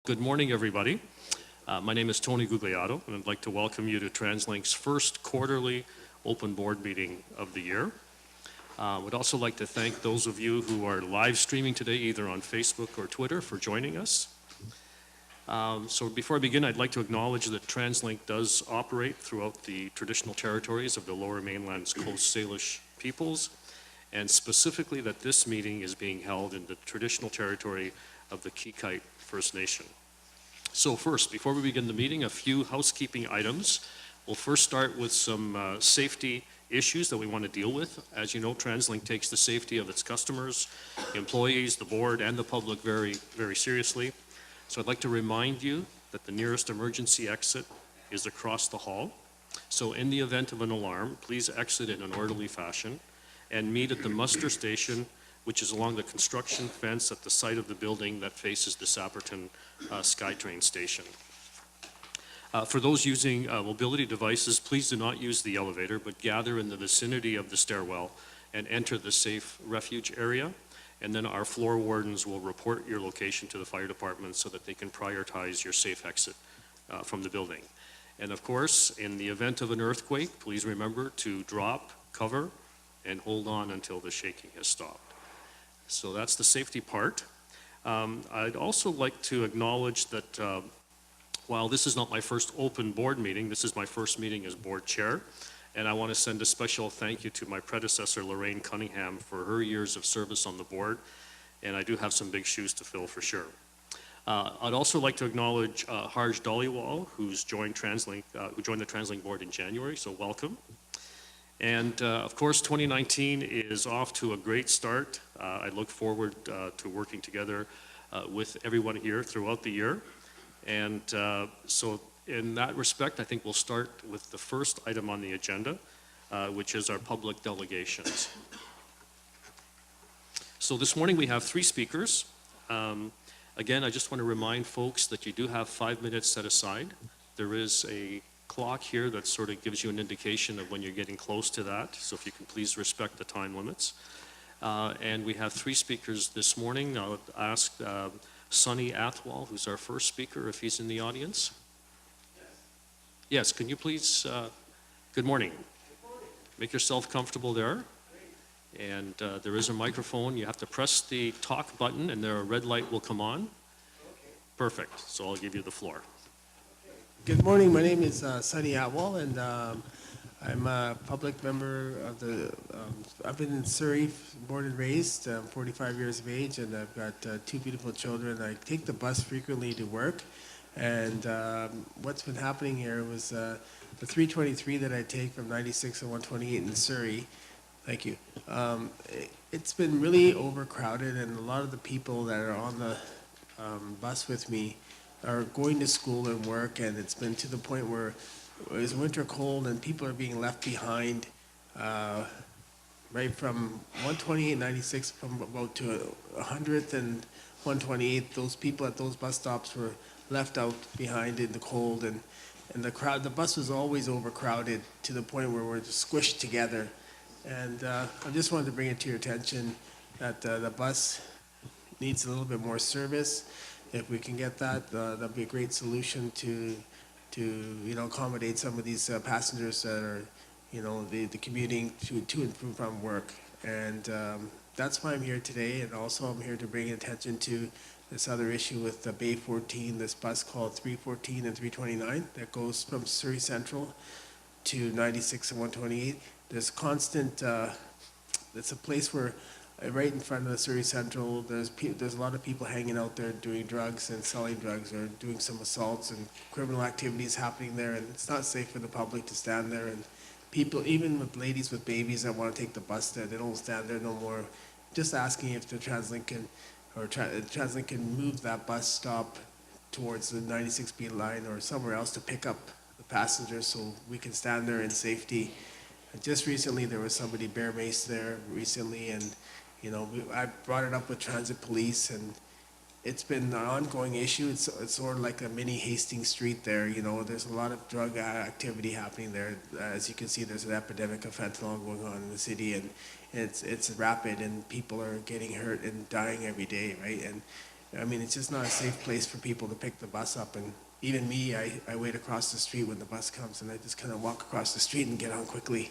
Good morning, everybody. My name is Tony Guglielmo, and I'd like to welcome you to TransLink's first quarterly open board meeting of the year. Would also like to thank those of you who are live streaming today, either on Facebook or Twitter, for joining us. So before I begin, I'd like to acknowledge that TransLink does operate throughout the traditional territories of the Lower Mainland's Coast Salish peoples, and specifically that this meeting is being held in the traditional territory of the Kikite First Nation. So first, before we begin the meeting, a few housekeeping items. We'll first start with some safety issues that we want to deal with. As you know, TransLink takes the safety of its customers, employees, the board, and the public very, very seriously. So I'd like to remind you that the nearest emergency exit is across the hall. So in the event of an alarm, please exit in an orderly fashion and meet at the muster station, which is along the construction fence at the site of the building that faces the Sapperton SkyTrain station. For those using mobility devices, please do not use the elevator, but gather in the vicinity of the stairwell and enter the safe refuge area. And then our floor wardens will report your location to the fire department so that they can prioritize your safe exit from the building. And of course, in the event of an earthquake, please remember to drop, cover, and hold on until the shaking has stopped. So that's the safety part. I'd also like to acknowledge that while this is not my first open board meeting, this is my first meeting as board chair. And I want to send a special thank you to my predecessor, Lorraine Cunningham, for her years of service on the board. And I do have some big shoes to fill for sure. I'd also like to acknowledge Harj Dhaliwal, who's joined TransLink, who joined the TransLink board in January, so welcome. And of course, 2019 is off to a great start. I look forward to working together with everyone here throughout the year. And so in that respect, I think we'll start with the first item on the agenda, which is our public delegations. So this morning we have 3 speakers. Again, I just want to remind folks that you do have 5 minutes set aside. There is a clock here that sort of gives you an indication of when you're getting close to that. So if you can please respect the time limits. And we have 3 speakers this morning. I'll ask Sunny Athwal, who's our first speaker, if he's in the audience. Yes, can you please, good morning. Make yourself comfortable there. And there is a microphone. You have to press the talk button and there a red light will come on. Perfect, so I'll give you the floor. Good morning, my name is Sunny Atwal, and I'm a public member of the, I've been in Surrey, born and raised, 45 years of age, and I've got 2 beautiful children. I take the bus frequently to work, and what's been happening here was the 323 that I take from 96 and 128 in Surrey, thank you, it's been really overcrowded, and a lot of the people that are on the bus with me are going to school and work, and it's been to the point where it's winter cold and people are being left behind, right from 128, 96, from about to 100th and 128. Those people at those bus stops were left out behind in the cold, and the bus was always overcrowded to the point where we're squished together. And I just wanted to bring it to your attention that the bus needs a little bit more service. If we can get that, that'd be a great solution to accommodate some of these passengers that are, the commuting to and from work. And that's why I'm here today. And also I'm here to bring attention to this other issue with the Bay 14, this bus called 314 and 329 that goes from Surrey Central to 96 and 128. There's constant, it's a place where right in front of the Surrey Central, there's a lot of people hanging out there doing drugs and selling drugs or doing some assaults and criminal activities happening there, and it's not safe for the public to stand there. And people, even with ladies with babies that want to take the bus there, they don't stand there no more. Just asking if the TransLink can move that bus stop towards the 96B line or somewhere else to pick up the passengers so we can stand there in safety. And just recently there was somebody bear maced there recently, and I brought it up with transit police, and it's been an ongoing issue. It's sort of like a mini Hastings Street there. There's a lot of drug activity happening there. As you can see, there's an epidemic of fentanyl going on in the city, and it's rapid, and people are getting hurt and dying every day, right? I mean, it's just not a safe place for people to pick the bus up. And even me, I wait across the street when the bus comes, and I just kind of walk across the street and get on quickly.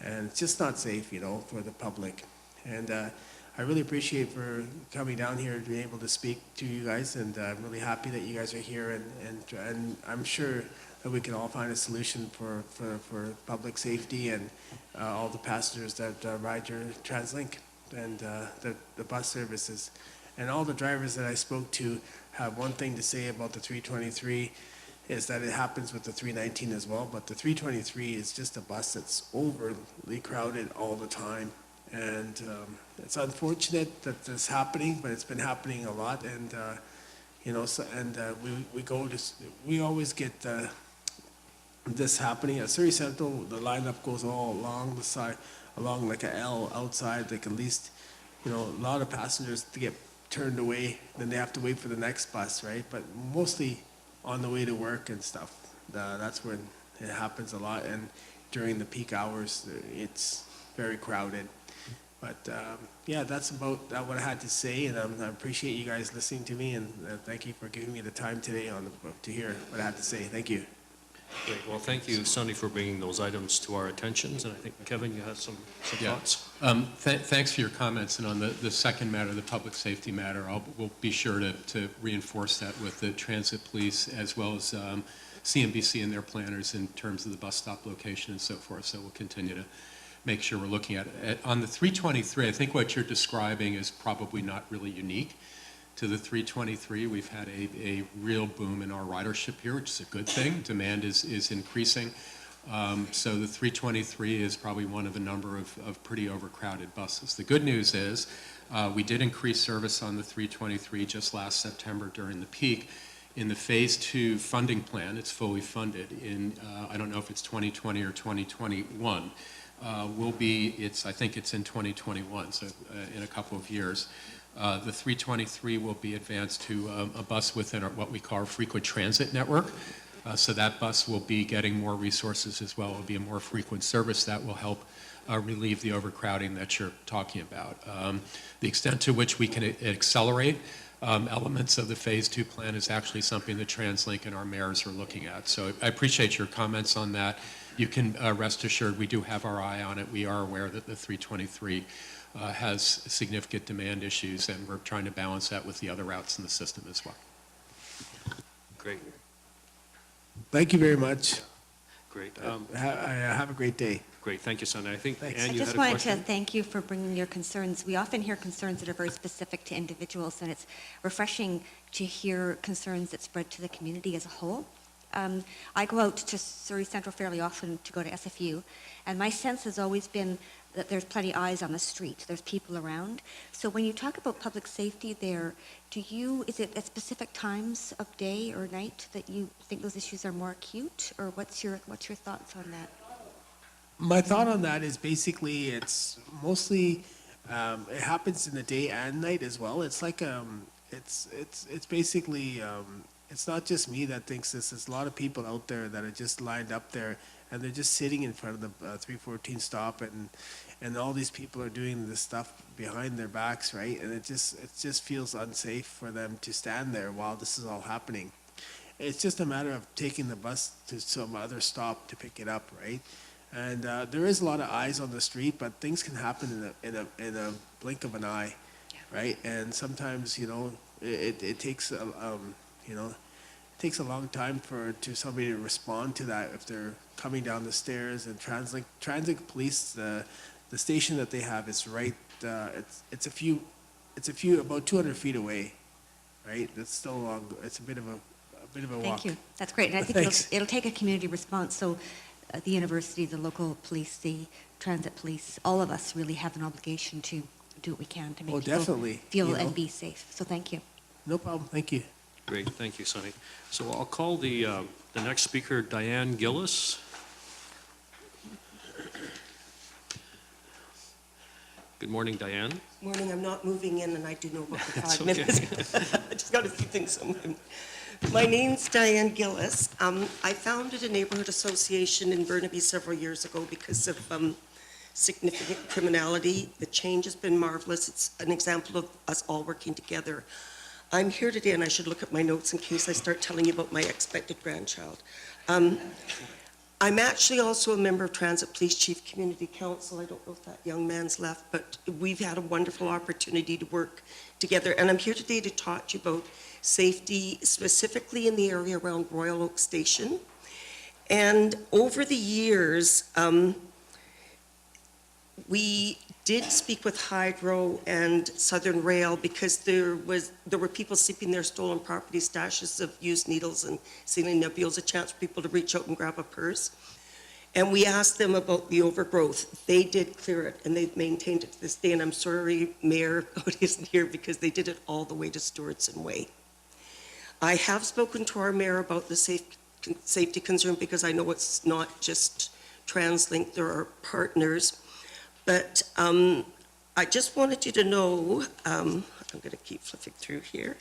And it's just not safe, you know, for the public. And I really appreciate for coming down here to be able to speak to you guys, and I'm really happy that you guys are here, and I'm sure that we can all find a solution for public safety and all the passengers that ride your TransLink and the bus services. And all the drivers that I spoke to have one thing to say about the 323, is that it happens with the 319 as well, but the 323 is just a bus that's overly crowded all the time. And it's unfortunate that this is happening, but it's been happening a lot. And you know, so, and we always get this happening at Surrey Central. The lineup goes all along the side, along like a L outside, like at least, you know, a lot of passengers to get turned away, then they have to wait for the next bus, right? But mostly on the way to work and stuff. That's when it happens a lot, and during the peak hours, it's very crowded. But yeah, that's about what I had to say, and I appreciate you guys listening to me, and thank you for giving me the time today to hear what I had to say. Thank you. Great. Well, thank you, Sonny, for bringing those items to our attentions. And I think, Kevin, you had some thoughts? Thanks for your comments. And on the second matter, the public safety matter, we'll be sure to reinforce that with the transit police as well as CMBC and their planners in terms of the bus stop location and so forth. So we'll continue to make sure we're looking at it. On the 323, I think what you're describing is probably not really unique to the 323. We've had a real boom in our ridership here, which is a good thing. Demand is increasing. So the 323 is probably one of a number of pretty overcrowded buses. The good news is we did increase service on the 323 just last September during the peak. In the phase 2 funding plan, it's fully funded in, I don't know if it's 2020 or 2021. I think it's in 2021, so in a couple of years. The 323 will be advanced to a bus within what we call our frequent transit network. So that bus will be getting more resources as well. It will be a more frequent service that will help relieve the overcrowding that you're talking about. The extent to which we can accelerate elements of the phase 2 plan is actually something that TransLink and our mayors are looking at. So I appreciate your comments on that. You can rest assured we do have our eye on it. We are aware that the 323 has significant demand issues, and we're trying to balance that with the other routes in the system as well. Great. Thank you very much. Great. Have a great day. Great. Thank you, Sonny. I think, Thanks. Ann, I you had just a wanted question? to thank you for bringing your concerns. We often hear concerns that are very specific to individuals, and it's refreshing to hear concerns that spread to the community as a whole. I go out to Surrey Central fairly often to go to SFU, and my sense has always been that there's plenty of eyes on the street. There's people around. So when you talk about public safety there, is it at specific times of day or night that you think those issues are more acute, or what's your thoughts on that? My thought on that is basically it's mostly it happens in the day and night as well. It's like it's basically it's not just me that thinks this. There's a lot of people out there that are just lined up there, and they're just sitting in front of the 314 stop, and all these people are doing this stuff behind their backs, right? And it just feels unsafe for them to stand there while this is all happening. It's just a matter of taking the bus to some other stop to pick it up, right? And there is a lot of eyes on the street, but things can happen in a blink of an eye, right? And sometimes, you know, it takes it takes a long time for somebody to respond to that if they're coming down the stairs. And TransLink police, the station that they have is right. It's a few about 200 feet away, right? It's still long. It's a bit of a walk. Thank you. That's great. And I think it'll take a community response. So the university, the local police, the transit police, all of us really have an obligation to do what we can to make people definitely, feel you know. and be safe. So thank you. No problem. Thank you. Great. Thank you, Sonny. So I'll call the next speaker, Diane Gillis. Good morning, Diane. Morning, I'm not moving in, and I do know about the That's 5 okay. minutes. I just got a few things. My name's Diane Gillis. I founded a neighborhood association in Burnaby several years ago because of significant criminality. The change has been marvelous. It's an example of us all working together I'm here today, and I should look at my notes in case I start telling you about my expected grandchild. I'm actually also a member of Transit Police Chief Community Council. I don't know if that young man's left, but we've had a wonderful opportunity to work together. And I'm here today to talk to you about safety, specifically in the area around Royal Oak Station. And over the years, we did speak with Hydro and Southern Rail because there were people sleeping their stolen property stashes of used needles and saline nebules, a chance for people to reach out and grab a purse. And we asked them about the overgrowth. They did clear it, and they've maintained it to this day. And I'm sorry Mayor Audit isn't here because they did it all the way to Stewardson Way. I have spoken to our mayor about the safety concern because I know it's not just TransLink, there are partners. But I just wanted you to know, I'm going to keep flipping through here,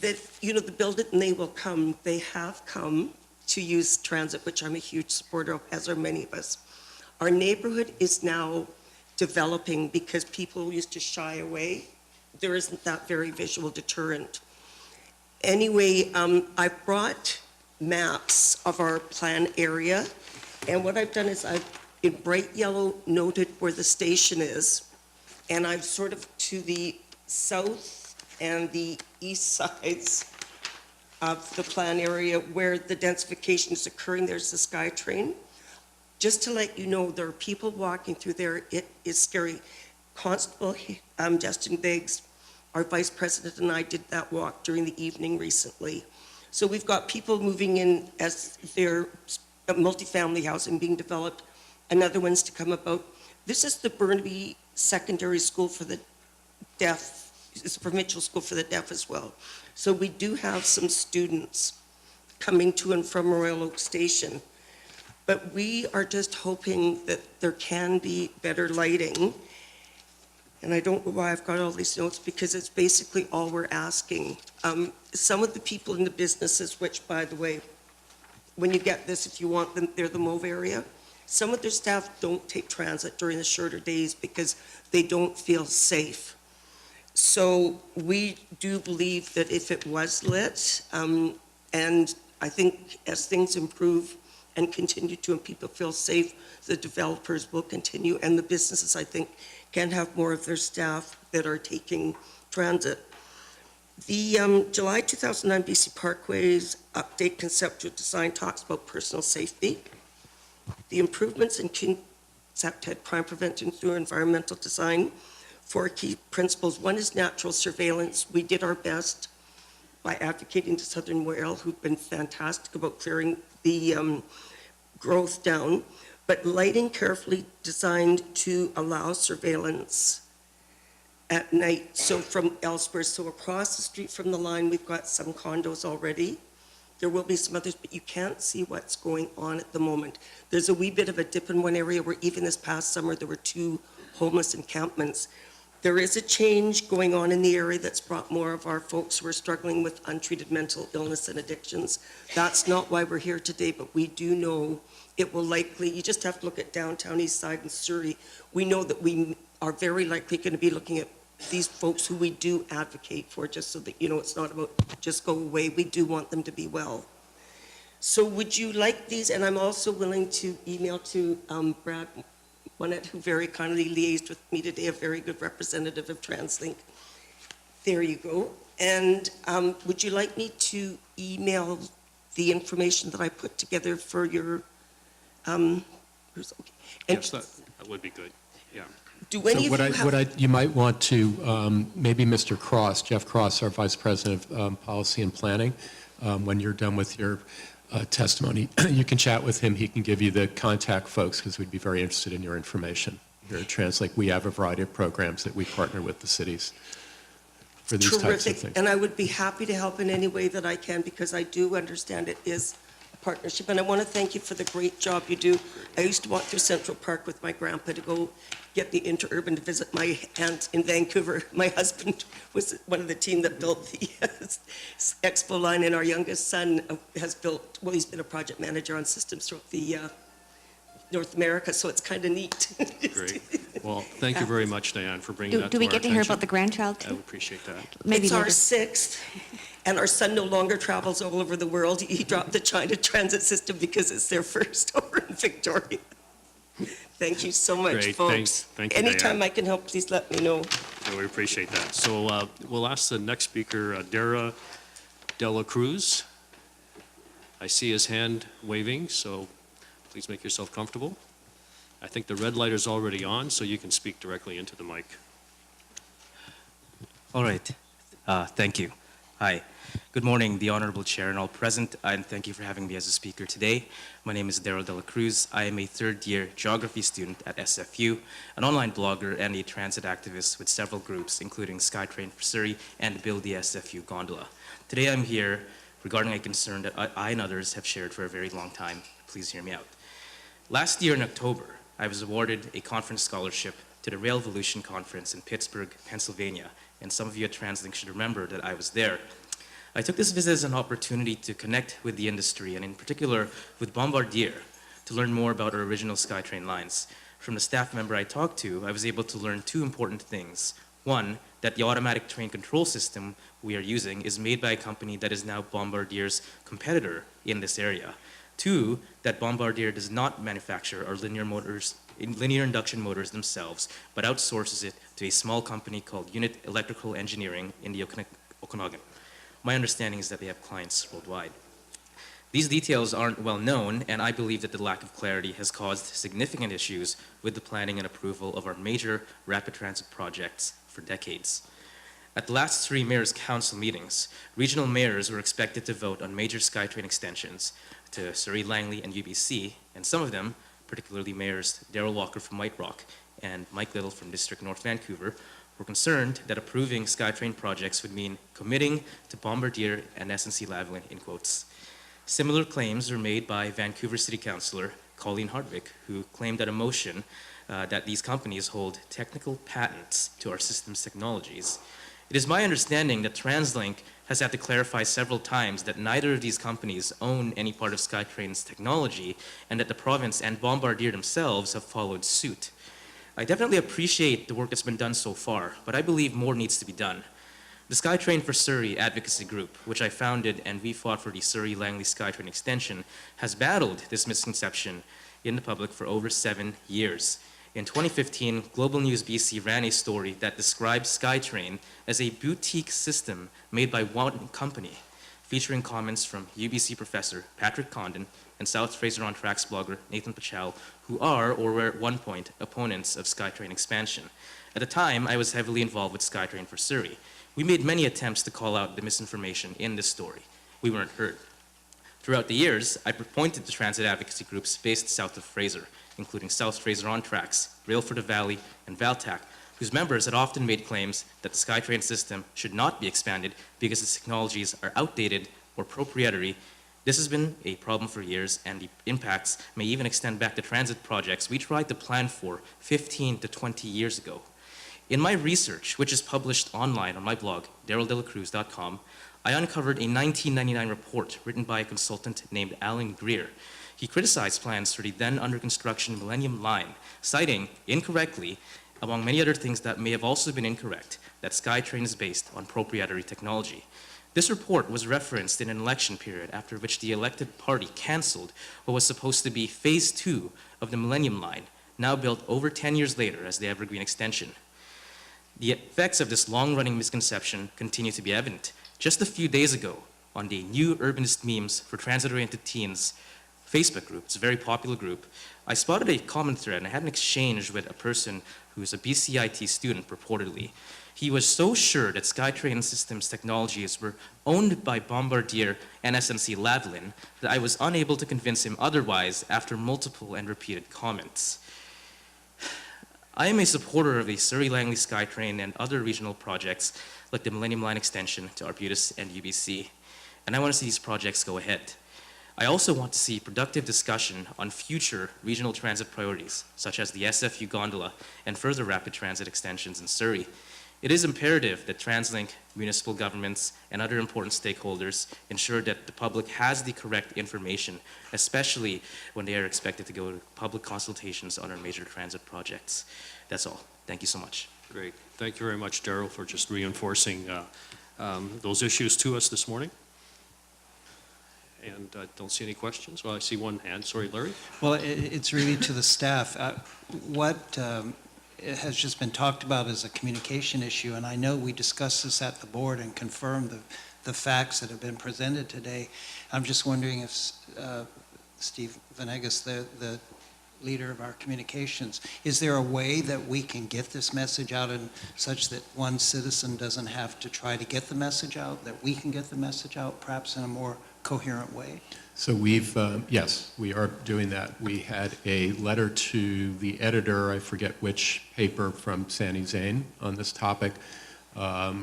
that, the build it and they will come. They have come to use transit, which I'm a huge supporter of, as are many of us. Our neighborhood is now developing because people used to shy away. There isn't that very visual deterrent. Anyway, I brought maps of our plan area, and what I've done is I've in bright yellow noted where the station is, and I'm sort of to the south and the east sides of the plan area where the densification is occurring. There's the SkyTrain. Just to let you know, there are people walking through there. It is scary. Constable Justin Biggs, our vice president, and I did that walk during the evening recently. So we've got people moving in as their multifamily housing being developed, another one's to come about. This is the Burnaby Secondary School for the Deaf. It's a provincial school for the deaf as well. So we do have some students coming to and from Royal Oak Station. But we are just hoping that there can be better lighting. And I don't know why I've got all these notes, because it's basically all we're asking. Some of the people in the businesses, which, by the way, when you get this, if you want them, they're the Mauve area. Some of their staff don't take transit during the shorter days because they don't feel safe. So we do believe that if it was lit, and I think as things improve and continue to, and people feel safe, the developers will continue, and the businesses, I think, can have more of their staff that are taking transit. The July 2009 BC Parkways Update Conceptual Design talks about personal safety. The improvements in concept had crime prevention through environmental design. 4 key principles. One is natural surveillance. We did our best by advocating to Southern Rail, who've been fantastic about clearing the growth down, but lighting carefully designed to allow surveillance at night. So from elsewhere, so across the street from the line, we've got some condos already. There will be some others, but you can't see what's going on at the moment. There's a wee bit of a dip in one area where even this past summer, there were 2 homeless encampments. There is a change going on in the area that's brought more of our folks who are struggling with untreated mental illness and addictions. That's not why we're here today, but we do know it will likely, you just have to look at downtown East Side and Surrey. We know that we are very likely going to be looking at these folks who we do advocate for, just so that, it's not about just go away. We do want them to be well. So would you like these? And I'm also willing to email to Brad Monette, who very kindly liaised with me today, a very good representative of TransLink. There you go. And would you like me to email the information that I put together for your, okay. Yes, that would be good, yeah. Do any So of you have... you might want to, maybe Mr. Cross, Jeff Cross, our Vice President of Policy and Planning, when you're done with your testimony, you can chat with him. He can give you the contact folks, because we'd be very interested in your information. Here at TransLink, we have a variety of programs that we partner with the cities for these types of things. And I would be happy to help in any way that I can, because I do understand it is a partnership. And I want to thank you for the great job you do. I used to walk through Central Park with my grandpa to go get the interurban to visit my aunt in Vancouver. My husband was one of the team that built the expo line, and our youngest son has built, well, he's been a project manager on systems throughout the North America, so it's kind of neat. Great. Well, thank you very much, Diane, for bringing that to Do we our get to hear attention. about the grandchild I too? would appreciate that. Maybe It's our later. sixth, and our son no longer travels all over the world. He dropped the China transit system because it's their first over in Victoria. Thank you so much, Great, folks. thanks. Thank you, Diane. Anytime I can help, please let me know. Yeah, we appreciate that. So we'll ask the next speaker, Dara Dela Cruz. I see his hand waving, so please make yourself comfortable. I think the red light is already on, so you can speak directly into the mic. All right. Thank you. Hi. Good morning, the Honorable Chair and all present, and thank you for having me as a speaker today. My name is Daryl Dela Cruz. I am a third-year geography student at SFU, an online blogger and a transit activist with several groups, including SkyTrain for Surrey and Build the SFU Gondola. Today I'm here regarding a concern that I and others have shared for a very long time. Please hear me out. Last year in October, I was awarded a conference scholarship to the Rail Evolution Conference in Pittsburgh, Pennsylvania, and some of you at TransLink should remember that I was there. I took this visit as an opportunity to connect with the industry, and in particular with Bombardier, to learn more about our original SkyTrain lines. From the staff member I talked to, I was able to learn two important things. One, that the automatic train control system we are using is made by a company that is now Bombardier's competitor in this area. Two, that Bombardier does not manufacture our linear induction motors themselves, but outsources it to a small company called Unit Electrical Engineering in the Okanagan. My understanding is that they have clients worldwide. These details aren't well known, and I believe that the lack of clarity has caused significant issues with the planning and approval of our major rapid transit projects for decades. At the last three mayors' council meetings, regional mayors were expected to vote on major SkyTrain extensions to Surrey, Langley, and UBC, and some of them, particularly mayors Darrell Walker from White Rock and Mike Little from District North Vancouver, were concerned that approving SkyTrain projects would mean committing to Bombardier and SNC-Lavalin, in quotes. Similar claims were made by Vancouver City Councillor Colleen Hardwick, who claimed that a motion that these companies hold technical patents to our system's technologies. It is my understanding that TransLink has had to clarify several times that neither of these companies own any part of SkyTrain's technology, and that the province and Bombardier themselves have followed suit. I definitely appreciate the work that's been done so far, but I believe more needs to be done. The SkyTrain for Surrey advocacy group, which I founded and we fought for the Surrey-Langley SkyTrain extension, has battled this misconception in the public for over 7 years. In 2015, Global News BC ran a story that described SkyTrain as a boutique system made by one company, featuring comments from UBC professor Patrick Condon and South Fraser on Tracks blogger Nathan Pachal, who are, or were at one point, opponents of SkyTrain expansion. At the time, I was heavily involved with SkyTrain for Surrey. We made many attempts to call out the misinformation in this story. We weren't heard. Throughout the years, I appointed the transit advocacy groups based south of Fraser, including South Fraser on Tracks, Rail for the Valley, and Valtac, whose members had often made claims that the SkyTrain system should not be expanded because its technologies are outdated or proprietary. This has been a problem for years, and the impacts may even extend back to transit projects we tried to plan for 15 to 20 years ago. In my research, which is published online on my blog, daryldelacruz.com, I uncovered a 1999 report written by a consultant named Alan Greer. He criticized plans for the then under construction Millennium Line, citing incorrectly, among many other things that may have also been incorrect, that SkyTrain is based on proprietary technology. This report was referenced in an election period after which the elected party canceled what was supposed to be phase 2 of the Millennium Line, now built over 10 years later as the Evergreen Extension. The effects of this long-running misconception continue to be evident. Just a few days ago, on the New Urbanist Memes for Transit-Oriented Teens Facebook group, it's a very popular group, I spotted a comment thread and I had an exchange with a person who is a BCIT student purportedly. He was so sure that SkyTrain Systems technologies were owned by Bombardier and SNC-Lavalin that I was unable to convince him otherwise after multiple and repeated comments. I am a supporter of the Surrey-Langley SkyTrain and other regional projects like the Millennium Line extension to Arbutus and UBC, and I want to see these projects go ahead. I also want to see productive discussion on future regional transit priorities, such as the SFU gondola and further rapid transit extensions in Surrey. It is imperative that TransLink, municipal governments, and other important stakeholders ensure that the public has the correct information, especially when they are expected to go to public consultations on our major transit projects. That's all. Thank you so much. Great. Thank you very much, Daryl, for just reinforcing those issues to us this morning. And I don't see any questions. Well, I see one hand. Sorry, Larry. Well, it's really to the staff. What it has just been talked about as a communication issue, and I know we discussed this at the board and confirmed the facts that have been presented today. I'm just wondering if Steve Venegas, the leader of our communications, is there a way that we can get this message out in such that one citizen doesn't have to try to get the message out, that we can get the message out perhaps in a more coherent way? So we've, yes, we are doing that. We had a letter to the editor, I forget which paper, from Sani Zain on this topic,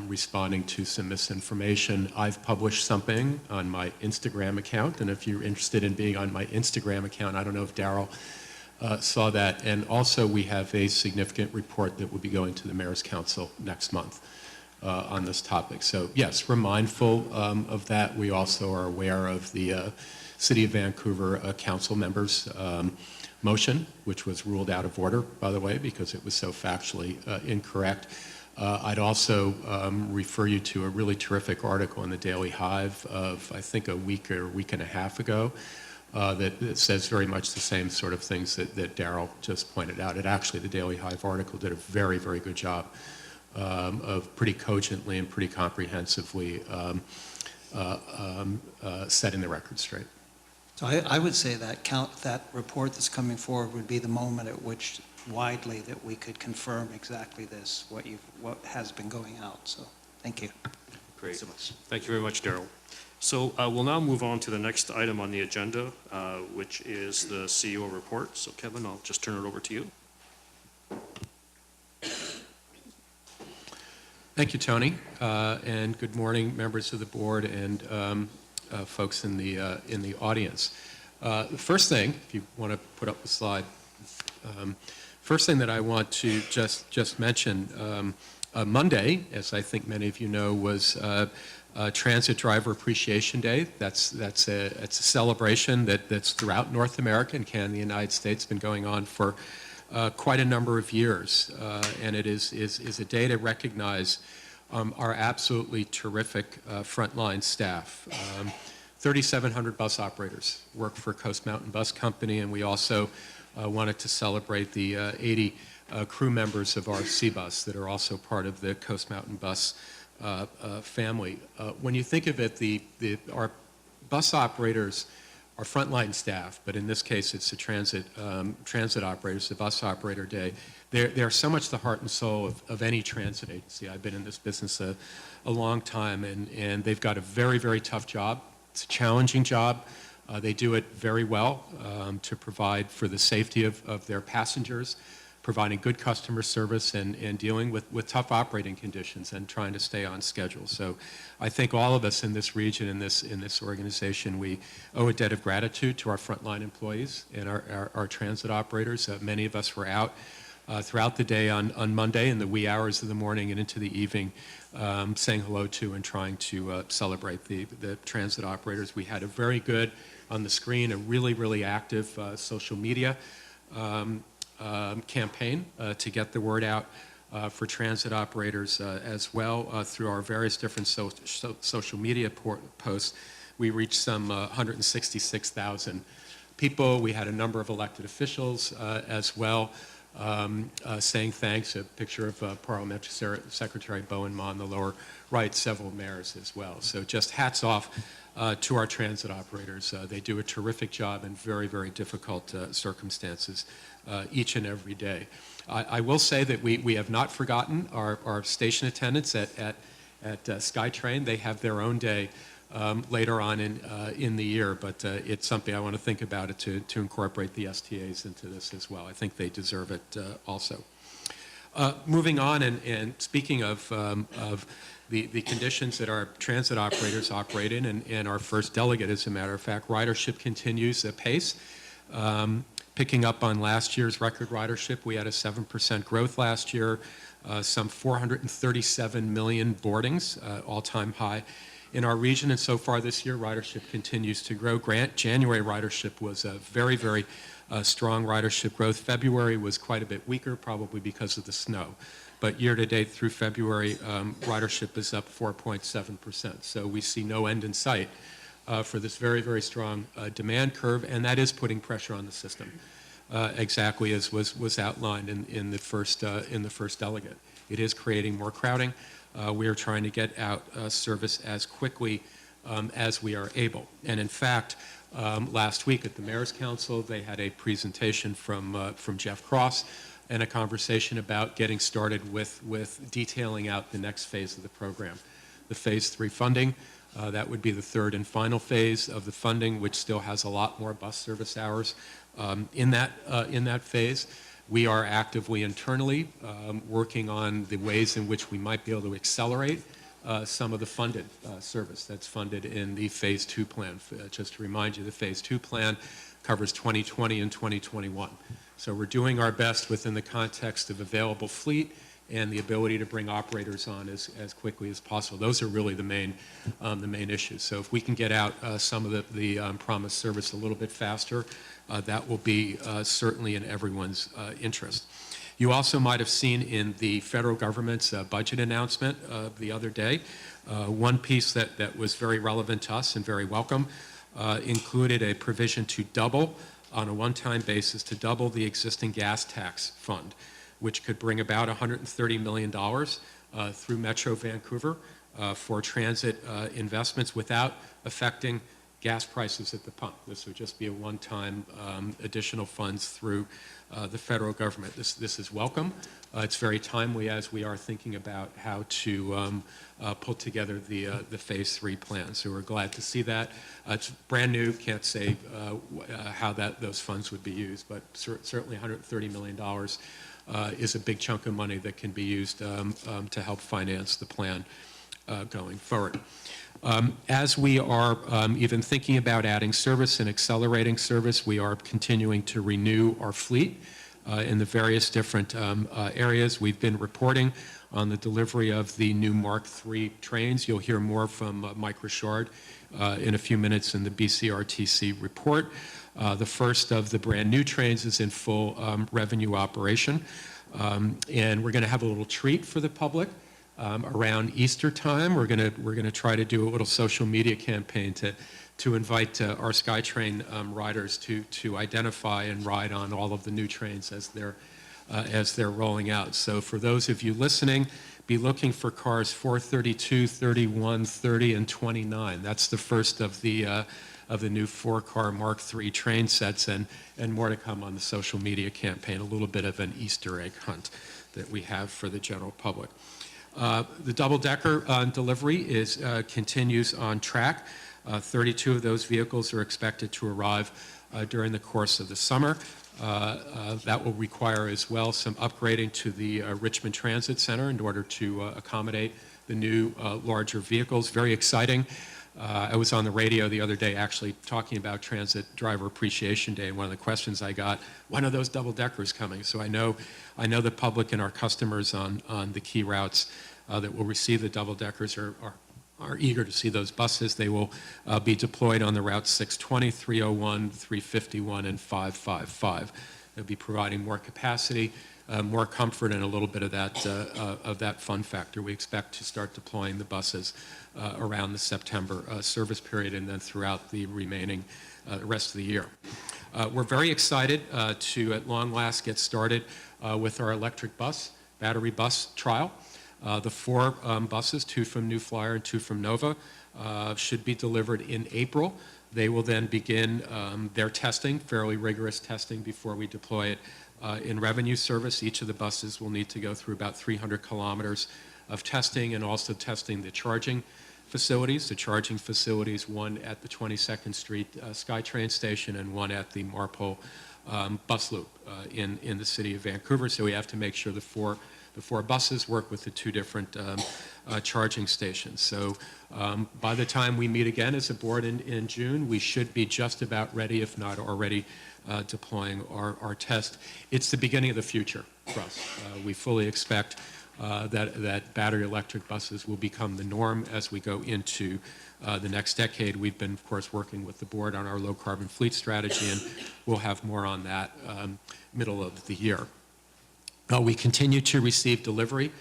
responding to some misinformation. I've published something on my Instagram account, and if you're interested in being on my Instagram account, I don't know if Daryl saw that. And also we have a significant report that will be going to the Mayor's Council next month on this topic. So yes, we're mindful of that. We also are aware of the City of Vancouver council members' motion, which was ruled out of order, by the way, because it was so factually incorrect. I'd also refer you to a really terrific article in the Daily Hive of, I think, a week or a week and a half ago that says very much the same sort of things that Daryl just pointed out. It actually, the Daily Hive article did a very, very good job of pretty cogently and pretty comprehensively setting the record straight. So I would say that report that's coming forward would be the moment at which widely that we could confirm exactly this, what has been going out. So thank you. Great. So much. Thank you very much, Daryl. So we'll now move on to the next item on the agenda, which is the CEO report. So Kevin, I'll just turn it over to you. Thank you, Tony, and good morning, members of the board and folks in the audience. The first thing, if you want to put up the slide, first thing that I want to just mention, Monday, as I think many of you know, was Transit Driver Appreciation Day. It's a celebration that's throughout North America and Canada and the United States, been going on for quite a number of years, and it is a day to recognize our absolutely terrific frontline staff. 3,700 bus operators work for Coast Mountain Bus Company, and we also wanted to celebrate the 80 crew members of our C-Bus that are also part of the Coast Mountain Bus family. When you think of it, our bus operators are frontline staff, but in this case it's the transit operators, the bus operator day. They're so much the heart and soul of any transit agency. I've been in this business a long time, and they've got a very, very tough job. It's a challenging job. They do it very well to provide for the safety of their passengers, providing good customer service and dealing with tough operating conditions and trying to stay on schedule. So I think all of us in this region, in this organization, we owe a debt of gratitude to our frontline employees and our transit operators. Many of us were out throughout the day on Monday in the wee hours of the morning and into the evening, saying hello to and trying to celebrate the transit operators. We had a very good, on the screen, a really, really active social media campaign to get the word out for transit operators as well through our various different social media posts. We reached some 166,000 people. We had a number of elected officials as well saying thanks. A picture of Parliamentary Secretary Bowen Ma on the lower right, several mayors as well. So just hats off to our transit operators. They do a terrific job in very, very difficult circumstances each and every day. I will say that we have not forgotten our station attendants at SkyTrain. They have their own day later on in the year, but it's something I want to think about it to incorporate the STAs into this as well. I think they deserve it also. Moving on, and speaking of the conditions that our transit operators operate in, and our first delegate, as a matter of fact, ridership continues apace. Picking up on last year's record ridership, we had a 7% growth last year. some 437 million boardings, all-time high in our region. And so far this year, ridership continues to grow. January ridership was a very, very strong ridership growth. February was quite a bit weaker, probably because of the snow. But year-to-date through February, ridership is up 4.7%. So we see no end in sight for this very, very strong demand curve, and that is putting pressure on the system, exactly as was outlined in the first delegate. It is creating more crowding. We are trying to get out service as quickly as we are able. And in fact, last week at the Mayor's Council, they had a presentation from Jeff Cross and a conversation about getting started with detailing out the next phase of the program. The phase 3 funding, that would be the third and final phase of the funding, which still has a lot more bus service hours in that phase. We are actively internally working on the ways in which we might be able to accelerate some of the funded service that's funded in the phase 2 plan. Just to remind you, the phase 2 plan covers 2020 and 2021. So we're doing our best within the context of available fleet and the ability to bring operators on as quickly as possible. Those are really the main issues. So if we can get out some of the promised service a little bit faster, that will be certainly in everyone's interest. You also might have seen in the federal government's budget announcement the other day, one piece that was very relevant to us and very welcome included a provision to double, on a one-time basis, to double the existing gas tax fund, which could bring about $130 million through Metro Vancouver for transit investments without affecting gas prices at the pump. This would just be a one-time additional funds through the federal government. This is welcome. It's very timely as we are thinking about how to pull together the phase 3 plan. So we're glad to see that. It's brand new, can't say how those funds would be used, but certainly $130 million is a big chunk of money that can be used to help finance the plan going forward. As we are even thinking about adding service and accelerating service, we are continuing to renew our fleet in the various different areas. We've been reporting on the delivery of the new Mark III trains. You'll hear more from Mike Richard in a few minutes in the BCRTC report. The first of the brand new trains is in full revenue operation. And we're going to have a little treat for the public. Around Easter time, we're going to try to do a little social media campaign to invite our SkyTrain riders to identify and ride on all of the new trains as they're rolling out. So for those of you listening, be looking for cars 432, 31, 30, and 29. That's the first of the new 4-car Mark III train sets, and more to come on the social media campaign. A little bit of an Easter egg hunt that we have for the general public. The double-decker delivery continues on track. 32 of those vehicles are expected to arrive during the course of the summer. That will require as well some upgrading to the Richmond Transit Center in order to accommodate the new larger vehicles. Very exciting. I was on the radio the other day actually talking about Transit Driver Appreciation Day, and one of the questions I got, when are those double-deckers coming? So I know the public and our customers on the key routes that will receive the double-deckers are eager to see those buses. They will be deployed on the routes 620, 301, 351, and 555. They'll be providing more capacity, more comfort, and a little bit of that fun factor. We expect to start deploying the buses around the September service period and then throughout the remaining rest of the year. We're very excited to, at long last, get started with our electric battery bus trial. The 4 buses, 2 from New Flyer and 2 from Nova, should be delivered in April. They will then begin their testing, fairly rigorous testing, before we deploy it in revenue service. Each of the buses will need to go through about 300 kilometers of testing, and also testing the charging facilities. The charging facilities, one at the 22nd Street SkyTrain station and one at the Marpole bus loop in the city of Vancouver. So we have to make sure the four buses work with the 2 different charging stations. So by the time we meet again as a board in June, we should be just about ready, if not already deploying our test. It's the beginning of the future for us. We fully expect that battery electric buses will become the norm as we go into the next decade. We've been, of course, working with the board on our low carbon fleet strategy, and we'll have more on that middle of the year. We continue to receive delivery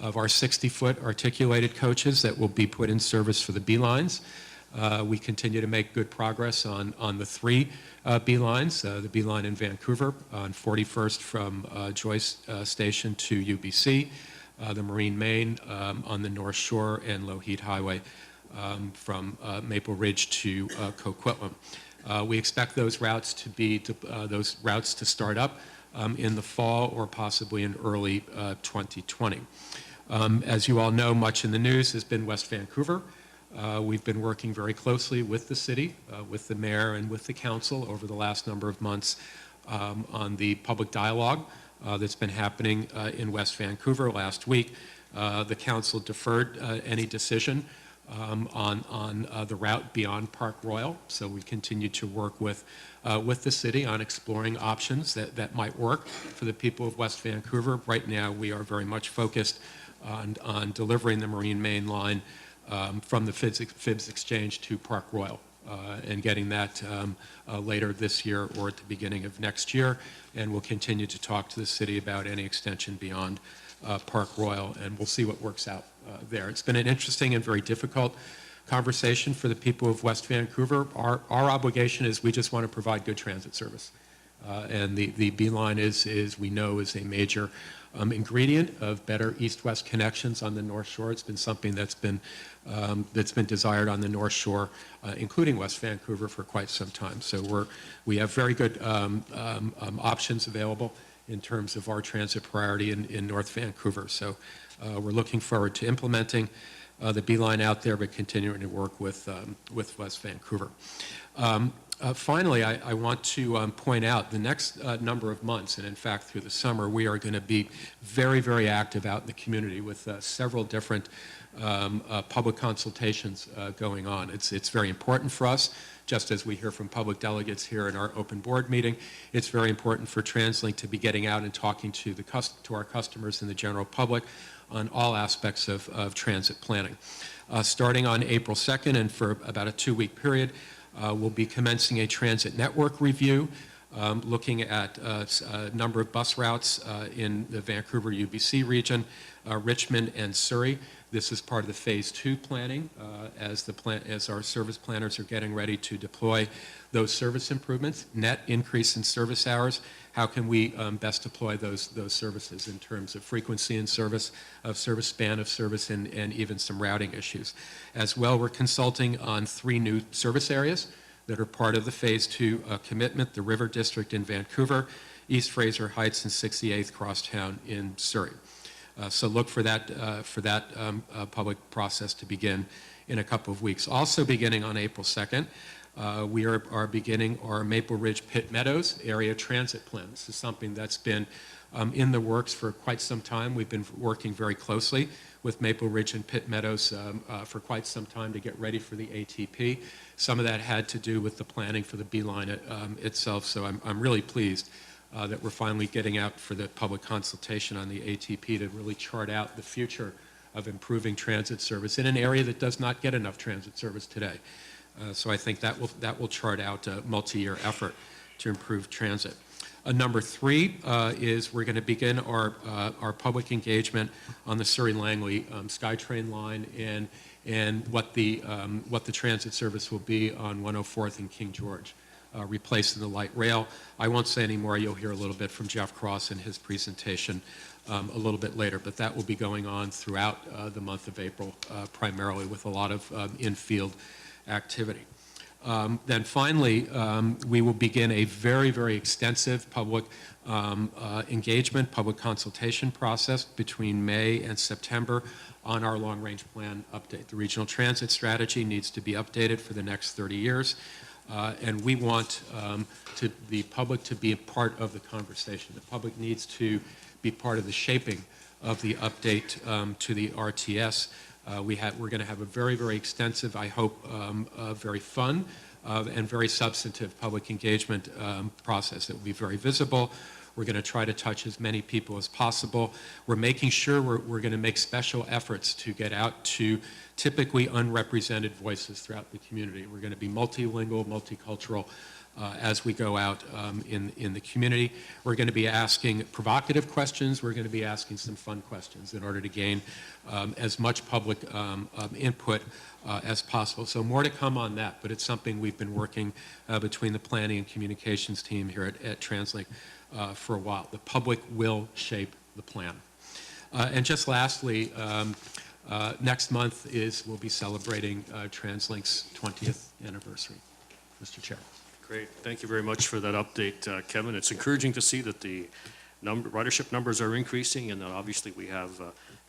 of our 60-foot articulated coaches that will be put in service for the B lines. We continue to make good progress on the 3 B lines, the B line in Vancouver on 41st from Joyce Station to UBC, the Marine Main on the North Shore, and Lougheed Highway from Maple Ridge to Coquitlam. We expect those routes to start up in the fall or possibly in early 2020. As you all know, much in the news has been West Vancouver. We've been working very closely with the city, with the mayor, and with the council over the last number of months on the public dialogue that's been happening in West Vancouver. Last week, the council deferred any decision on the route beyond Park Royal, so we continue to work with the city on exploring options that might work for the people of West Vancouver. Right now, we are very much focused on delivering the Marine Main line from the Phibbs Exchange to Park Royal and getting that later this year or at the beginning of next year. And we'll continue to talk to the city about any extension beyond Park Royal, and we'll see what works out there. It's been an interesting and very difficult conversation for the people of West Vancouver. Our obligation is we just want to provide good transit service. And the B line we know is a major ingredient of better east-west connections on the North Shore. It's been something that's been desired on the North Shore, including West Vancouver, for quite some time. So we have very good options available in terms of our transit priority in North Vancouver. So we're looking forward to implementing the B line out there, but continuing to work with West Vancouver. Finally, I want to point out the next number of months, and in fact through the summer, we are going to be very, very active out in the community with several different public consultations going on. It's very important for us, just as we hear from public delegates here in our open board meeting. It's very important for TransLink to be getting out and talking to our customers and the general public on all aspects of transit planning. Starting on April 2nd and for about a 2-week period, we'll be commencing a transit network review, looking at a number of bus routes in the Vancouver UBC region, Richmond and Surrey. This is part of the Phase 2 planning as our service planners are getting ready to deploy those service improvements. Net increase in service hours. How can we best deploy those services in terms of frequency in service, of service span of service, and even some routing issues. As well, we're consulting on 3 new service areas that are part of the Phase 2 commitment: the River District in Vancouver, East Fraser Heights, and 68th Crosstown in Surrey. So look for that public process to begin in a couple of weeks. Also beginning on April 2nd, we are beginning our Maple Ridge Pitt Meadows area transit plan. This is something that's been in the works for quite some time. We've been working very closely with Maple Ridge and Pitt Meadows for quite some time to get ready for the ATP. Some of that had to do with the planning for the B line itself, so I'm really pleased that we're finally getting out for the public consultation on the ATP to really chart out the future of improving transit service in an area that does not get enough transit service today. So I think that will chart out a multi-year effort to improve transit. Number 3 is we're going to begin our public engagement on the Surrey-Langley SkyTrain line and what the transit service will be on 104th and King George, replacing the light rail. I won't say any more. You'll hear a little bit from Jeff Cross in his presentation a little bit later, but that will be going on throughout the month of April, primarily with a lot of in-field activity. Then finally, we will begin a very, very extensive public engagement, public consultation process between May and September on our long-range plan update. The regional transit strategy needs to be updated for the next 30 years, and we want the public to be a part of the conversation. The public needs to be part of the shaping of the update to the RTS. We're going to have a very, very extensive, I hope, very fun and very substantive public engagement process. It will be very visible. We're going to try to touch as many people as possible. We're making sure we're going to make special efforts to get out to typically unrepresented voices throughout the community. We're going to be multilingual, multicultural as we go out in the community. We're going to be asking provocative questions. We're going to be asking some fun questions in order to gain as much public input as possible. So more to come on that, but it's something we've been working between the planning and communications team here at TransLink for a while. The public will shape the plan. And just lastly, next month we'll be celebrating TransLink's 20th anniversary. Mr. Chair. Great. Thank you very much for that update, Kevin. It's encouraging to see that the ridership numbers are increasing, and that obviously we have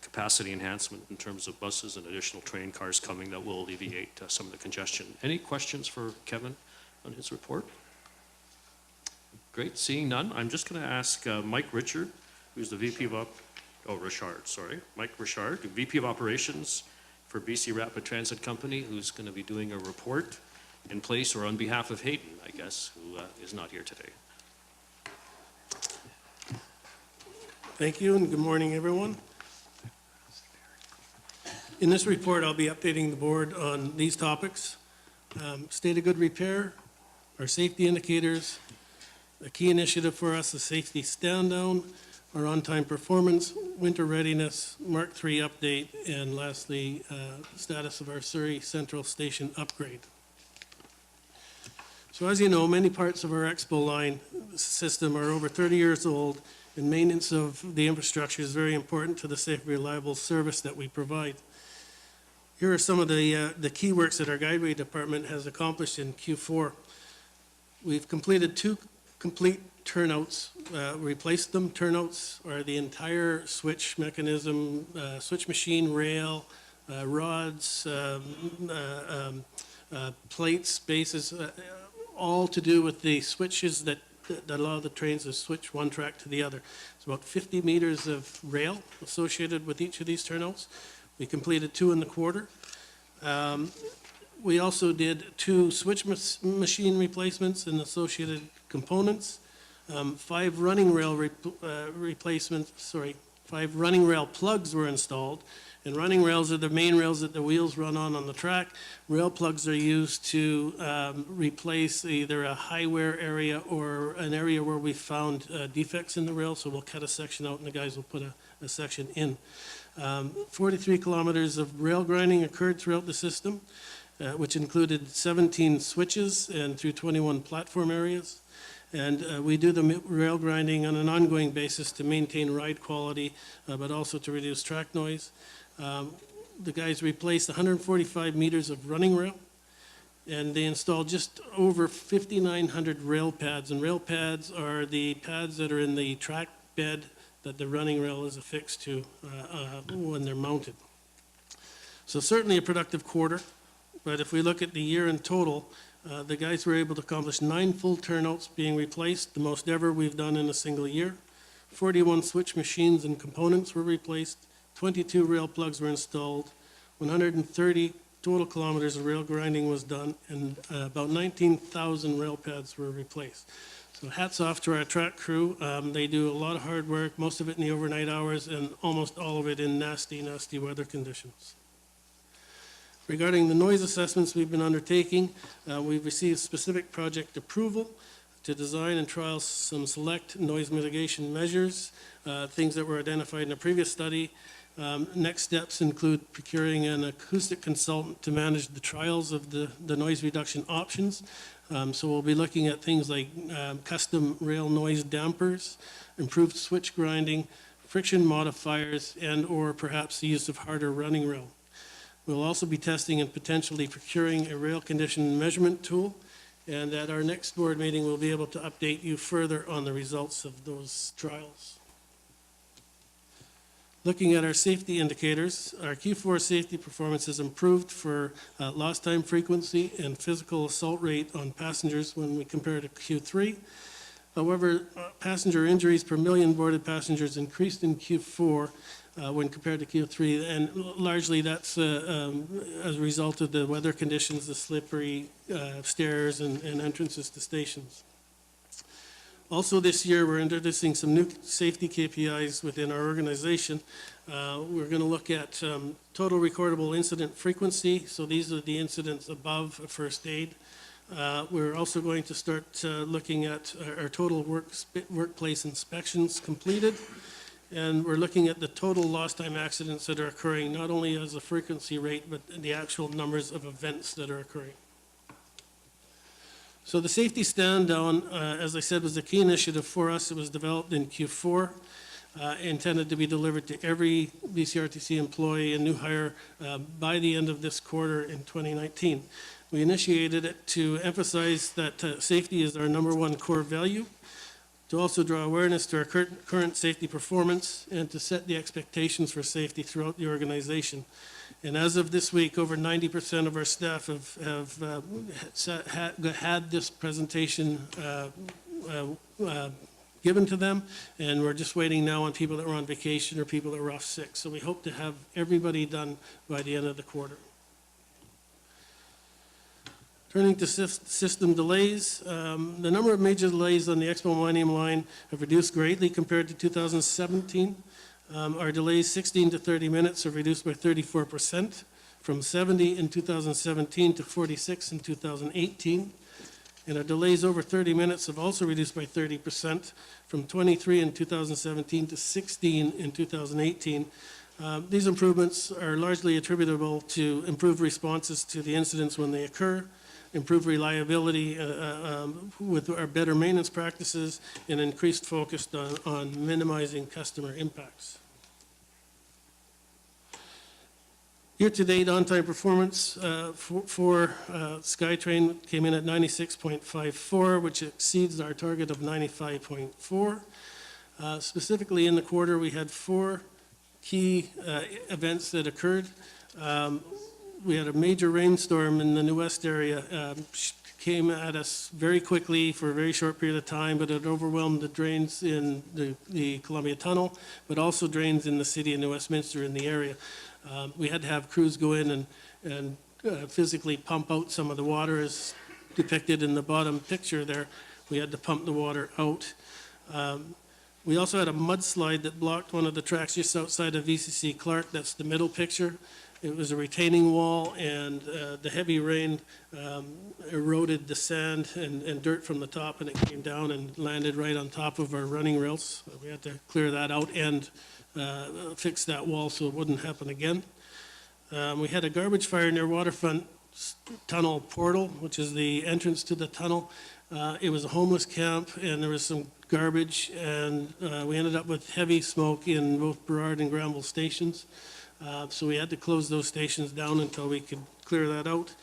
capacity enhancement in terms of buses and additional train cars coming that will alleviate some of the congestion. Any questions for Kevin on his report? Great. Seeing none, I'm just going to ask Mike Richard, who's the VP of Mike Richard, VP of Operations for BC Rapid Transit Company, who's going to be doing a report in place or on behalf of Hayden, I guess, who is not here today. Thank you, and good morning, everyone. In this report, I'll be updating the board on these topics: state of good repair, our safety indicators, a key initiative for us, the safety stand down, our on-time performance, winter readiness, Mark III update, and lastly, status of our Surrey Central Station upgrade. So as you know, many parts of our Expo line system are over 30 years old, and maintenance of the infrastructure is very important to the safe, reliable service that we provide. Here are some of the key works that our guideway department has accomplished in Q4. We've completed 2 complete turnouts, replaced them. Turnouts are the entire switch mechanism, switch machine, rail, rods, plates, bases, all to do with the switches that allow the trains to switch one track to the other. It's about 50 meters of rail associated with each of these turnouts. We completed 2 in the quarter. We also did 2 switch machine replacements and associated components, 5 running rail replacements, 5 running rail plugs were installed. And running rails are the main rails that the wheels run on the track. Rail plugs are used to replace either a high wear area or an area where we found defects in the rail. So we'll cut a section out and the guys will put a section in. 43 kilometers of rail grinding occurred throughout the system, which included 17 switches and through 21 platform areas. And we do the rail grinding on an ongoing basis to maintain ride quality, but also to reduce track noise. The guys replaced 145 meters of running rail, and they installed just over 5,900 rail pads. And rail pads are the pads that are in the track bed that the running rail is affixed to when they're mounted. So certainly a productive quarter, but if we look at the year in total, the guys were able to accomplish 9 full turnouts being replaced, the most ever we've done in a single year. 41 switch machines and components were replaced. 22 rail plugs were installed, 130 total kilometers of rail grinding was done, and about 19,000 rail pads were replaced. So hats off to our track crew. They do a lot of hard work, most of it in the overnight hours, and almost all of it in nasty, nasty weather conditions. Regarding the noise assessments we've been undertaking, we've received specific project approval to design and trial some select noise mitigation measures, things that were identified in a previous study. Next steps include procuring an acoustic consultant to manage the trials of the noise reduction options. So we'll be looking at things like custom rail noise dampers, improved switch grinding, friction modifiers, and or perhaps the use of harder running rail. We'll also be testing and potentially procuring a rail condition measurement tool, and at our next board meeting, we'll be able to update you further on the results of those trials. Looking at our safety indicators, our Q4 safety performance has improved for lost time frequency and physical assault rate on passengers when we compare to Q3. However, passenger injuries per million boarded passengers increased in Q4 when compared to Q3, and largely that's as a result of the weather conditions, the slippery stairs and entrances to stations. Also this year, we're introducing some new safety KPIs within our organization. We're going to look at total recordable incident frequency. So these are the incidents above a first aid. We're also going to start looking at our total workplace inspections completed. And we're looking at the total lost time accidents that are occurring, not only as a frequency rate, but the actual numbers of events that are occurring. So the safety stand down, as I said, was a key initiative for us. It was developed in Q4, intended to be delivered to every BCRTC employee and new hire by the end of this quarter in 2019. We initiated it to emphasize that safety is our #1 core value, to also draw awareness to our current safety performance, and to set the expectations for safety throughout the organization. And as of this week, over 90% of our staff have had this presentation given to them, and we're just waiting now on people that were on vacation or people that were off sick. So we hope to have everybody done by the end of the quarter. Turning to system delays, the number of major delays on the Expo Millennium line have reduced greatly compared to 2017. Our delays 16 to 30 minutes have reduced by 34%, from 70 in 2017 to 46 in 2018. And our delays over 30 minutes have also reduced by 30%, from 23 in 2017 to 16 in 2018. These improvements are largely attributable to improved responses to the incidents when they occur, improved reliability with our better maintenance practices, and increased focus on minimizing customer impacts. Year-to-date on-time performance for SkyTrain came in at 96.54, which exceeds our target of 95.4. Specifically in the quarter, we had 4 key events that occurred. We had a major rainstorm in the New West area, came at us very quickly for a very short period of time, but it overwhelmed the drains in the Columbia Tunnel, but also drains in the city of New Westminster in the area. We had to have crews go in and physically pump out some of the water, as depicted in the bottom picture there. We had to pump the water out. We also had a mudslide that blocked one of the tracks just outside of VCC Clark. That's the middle picture. It was a retaining wall, and the heavy rain eroded the sand and dirt from the top, and it came down and landed right on top of our running rails. We had to clear that out and fix that wall so it wouldn't happen again. We had a garbage fire near Waterfront Tunnel Portal, which is the entrance to the tunnel. It was a homeless camp, and there was some garbage, and we ended up with heavy smoke in both Burrard and Granville stations. So we had to close those stations down until we could clear that out.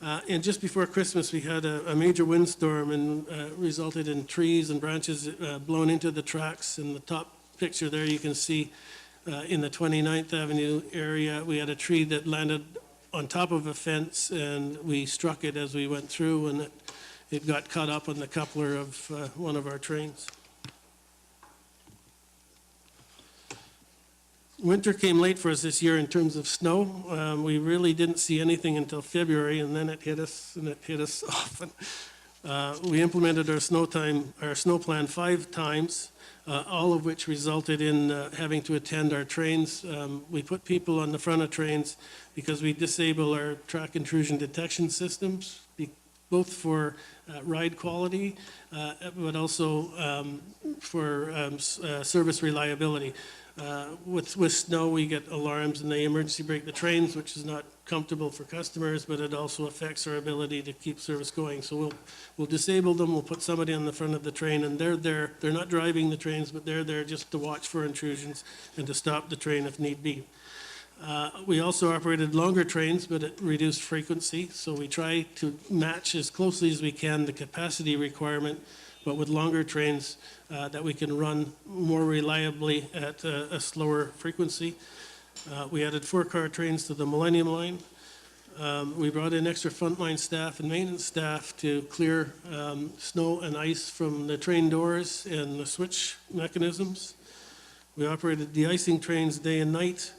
And just before Christmas, we had a major windstorm, and resulted in trees and branches blown into the tracks. In the top picture there, you can see in the 29th Avenue area, we had a tree that landed on top of a fence, and we struck it as we went through, and it got caught up on the coupler of one of our trains. Winter came late for us this year in terms of snow. We really didn't see anything until February, and then it hit us, and it hit us often. We implemented our snow plan 5 times, all of which resulted in having to attend our trains. We put people on the front of trains because we disable our track intrusion detection systems, both for ride quality, but also for service reliability. With snow, we get alarms and they emergency brake the trains, which is not comfortable for customers, but it also affects our ability to keep service going. So we'll disable them, we'll put somebody on the front of the train, and they're there. They're not driving the trains, but they're there just to watch for intrusions and to stop the train if need be. We also operated longer trains, but at reduced frequency, so we try to match as closely as we can the capacity requirement, but with longer trains that we can run more reliably at a slower frequency. We added 4-car trains to the Millennium line. We brought in extra frontline staff and maintenance staff to clear snow and ice from the train doors and the switch mechanisms. We operated de-icing trains day and night.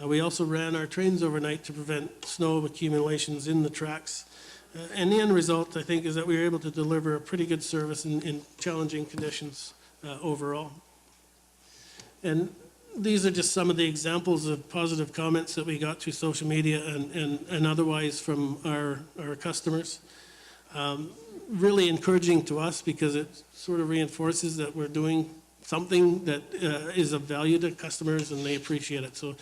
We also ran our trains overnight to prevent snow accumulations in the tracks. And the end result, I think, is that we were able to deliver a pretty good service in challenging conditions overall. And these are just some of the examples of positive comments that we got through social media and otherwise from our customers. Really encouraging to us because it sort of reinforces that we're doing something that is of value to customers and they appreciate it. So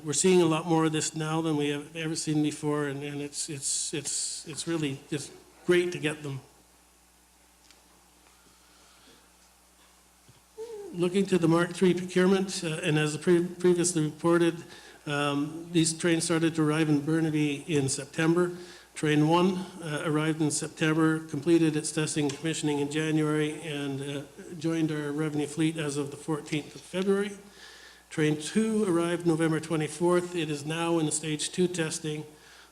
we're seeing a lot more of this now than we have ever seen before, and it's really just great to get them. Looking to the Mark III procurement, and as previously reported, these trains started to arrive in Burnaby in September. Train 1 arrived in September, completed its testing and commissioning in January, and joined our revenue fleet as of the 14th of February. Train 2 arrived November 24th. It is now in stage 2 testing.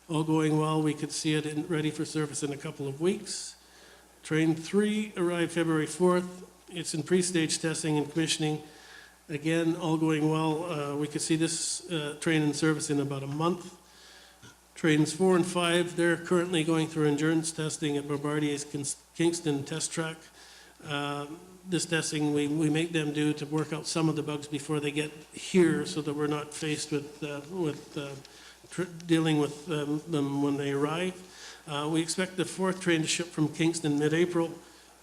All going well, we could see it ready for service in a couple of weeks. Train 3 arrived February 4th. It's in pre-stage testing and commissioning. Again, all going well, we could see this train in service in about a month. Trains 4 and 5, they're currently going through endurance testing at Bombardier's Kingston test track. This testing we make them do to work out some of the bugs before they get here so that we're not faced with dealing with them when they arrive. We expect the 4th train to ship from Kingston mid-April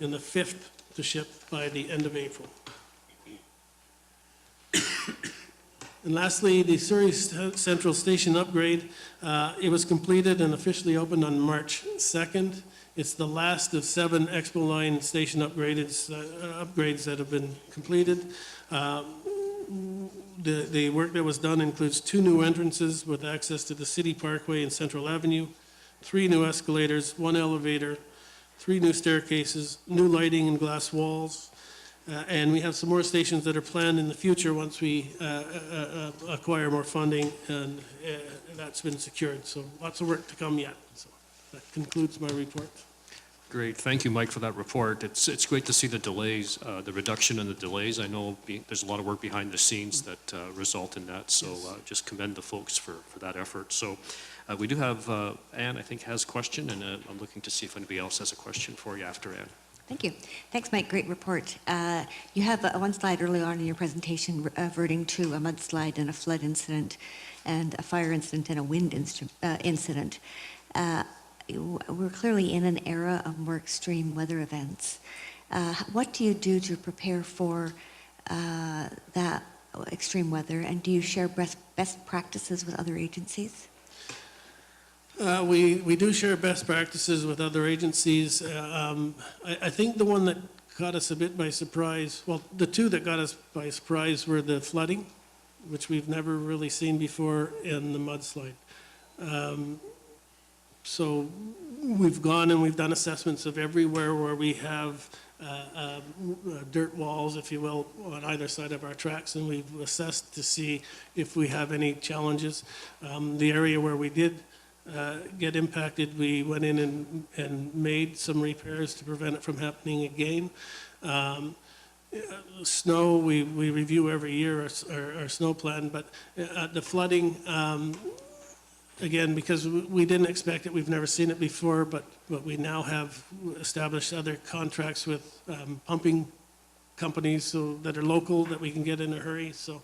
and the 5th to ship by the end of April. And lastly, the Surrey Central Station upgrade, it was completed and officially opened on March 2nd. It's the last of 7 Expo Line station upgrades that have been completed. The work that was done includes 2 new entrances with access to the City Parkway and Central Avenue, 3 new escalators, 1 elevator, 3 new staircases, new lighting and glass walls, and we have some more stations that are planned in the future once we acquire more funding, and that's been secured. So lots of work to come yet. So that concludes my report. Great, thank you, Mike, for that report. It's great to see the delays, the reduction in the delays. I know there's a lot of work behind the scenes that result in that, so just commend the folks for that effort. So we do have, Anne, I think, has a question, and I'm looking to see if anybody else has a question for you after Anne. Thank you. Thanks, Mike. Great report. You have one slide early on in your presentation reverting to a mudslide and a flood incident and a fire incident and a wind incident. We're clearly in an era of more extreme weather events. What do you do to prepare for that extreme weather, and do you share best practices with other agencies? We do share best practices with other agencies. I think the one that caught us a bit by surprise, well, the 2 that got us by surprise were the flooding, which we've never really seen before, and the mudslide. So we've gone and we've done assessments of everywhere where we have dirt walls, if you will, on either side of our tracks, and we've assessed to see if we have any challenges. The area where we did get impacted, we went in and made some repairs to prevent it from happening again. Snow, we review every year our snow plan, but the flooding, again, because we didn't expect it, we've never seen it before, but we now have established other contracts with pumping companies that are local that we can get in a hurry. So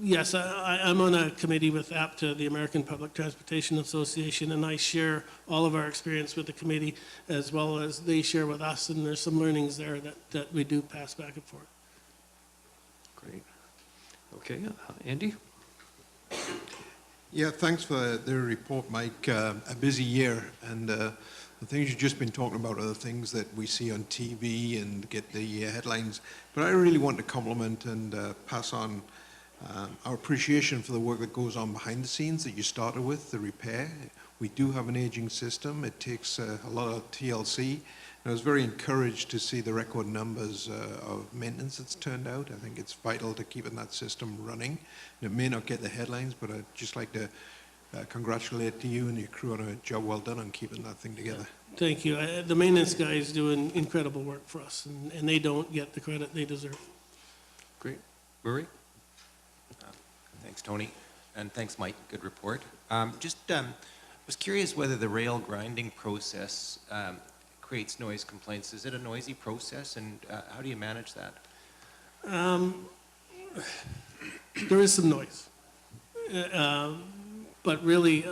yes, I'm on a committee with APTA, the American Public Transportation Association, and I share all of our experience with the committee as well as they share with us, and there's some learnings there that we do pass back and forth. Great. Okay, Andy? Yeah, thanks for the report, Mike. A busy year, and the things you've just been talking about are the things that we see on TV and get the headlines. But I really want to compliment and pass on our appreciation for the work that goes on behind the scenes that you started with, the repair. We do have an aging system. It takes a lot of TLC. And I was very encouraged to see the record numbers of maintenance that's turned out. I think it's vital to keeping that system running. And it may not get the headlines, but I'd just like to congratulate you and your crew on a job well done on keeping that thing together. Thank you. The maintenance guys do incredible work for us, and they don't get the credit they deserve. Great. Murray? Thanks, Tony, and thanks, Mike. Good report. Just was curious whether the rail grinding process creates noise complaints. Is it a noisy process, and how do you manage that? There is some noise. But really,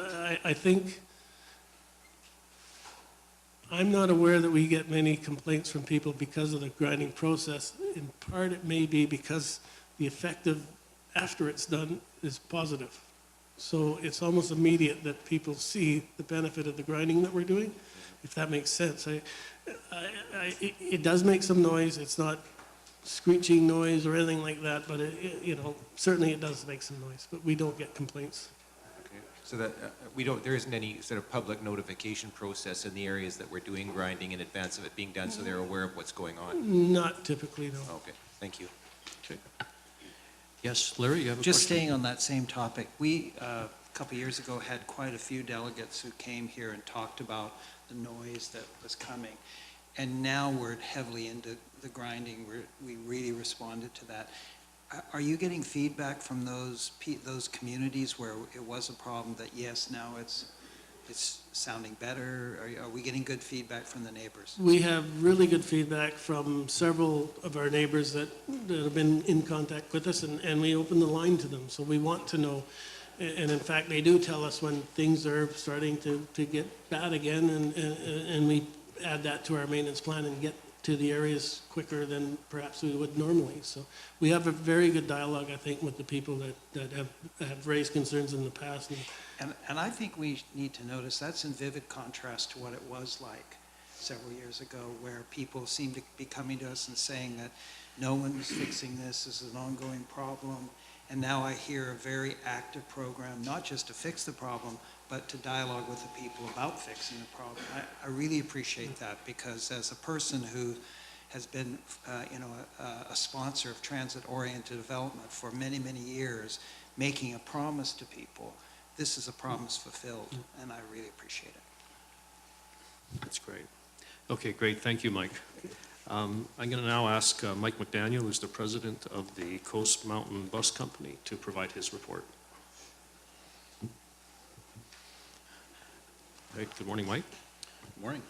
I think, I'm not aware that we get many complaints from people because of the grinding process. In part, it may be because the effect of after it's done is positive. So it's almost immediate that people see the benefit of the grinding that we're doing, if that makes sense. It does make some noise. It's not screeching noise or anything like that, but certainly it does make some noise, but we don't get complaints. Okay. So that there isn't any sort of public notification process in the areas that we're doing grinding in advance of it being done, so they're aware of what's going on? Not typically, no. Okay, thank you. Okay. Yes, Larry, you have a Just question? staying on that same topic, we, a couple of years ago, had quite a few delegates who came here and talked about the noise that was coming. And now we're heavily into the grinding. We really responded to that. Are you getting feedback from those communities where it was a problem that, yes, now it's sounding better? Are we getting good feedback from the neighbors? We have really good feedback from several of our neighbors that have been in contact with us, and we open the line to them. So we want to know, and in fact, they do tell us when things are starting to get bad again, and we add that to our maintenance plan and get to the areas quicker than perhaps we would normally. So we have a very good dialogue, I think, with the people that have raised concerns in the past. And I think we need to notice that's in vivid contrast to what it was like several years ago, where people seem to be coming to us and saying that no one's fixing this is an ongoing problem. And now I hear a very active program, not just to fix the problem, but to dialogue with the people about fixing the problem. I really appreciate that, because as a person who has been a sponsor of transit-oriented development for many, many years, making a promise to people, this is a promise fulfilled, and I really appreciate it. That's great. Okay, great. Thank you, Mike. I'm going to now ask Mike McDaniel, who's the president of the Coast Mountain Bus Company, to provide his report. Right. Good morning, Mike. Good morning.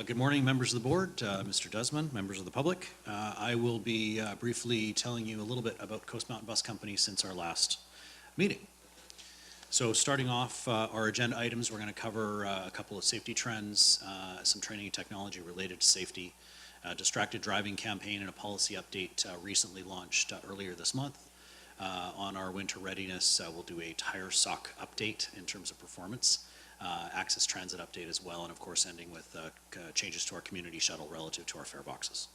Good morning, members of the board, Mr. Desmond, members of the public. I will be briefly telling you a little bit about Coast Mountain Bus Company since our last meeting. So starting off our agenda items, we're going to cover a couple of safety trends, some training and technology related to safety, distracted driving campaign, and a policy update recently launched earlier this month. On our winter readiness, we'll do a tire sock update in terms of performance, access transit update as well, and of course ending with changes to our community shuttle relative to our fare boxes.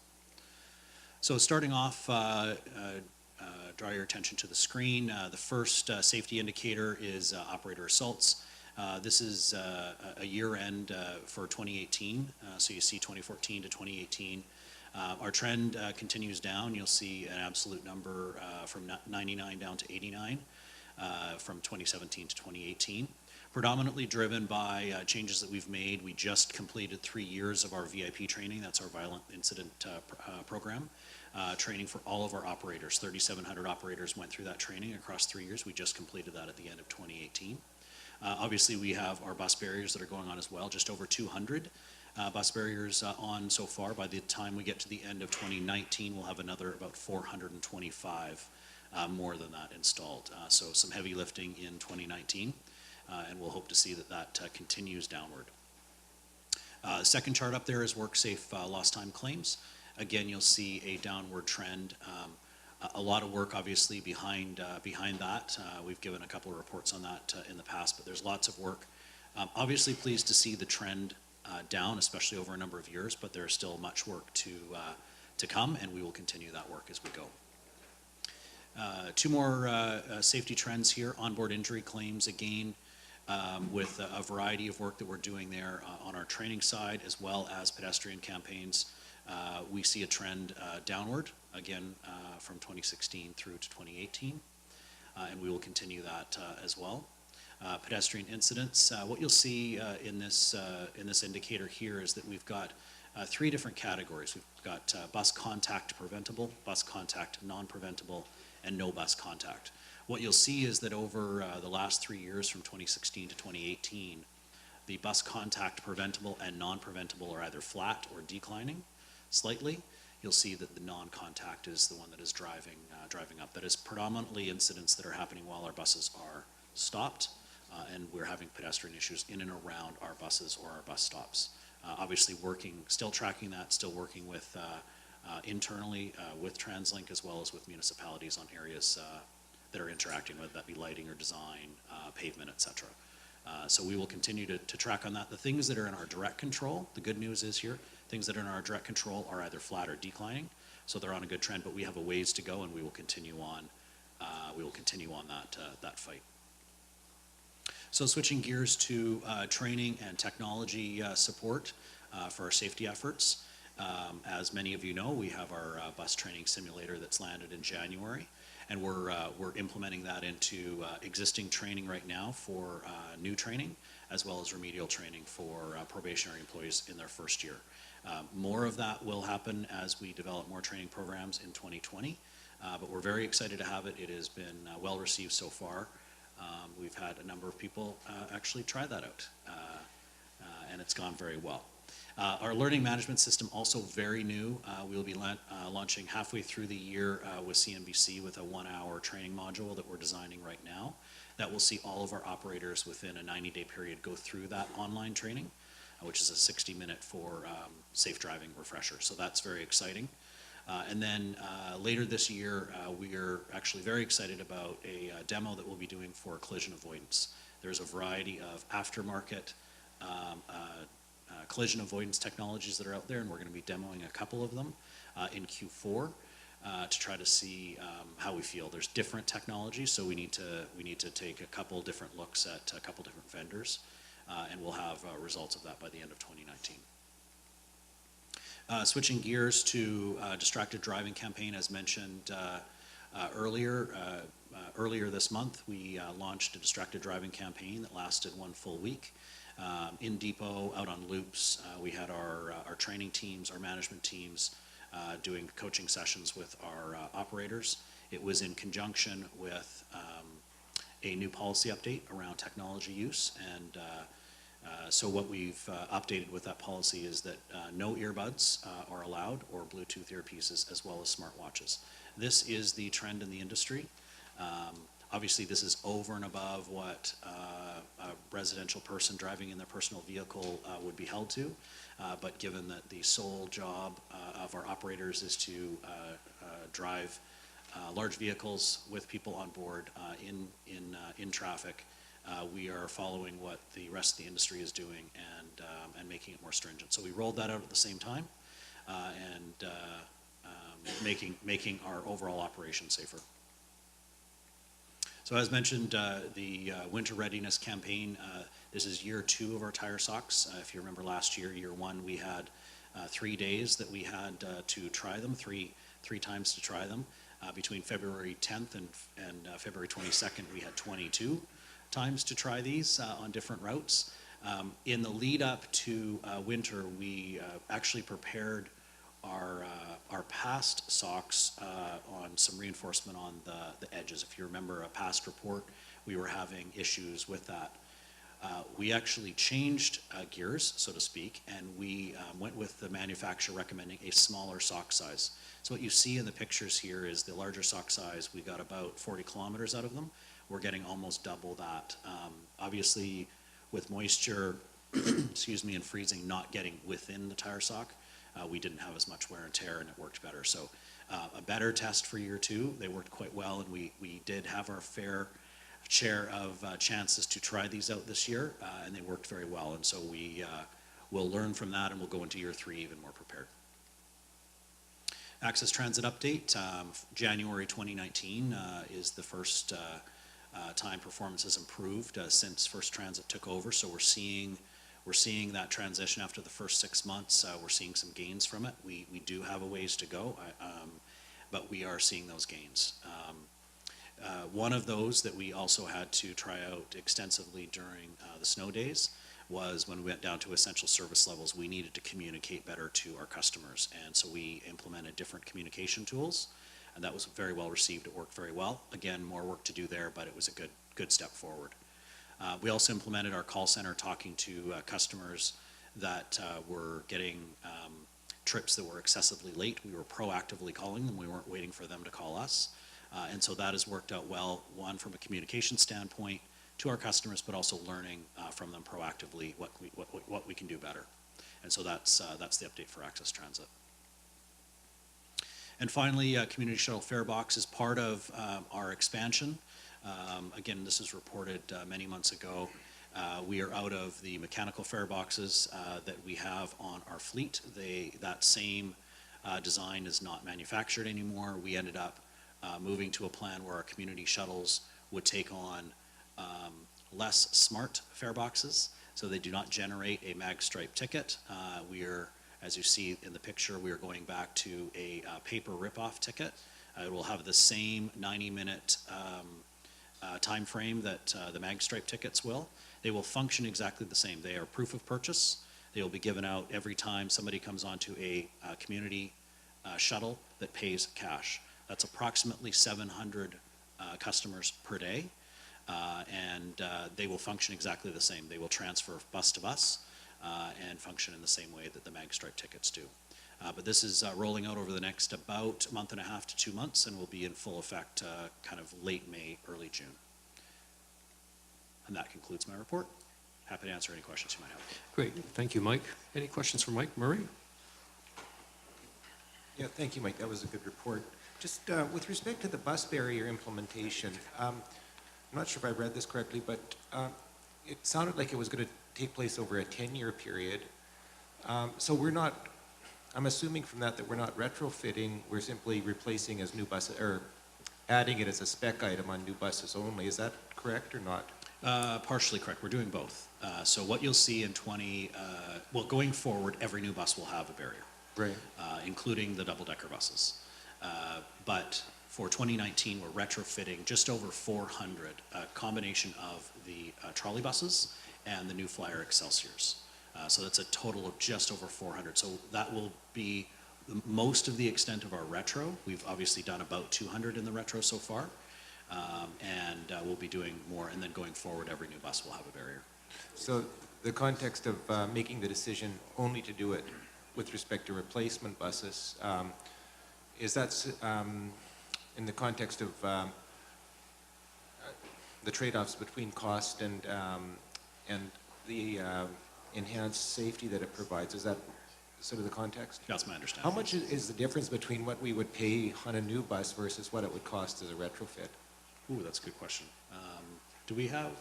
So starting off, draw your attention to the screen. The first safety indicator is operator assaults. This is a year end for 2018, so you see 2014 to 2018. Our trend continues down. You'll see an absolute number from 99 down to 89 from 2017 to 2018. Predominantly driven by changes that we've made. We just completed 3 years of our VIP training. That's our violent incident program. Training for all of our operators. 3,700 operators went through that training across 3 years. We just completed that at the end of 2018. Obviously, we have our bus barriers that are going on as well, just over 200 bus barriers on so far. By the time we get to the end of 2019, we'll have another about 425 more than that installed. So some heavy lifting in 2019, and we'll hope to see that that continues downward. Second chart up there is WorkSafe lost time claims. Again, you'll see a downward trend. A lot of work, obviously, behind that. We've given a couple of reports on that in the past, but there's lots of work. Obviously, pleased to see the trend down, especially over a number of years, but there's still much work to come, and we will continue that work as we go. Two more safety trends here. Onboard injury claims, again, with a variety of work that we're doing there on our training side, as well as pedestrian campaigns. We see a trend downward, again, from 2016 through to 2018, and we will continue that as well. Pedestrian incidents, what you'll see in this indicator here is that we've got three different categories. We've got bus contact preventable, bus contact non-preventable, and no bus contact. What you'll see is that over the last 3 years, from 2016 to 2018, the bus contact preventable and non-preventable are either flat or declining slightly. You'll see that the non-contact is the one that is driving up. That is predominantly incidents that are happening while our buses are stopped, and we're having pedestrian issues in and around our buses or our bus stops. Obviously still tracking that, still working with internally with TransLink as well as with municipalities on areas that are interacting, whether that be lighting or design, pavement, et cetera. So we will continue to track on that. The things that are in our direct control, the good news is here, things that are in our direct control are either flat or declining, so they're on a good trend, but we have a ways to go, and we will continue on that fight. So switching gears to training and technology support for our safety efforts. As many of you know, we have our bus training simulator that's landed in January, and we're implementing that into existing training right now for new training, as well as remedial training for probationary employees in their first year. More of that will happen as we develop more training programs in 2020, but we're very excited to have it. It has been well received so far. We've had a number of people actually try that out, and it's gone very well. Our learning management system, also very new. We'll be launching halfway through the year with CNBC with a 1-hour training module that we're designing right now. That will see all of our operators within a 90-day period go through that online training, which is a 60-minute for safe driving refresher. So that's very exciting. And then later this year, we are actually very excited about a demo that we'll be doing for collision avoidance. There's a variety of aftermarket collision avoidance technologies that are out there, and we're going to be demoing a couple of them in Q4 to try to see how we feel. There's different technologies, so we need to take a couple different looks at a couple different vendors, and we'll have results of that by the end of 2019. Switching gears to distracted driving campaign, as mentioned earlier this month, we launched a distracted driving campaign that lasted 1 full week. In depot, out on loops, we had our training teams, our management teams doing coaching sessions with our operators. It was in conjunction with a new policy update around technology use, and so what we've updated with that policy is that no earbuds are allowed, or Bluetooth earpieces, as well as smartwatches. This is the trend in the industry. Obviously, this is over and above what a residential person driving in their personal vehicle would be held to, but given that the sole job of our operators is to drive large vehicles with people on board in traffic, we are following what the rest of the industry is doing and making it more stringent. So we rolled that out at the same time, and making our overall operation safer. So as mentioned, the winter readiness campaign, this is year 2 of our tire socks. If you remember last year, year 1, we had 3 days that we had to try them, three times to try them. Between February 10th and February 22nd, we had 22 times to try these on different routes. In the lead up to winter, we actually prepared our past socks on some reinforcement on the edges. If you remember a past report, we were having issues with that. We actually changed gears, so to speak, and we went with the manufacturer recommending a smaller sock size. So what you see in the pictures here is the larger sock size. We got about 40 kilometers out of them. We're getting almost double that. Obviously, with moisture, excuse me, and freezing not getting within the tire sock, we didn't have as much wear and tear, and it worked better. So a better test for year 2. They worked quite well, and we did have our fair share of chances to try these out this year, and they worked very well. And so we will learn from that, and we'll go into year 3 even more prepared. Access Transit update, January 2019 is the first time performance has improved since First Transit took over. So we're seeing that transition after the first 6 months. We're seeing some gains from it. We do have a ways to go, but we are seeing those gains. One of those that we also had to try out extensively during the snow days was when we went down to essential service levels, we needed to communicate better to our customers. And so we implemented different communication tools, and that was very well received. It worked very well. Again, more work to do there, but it was a good step forward. We also implemented our call center, talking to customers that were getting trips that were excessively late. We were proactively calling them. We weren't waiting for them to call us. And so that has worked out well, one, from a communication standpoint to our customers, but also learning from them proactively what we can do better. And so that's the update for Access Transit. And finally, Community Shuttle Fare Box is part of our expansion. Again, this is reported many months ago. We are out of the mechanical fare boxes that we have on our fleet. That same design is not manufactured anymore. We ended up moving to a plan where our community shuttles would take on less smart fare boxes, so they do not generate a mag stripe ticket. As you see in the picture, we are going back to a paper rip-off ticket. It will have the same 90-minute time frame that the mag stripe tickets will. They will function exactly the same. They are proof of purchase. They will be given out every time somebody comes onto a community shuttle that pays cash. That's approximately 700 customers per day, and they will function exactly the same. They will transfer bus to bus and function in the same way that the mag stripe tickets do. But this is rolling out over the next about a month and a half to 2 months, and will be in full effect kind of late May, early June. And that concludes my report. Happy to answer any questions you might have. Great, thank you, Mike. Any questions for Mike? Murray? Yeah, thank you, Mike. That was a good report. Just with respect to the bus barrier implementation, I'm not sure if I read this correctly, but it sounded like it was going to take place over a 10-year period. So we're not, I'm assuming from that we're not retrofitting, we're simply replacing as new buses, or adding it as a spec item on new buses only. Is that correct or not? Partially correct. We're doing both. So what you'll see in going forward, every new bus will have a barrier, Right. Including the double-decker buses. But for 2019, we're retrofitting just over 400, a combination of the trolley buses and the New Flyer Excelsiors. So that's a total of just over 400. So that will be most of the extent of our retro. We've obviously done about 200 in the retro so far. And we'll be doing more, and then going forward, every new bus will have a barrier. So the context of making the decision only to do it with respect to replacement buses, is that in the context of the trade-offs between cost and the enhanced safety that it provides? Is that sort of the context? That's my understanding. How much is the difference between what we would pay on a new bus versus what it would cost as a retrofit? Ooh, that's a good question. Do we have,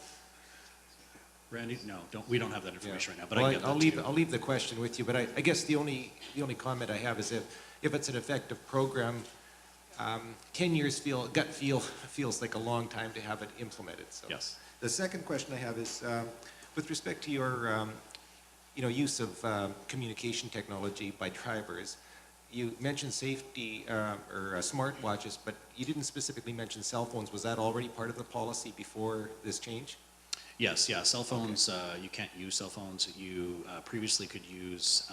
Randy? No, we don't have that information right now, but well, I can get that to you. I'll leave the question with you, but I guess the only comment I have is if it's an effective program, 10 years feels like a long time to have it implemented. So. Yes. The second question I have is with respect to your use of communication technology by drivers. You mentioned safety or smartwatches, but you didn't specifically mention cell phones. Was that already part of the policy before this change? Yes, yeah, cell phones, you can't use cell phones. You previously could use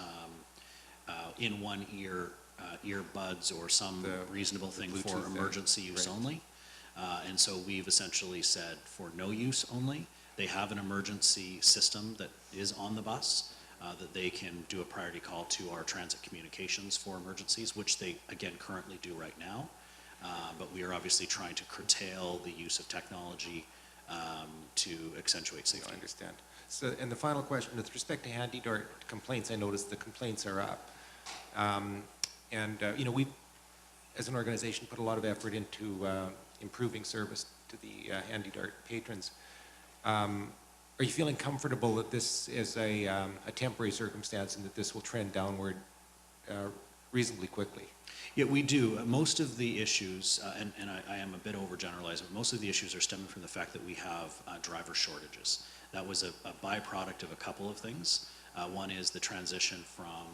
in one ear earbuds or some reasonable thing for emergency use only. And so we've essentially said for no use only. They have an emergency system that is on the bus that they can do a priority call to our transit communications for emergencies, which they, again, currently do right now. But we are obviously trying to curtail the use of technology to accentuate safety. I understand. So, and the final question, with respect to handy dart complaints, I noticed the complaints are up. We, as an organization, put a lot of effort into improving service to the handy dart patrons. Are you feeling comfortable that this is a temporary circumstance and that this will trend downward reasonably quickly? Yeah, we do. Most of the issues, and I am a bit overgeneralized, but most of the issues are stemming from the fact that we have driver shortages. That was a byproduct of a couple of things. One is the transition from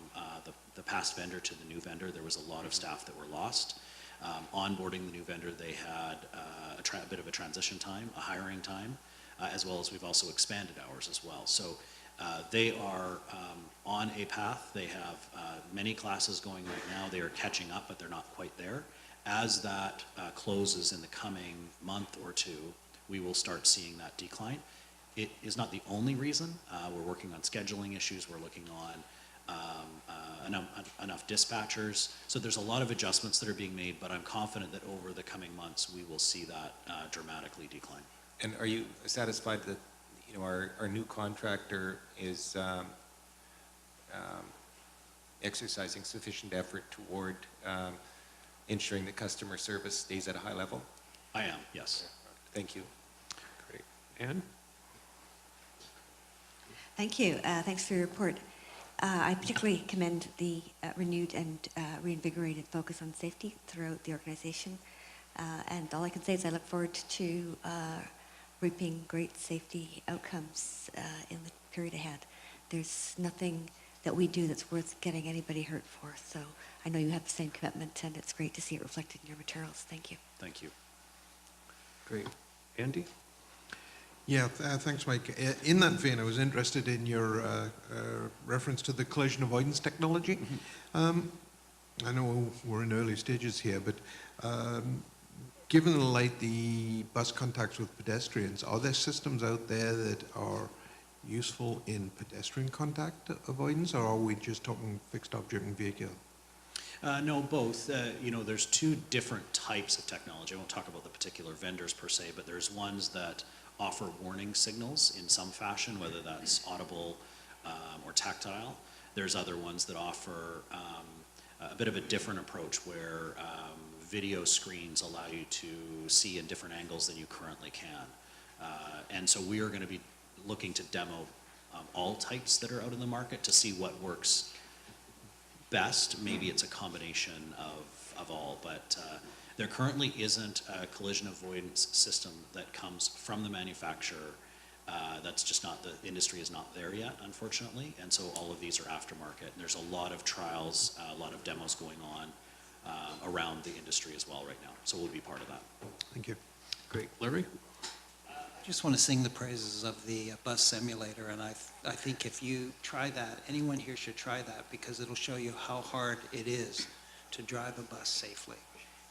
the past vendor to the new vendor. There was a lot of staff that were lost. Onboarding the new vendor, they had a bit of a transition time, a hiring time, as well as we've also expanded hours as well. So They are on a path. They have many classes going right now. They are catching up, but they're not quite there. As that closes in the coming month or two, we will start seeing that decline. It is not the only reason. We're working on scheduling issues. We're looking on enough dispatchers. So there's a lot of adjustments that are being made, but I'm confident that over the coming months, we will see that dramatically decline. And are you satisfied that, you know, our new contractor is exercising sufficient effort toward ensuring that customer service stays at a high level? I am, yes. Thank you. Great. Ann? Thank you. Thanks for your report. I particularly commend the renewed and reinvigorated focus on safety throughout the organization. And all I can say is I look forward to reaping great safety outcomes in the period ahead. There's nothing that we do that's worth getting anybody hurt for. So I know you have the same commitment, and it's great to see it reflected in your materials. Thank you. Thank you. Great. Andy? Yeah, thanks, Mike. In that vein, I was interested in your reference to the collision avoidance technology. I know we're in early stages here, but given the light the bus contacts with pedestrians, are there systems out there that are useful in pedestrian contact avoidance, or are we just talking fixed object and vehicle? No, both. You know, there's two different types of technology. I won't talk about the particular vendors per se, but there's ones that offer warning signals in some fashion, whether that's audible or tactile. There's other ones that offer a bit of a different approach where video screens allow you to see in different angles than you currently can. And so we are going to be looking to demo all types that are out in the market to see what works best. Maybe it's a combination of all, but there currently isn't a collision avoidance system that comes from the manufacturer. That's just not, the industry is not there yet, unfortunately, and so all of these are aftermarket. And there's a lot of trials, a lot of demos going on around the industry as well right now, so we'll be part of that. Thank you. Great. Larry? I just want to sing the praises of the bus simulator, and I think if you try that, anyone here should try that, because it'll show you how hard it is to drive a bus safely.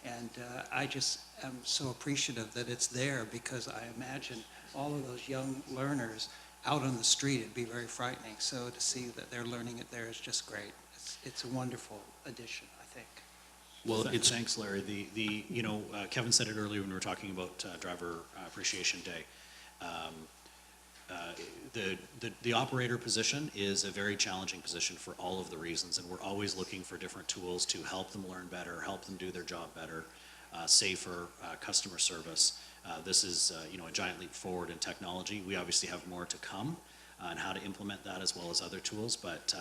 And I just am so appreciative that it's there, because I imagine all of those young learners out on the street, it'd be very frightening. So to see that they're learning it there is just great. It's a wonderful addition, I think. Well, Thanks, Larry. You know, Kevin said it earlier when we were talking about Driver Appreciation Day. The operator position is a very challenging position for all of the reasons, and we're always looking for different tools to help them learn better, help them do their job better, safer, customer service. This is you know, a giant leap forward in technology. We obviously have more to come on how to implement that as well as other tools, but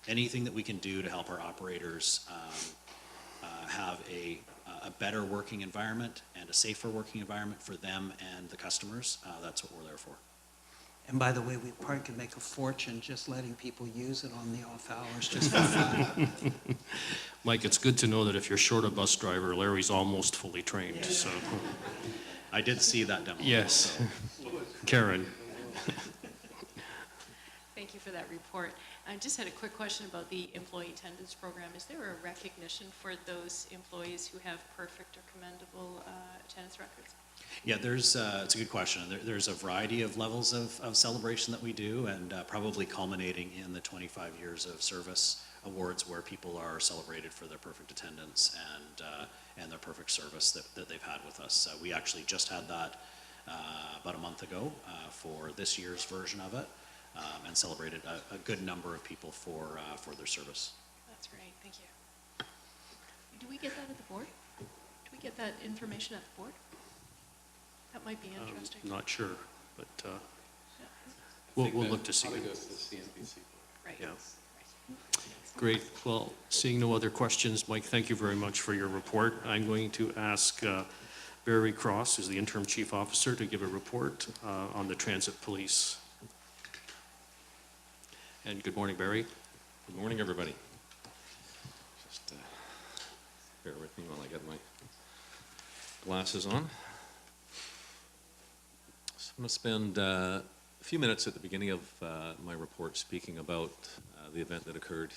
anything that we can do to help our operators have a better working environment and a safer working environment for them and the customers, that's what we're there for. And by the way, we probably could make a fortune just letting people use it on the off hours just for fun. Mike, it's good to know that if you're short a bus driver, Larry's almost fully trained, so. I did see that demo. Yes. Karen? Thank you for that report. I just had a quick question about the employee attendance program. Is there a recognition for those employees who have perfect or commendable attendance records? Yeah, it's a good question. There's a variety of levels of celebration that we do, and probably culminating in the 25 years of service awards, where people are celebrated for their perfect attendance and their perfect service that they've had with us. We actually just had that about a month ago for this year's version of it, and celebrated a good number of people for their service. That's great, thank you. Do we get that at the board? Do we get that information at the board? That might be interesting. Not sure, but we'll look to see. Probably goes to the CNBC. Right. Yeah. Right. Great. Well, seeing no other questions, Mike, thank you very much for your report. I'm going to ask Barry Cross, who's the interim chief officer, to give a report on the transit police. And good morning, Barry. Good morning, everybody. Just bear with me while I get my glasses on. So I'm going to spend a few minutes at the beginning of my report speaking about the event that occurred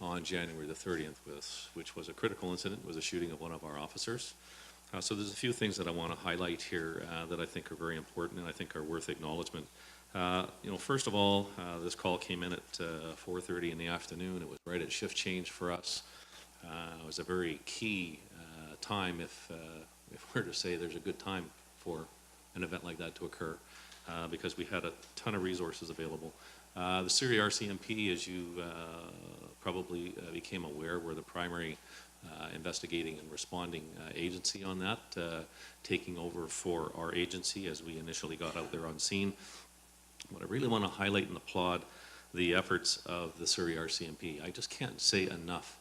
on January the 30th, which was a critical incident. It was a shooting of one of our officers. So there's a few things that I want to highlight here that I think are very important and I think are worth acknowledgement. First of all, this call came in at 4:30 in the afternoon. It was right at shift change for us. It was a very key time if we're to say there's a good time for an event like that to occur, because we had a ton of resources available. The Surrey RCMP, as you probably became aware, were the primary investigating and responding agency on that, taking over for our agency as we initially got out there on scene. But I really want to highlight and applaud the efforts of the Surrey RCMP. I just can't say enough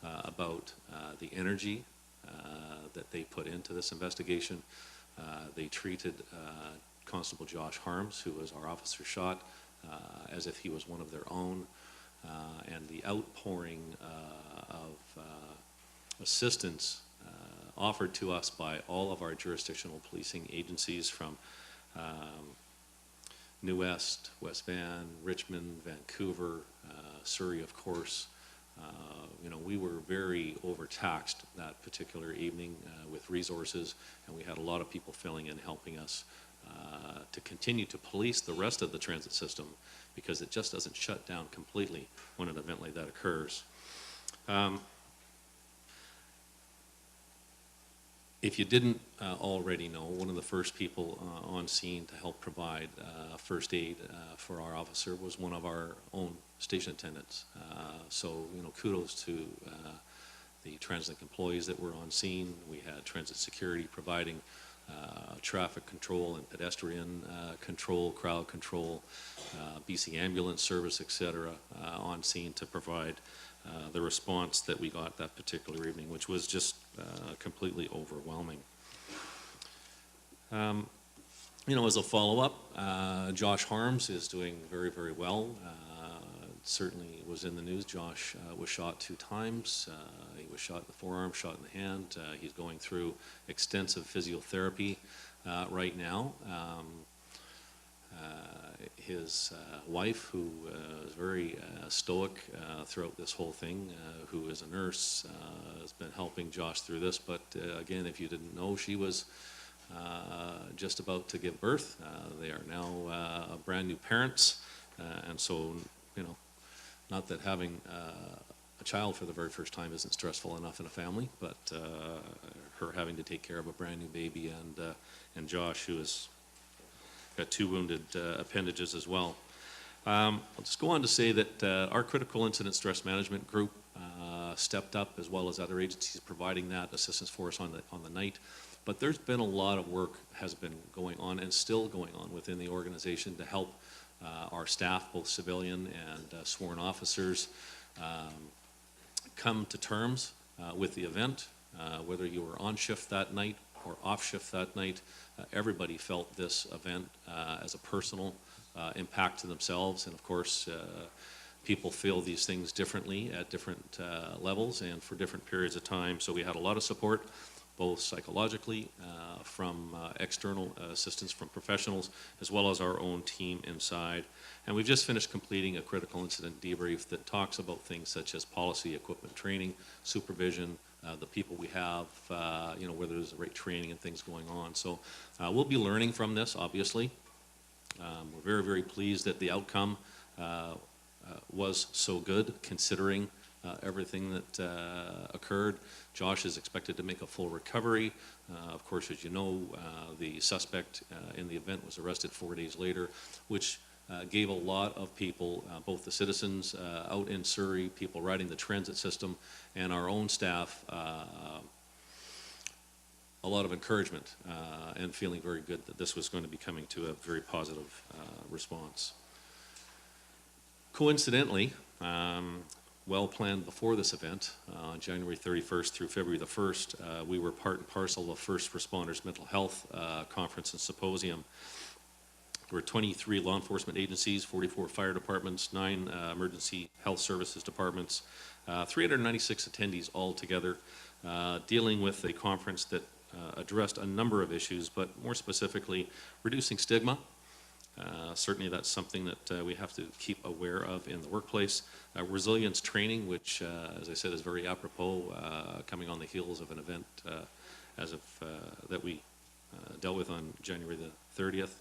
about the energy that they put into this investigation. They treated Constable Josh Harms, who was our officer shot, as if he was one of their own, and the outpouring of assistance offered to us by all of our jurisdictional policing agencies from New West, West Van, Richmond, Vancouver, Surrey, of course. We were very overtaxed that particular evening with resources, and we had a lot of people filling in, helping us to continue to police the rest of the transit system, because it just doesn't shut down completely when an event like that occurs. If you didn't already know, one of the first people on scene to help provide first aid for our officer was one of our own station attendants. So kudos to the TransLink employees that were on scene. We had transit security providing traffic control and pedestrian control, crowd control, BC ambulance service, etc., on scene to provide the response that we got that particular evening, which was just completely overwhelming. As a follow-up, Josh Harms is doing very, very well. Certainly was in the news. Josh was shot 2 times. He was shot in the forearm, shot in the hand. He's going through extensive physiotherapy right now. His wife, who is very stoic throughout this whole thing, who is a nurse, has been helping Josh through this. But again, if you didn't know, she was just about to give birth. They are now brand new parents, and so not that having a child for the very first time isn't stressful enough in a family, but her having to take care of a brand new baby and Josh, who has got 2 wounded appendages as well. I'll just go on to say that our critical incident stress management group stepped up, as well as other agencies providing that assistance for us on the night. But there's been a lot of work has been going on and still going on within the organization to help our staff, both civilian and sworn officers, come to terms with the event, whether you were on shift that night or off shift that night. Everybody felt this event as a personal impact to themselves, and of course people feel these things differently at different levels and for different periods of time. So we had a lot of support, both psychologically from external assistance from professionals, as well as our own team inside. And we've just finished completing a critical incident debrief that talks about things such as policy, equipment training, supervision, the people we have, whether there's the right training and things going on. So we'll be learning from this, obviously. We're very, very pleased that the outcome was so good, considering everything that occurred. Josh is expected to make a full recovery. Of course, as you know, the suspect in the event was arrested 4 days later, which gave a lot of people, both the citizens out in Surrey, people riding the transit system, and our own staff, a lot of encouragement and feeling very good that this was going to be coming to a very positive response. Coincidentally, well planned before this event, on January 31st through February the 1st, we were part and parcel of First Responders Mental Health Conference and Symposium. There were 23 law enforcement agencies, 44 fire departments, 9 emergency health services departments, 396 attendees altogether, dealing with a conference that addressed a number of issues, but more specifically, reducing stigma Certainly that's something that we have to keep aware of in the workplace. Resilience training, which, as I said, is very apropos, coming on the heels of an event that we dealt with on January the 30th,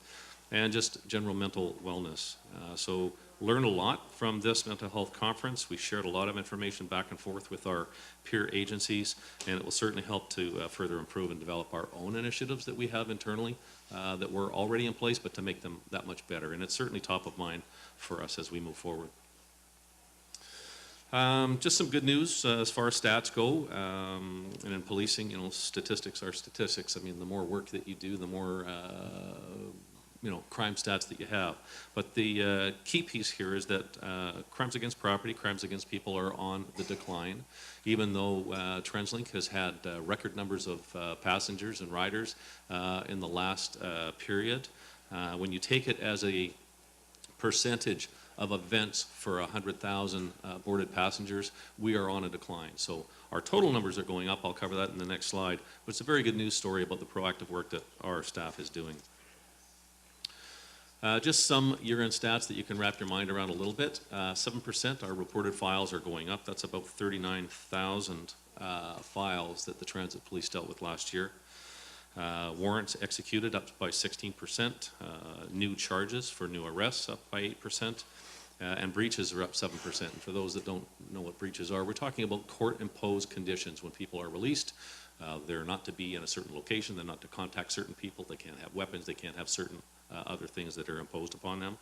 and just general mental wellness. So learn a lot from this mental health conference. We shared a lot of information back and forth with our peer agencies, and it will certainly help to further improve and develop our own initiatives that we have internally that were already in place, but to make them that much better. And it's certainly top of mind for us as we move forward. Just some good news as far as stats go, and in policing, you know, statistics are statistics. I mean, the more work that you do, the more you know, crime stats that you have. But the key piece here is that crimes against property, crimes against people are on the decline, even though TransLink has had record numbers of passengers and riders in the last period. When you take it as a percentage of events for 100,000 boarded passengers, we are on a decline. So our total numbers are going up. I'll cover that in the next slide. But it's a very good news story about the proactive work that our staff is doing. Just some year-end stats that you can wrap your mind around a little bit. 7% our reported files are going up. That's about 39,000 files that the transit police dealt with last year. Warrants executed up by 16%. New charges for new arrests up by 8%. And breaches are up 7%. And for those that don't know what breaches are, we're talking about court-imposed conditions when people are released. They're not to be in a certain location. They're not to contact certain people. They can't have weapons. They can't have certain other things that are imposed upon them.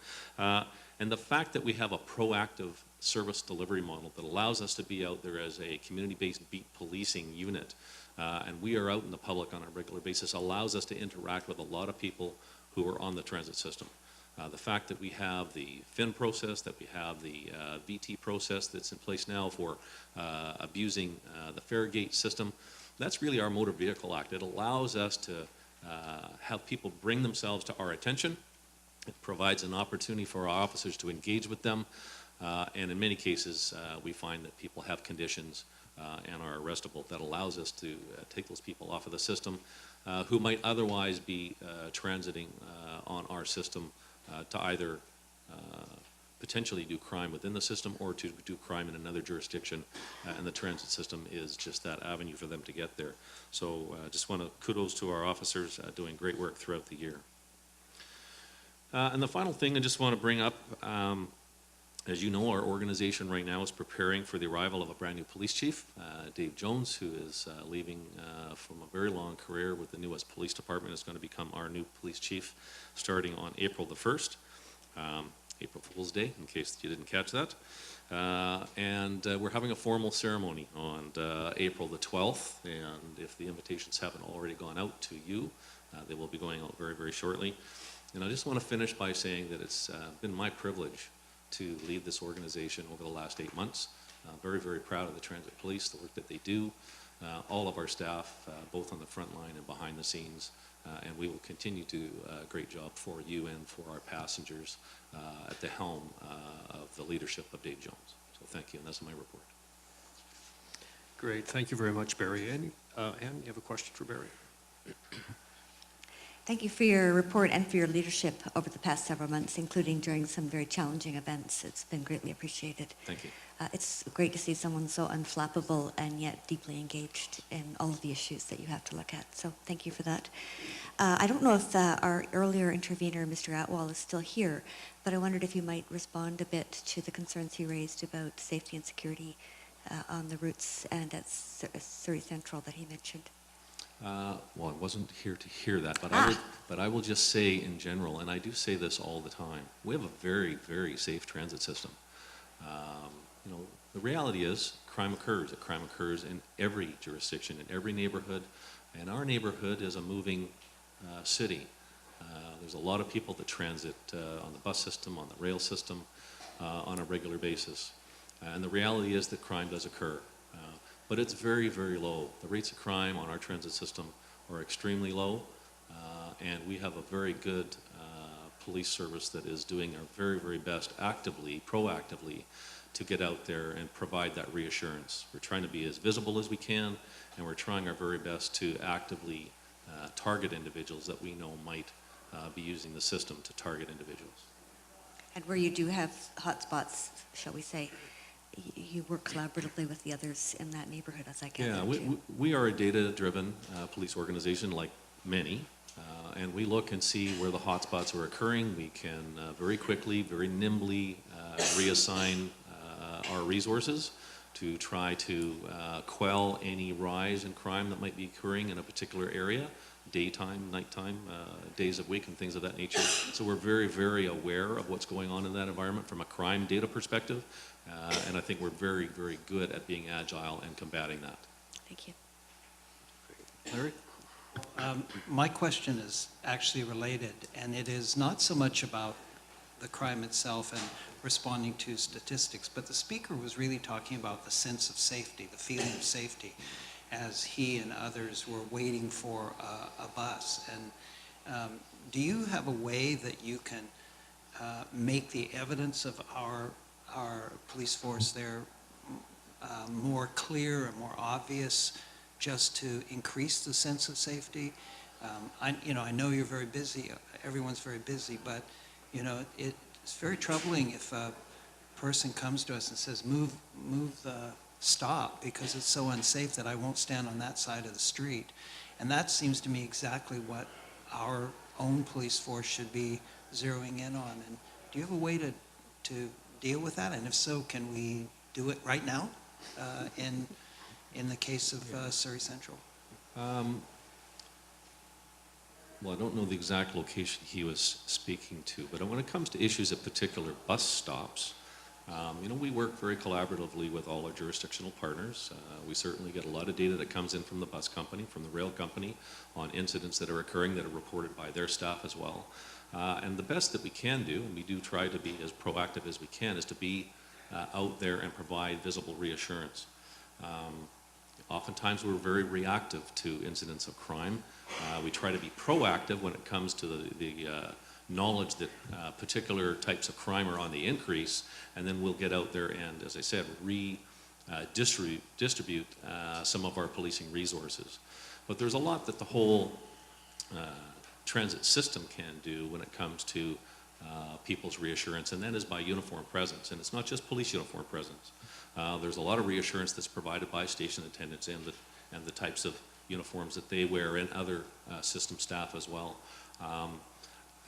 And the fact that we have a proactive service delivery model that allows us to be out there as a community-based beat policing unit, and we are out in the public on a regular basis, allows us to interact with a lot of people who are on the transit system. The fact that we have the FIN process, that we have the VT process that's in place now for abusing the fare gate system, that's really our Motor Vehicle Act. It allows us to have people bring themselves to our attention. It provides an opportunity for our officers to engage with them. And in many cases, we find that people have conditions and are arrestable. That allows us to take those people off of the system who might otherwise be transiting on our system to either potentially do crime within the system or to do crime in another jurisdiction, and the transit system is just that avenue for them to get there. So just want to kudos to our officers doing great work throughout the year. And the final thing I just want to bring up, as you know, our organization right now is preparing for the arrival of a brand new police chief, Dave Jones, who is leaving from a very long career with the newest police department, is going to become our new police chief starting on April the 1st. April Fool's Day, in case you didn't catch that. And we're having a formal ceremony on April the 12th, and if the invitations haven't already gone out to you, they will be going out very, very shortly. And I just want to finish by saying that it's been my privilege to lead this organization over the last 8 months. Very, very proud of the Transit Police, the work that they do, all of our staff, both on the front line and behind the scenes, and we will continue to do a great job for you and for our passengers at the helm of the leadership of Dave Jones. So thank you, and that's my report. Great, thank you very much, Barry. Ann, you have a question for Barry? Thank you for your report and for your leadership over the past several months, including during some very challenging events. It's been greatly appreciated. Thank you. It's great to see someone so unflappable and yet deeply engaged in all of the issues that you have to look at. So thank you for that. I don't know if our earlier intervener, Mr. Atwal, is still here, but I wondered if you might respond a bit to the concerns he raised about safety and security on the routes and at Surrey Central that he mentioned. Well, I wasn't here to hear that, but I will just say in general, and I do say this all the time, we have a very, very safe transit system. You know, the reality is crime occurs. Crime occurs in every jurisdiction, in every neighborhood, and our neighborhood is a moving city. There's a lot of people that transit on the bus system, on the rail system, on a regular basis. And the reality is that crime does occur. But it's very, very low. The rates of crime on our transit system are extremely low, and we have a very good police service that is doing our very, very best actively, proactively, to get out there and provide that reassurance. We're trying to be as visible as we can, and we're trying our very best to actively target individuals that we know might be using the system to target individuals. And where you do have hotspots, shall we say, you work collaboratively with the others in that neighborhood, as I gather, Yeah, too. we are a data-driven police organization, like many, and we look and see where the hotspots are occurring. We can very quickly, very nimbly reassign our resources to try to quell any rise in crime that might be occurring in a particular area, daytime, nighttime, days of week, and things of that nature. So we're very, very aware of what's going on in that environment from a crime data perspective, and I think we're very, very good at being agile and combating that. Thank you. Larry? My question is actually related, and it is not so much about the crime itself and responding to statistics, but the speaker was really talking about the sense of safety, the feeling of safety, as he and others were waiting for a bus. And do you have a way that you can make the evidence of our police force there more clear and more obvious, just to increase the sense of safety? I know you're very busy, everyone's very busy, but it's very troubling if a person comes to us and says, move the stop because it's so unsafe that I won't stand on that side of the street. And that seems to me exactly what our own police force should be zeroing in on. And do you have a way to deal with that? And if so, can we do it right now in the case of Surrey Central? Well, I don't know the exact location he was speaking to, but when it comes to issues at particular bus stops, we work very collaboratively with all our jurisdictional partners. We certainly get a lot of data that comes in from the bus company, from the rail company, on incidents that are occurring that are reported by their staff as well. And the best that we can do, and we do try to be as proactive as we can, is to be out there and provide visible reassurance. Oftentimes we're very reactive to incidents of crime. We try to be proactive when it comes to the knowledge that particular types of crime are on the increase, and then we'll get out there and, as I said, distribute some of our policing resources. But there's a lot that the whole transit system can do when it comes to people's reassurance, and that is by uniform presence. And it's not just police uniform presence. There's a lot of reassurance that's provided by station attendants and the types of uniforms that they wear, and other system staff as well.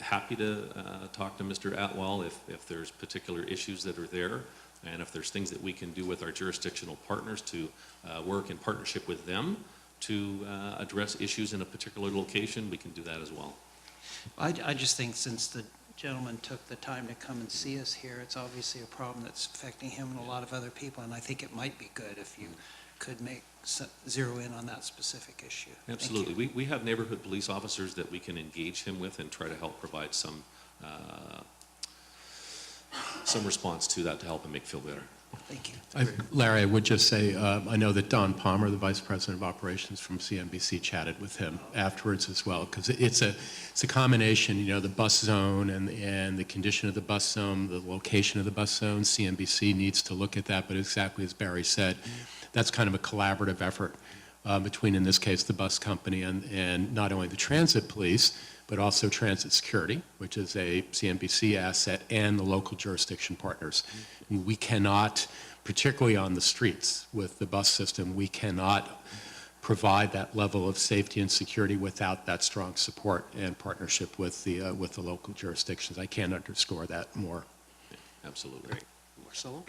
Happy to talk to Mr. Atwell if there's particular issues that are there, and if there's things that we can do with our jurisdictional partners to work in partnership with them to address issues in a particular location, we can do that as well. I just think since the gentleman took the time to come and see us here, it's obviously a problem that's affecting him and a lot of other people, and I think it might be good if you could zero in on that specific issue. Absolutely. We have neighborhood police officers that we can engage him with and try to help provide some response to that to help him feel better. Thank you. Larry, I would just say, I know that Don Palmer, the Vice President of Operations from CNBC, chatted with him afterwards as well, because it's a combination, the bus zone and the condition of the bus zone, the location of the bus zone. CNBC needs to look at that, but exactly as Barry said, that's kind of a collaborative effort between, in this case, the bus company and not only the transit police, but also transit security, which is a CNBC asset, and the local jurisdiction partners. We cannot, particularly on the streets with the bus system, we cannot provide that level of safety and security without that strong support and partnership with the local jurisdictions. I can't underscore that more. Yeah, absolutely. Great. Marcelo?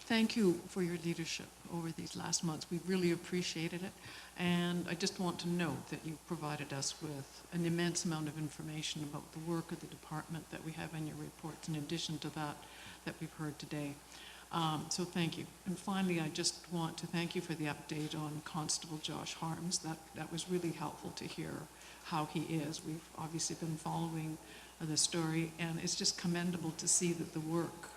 Thank you for your leadership over these last months. We really appreciated it. And I just want to note that you provided us with an immense amount of information about the work of the department that we have in your reports, in addition to that we've heard today. So thank you. And finally, I just want to thank you for the update on Constable Josh Harms. That was really helpful to hear how he is. We've obviously been following the story, and it's just commendable to see that the work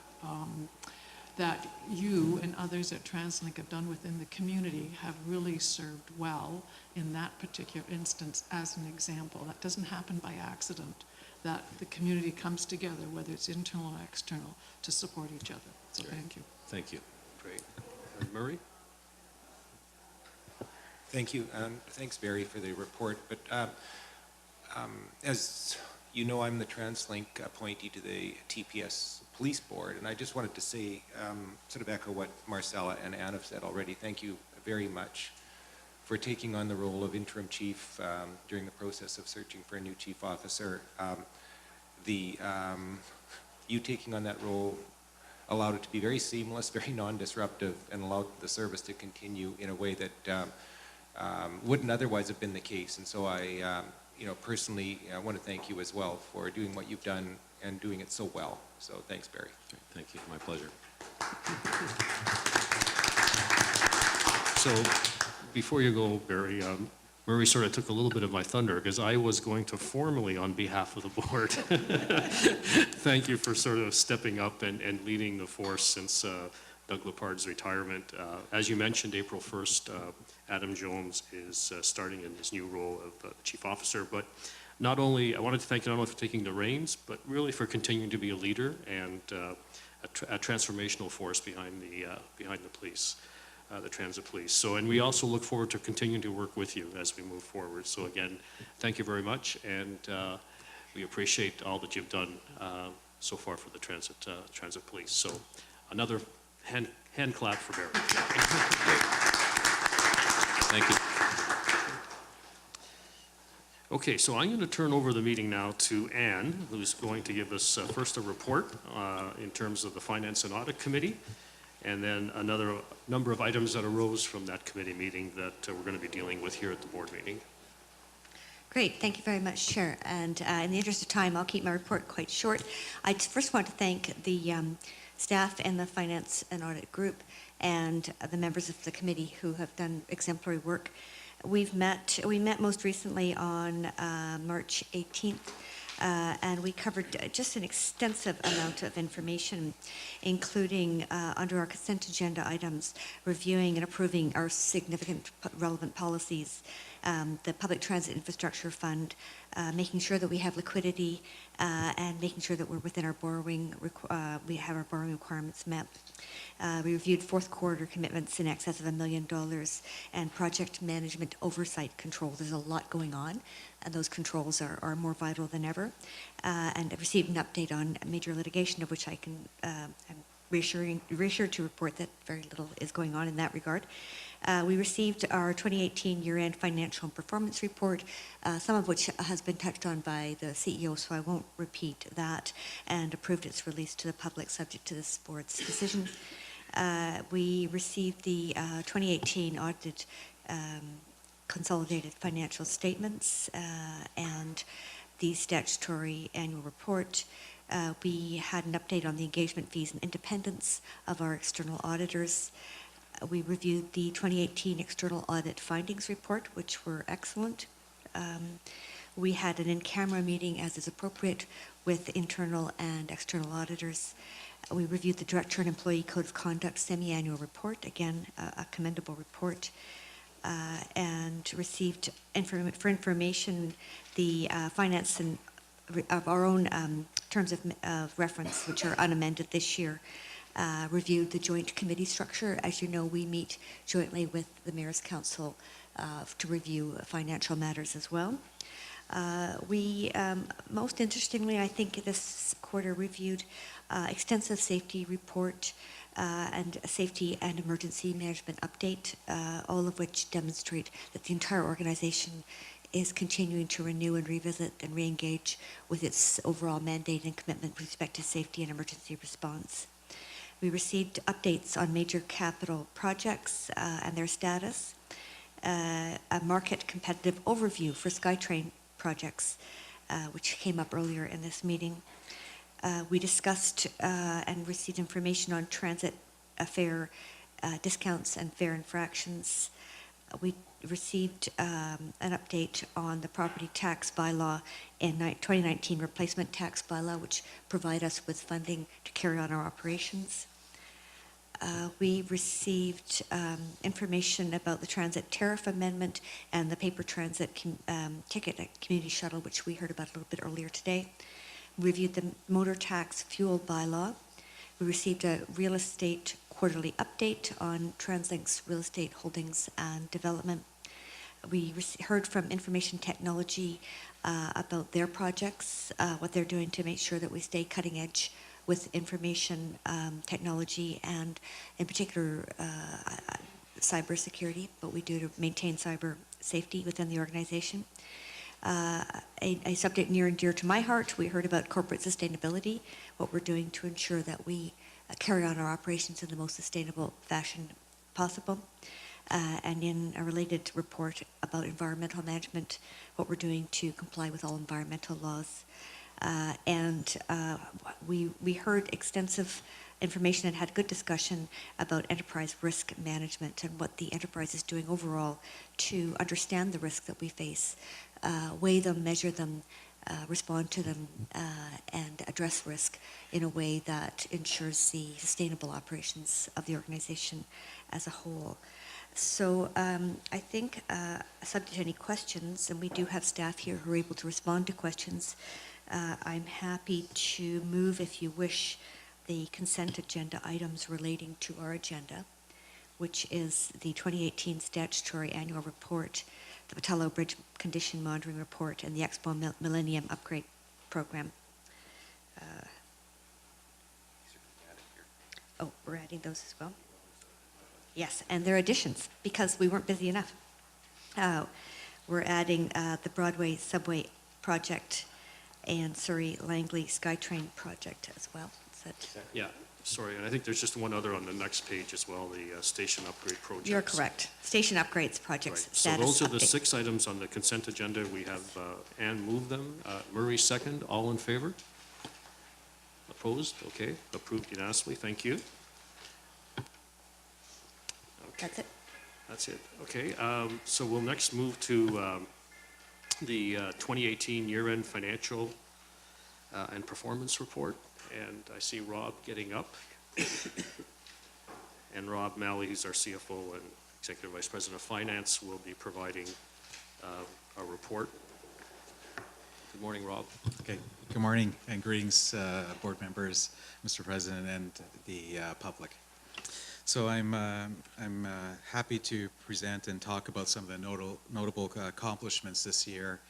that you and others at TransLink have done within the community have really served well in that particular instance as an example. That doesn't happen by accident, that the community comes together, whether it's internal or external, to support each other. So Great. thank you. Thank you. Great. Murray? Thank you, and thanks, Barry, for the report. But As you know, I'm the TransLink appointee to the TPS Police Board, and I just wanted to say, sort of echo what Marcella and Ann have said already. Thank you very much for taking on the role of interim chief during the process of searching for a new chief officer. You taking on that role allowed it to be very seamless, very non-disruptive, and allowed the service to continue in a way that wouldn't otherwise have been the case. And so I, personally, I want to thank you as well for doing what you've done and doing it so well. So thanks, Barry. Thank you, my pleasure. So before you go, Barry, Murray sort of took a little bit of my thunder because I was going to formally, on behalf of the board, thank you for sort of stepping up and leading the force since Doug Lepard's retirement. As you mentioned, April 1st, Adam Jones is starting in his new role of chief officer. But not only, I wanted to thank you not only for taking the reins, but really for continuing to be a leader and a transformational force behind the police. The transit police. So, and we also look forward to continuing to work with you as we move forward. So again, thank you very much, and we appreciate all that you've done so far for the transit police. So another hand clap for Barry. Thank you. Okay, so I'm going to turn over the meeting now to Ann, who's going to give us first a report in terms of the Finance and Audit Committee, and then another number of items that arose from that committee meeting that we're going to be dealing with here at the board meeting. Great, thank you very much, Chair. And in the interest of time, I'll keep my report quite short. I first want to thank the staff and the Finance and Audit Group and the members of the committee who have done exemplary work. We met most recently on March 18th. And we covered just an extensive amount of information, including under our consent agenda items, reviewing and approving our significant relevant policies, the Public Transit Infrastructure Fund, making sure that we have liquidity and making sure that we're within our borrowing, we have our borrowing requirements met. We reviewed fourth quarter commitments in excess of $1 million and project management oversight control. There's a lot going on, and those controls are more vital than ever. And I've received an update on major litigation, of which I can, I'm reassured to report that very little is going on in that regard. We received our 2018 year-end financial and performance report, some of which has been touched on by the CEO, so I won't repeat that, and approved its release to the public subject to this board's decision. We received the 2018 audited consolidated financial statements and the statutory annual report. We had an update on the engagement fees and independence of our external auditors. We reviewed the 2018 external audit findings report, which were excellent. We had an in-camera meeting, as is appropriate, with internal and external auditors. We reviewed the Director and Employee Code of Conduct semi-annual report, again, a commendable report, and received for information the finance and of our own terms of reference, which are unamended this year. Reviewed the joint committee structure. As you know, we meet jointly with the Mayor's Council to review financial matters as well. We, most interestingly, I think this quarter reviewed extensive safety report and a safety and emergency management update, all of which demonstrate that the entire organization is continuing to renew and revisit and re-engage with its overall mandate and commitment with respect to safety and emergency response. We received updates on major capital projects and their status, a market competitive overview for SkyTrain projects, which came up earlier in this meeting. We discussed and received information on transit fare discounts and fare infractions. We received an update on the property tax bylaw and 2019 replacement tax bylaw, which provide us with funding to carry on our operations. We received information about the transit tariff amendment and the paper transit ticket at Community Shuttle, which we heard about a little bit earlier today. We reviewed the motor tax fuel bylaw. We received a real estate quarterly update on TransLink's real estate holdings and development. We heard from information technology about their projects, what they're doing to make sure that we stay cutting edge with information technology and, in particular, cybersecurity, what we do to maintain cyber safety within the organization. A subject near and dear to my heart, we heard about corporate sustainability, what we're doing to ensure that we carry on our operations in the most sustainable fashion possible. And in a related report about environmental management, what we're doing to comply with all environmental laws. We heard extensive information and had good discussion about enterprise risk management and what the enterprise is doing overall to understand the risks that we face, weigh them, measure them, respond to them, and address risk in a way that ensures the sustainable operations of the organization as a whole. So I think, subject to any questions, and we do have staff here who are able to respond to questions, I'm happy to move, if you wish, the consent agenda items relating to our agenda, which is the 2018 statutory annual report, the Patello Bridge Condition Monitoring Report, and the Expo Millennium Upgrade Program. Oh, we're adding those as well? Yes, and they're additions, because we weren't busy enough. We're adding the Broadway Subway project and Surrey Langley SkyTrain project as well. Is that- Yeah, sorry, and I think there's just one other on the next page as well, the station upgrade project. You're correct. Station upgrades projects Right. So status those are the update. 6 items on the consent agenda. We have Ann move them, Murray second, all in favor? Opposed? Okay, approved unanimously, thank you. That's it. That's it, okay. So we'll next move to the 2018 year-end financial and performance report. And I see Rob getting up. And Rob Malley, who's our CFO and Executive Vice President of Finance, will be providing a report. Good morning, Rob. Okay, good morning and greetings, board members, Mr. President, and the public. So I'm happy to present and talk about some of the notable accomplishments this year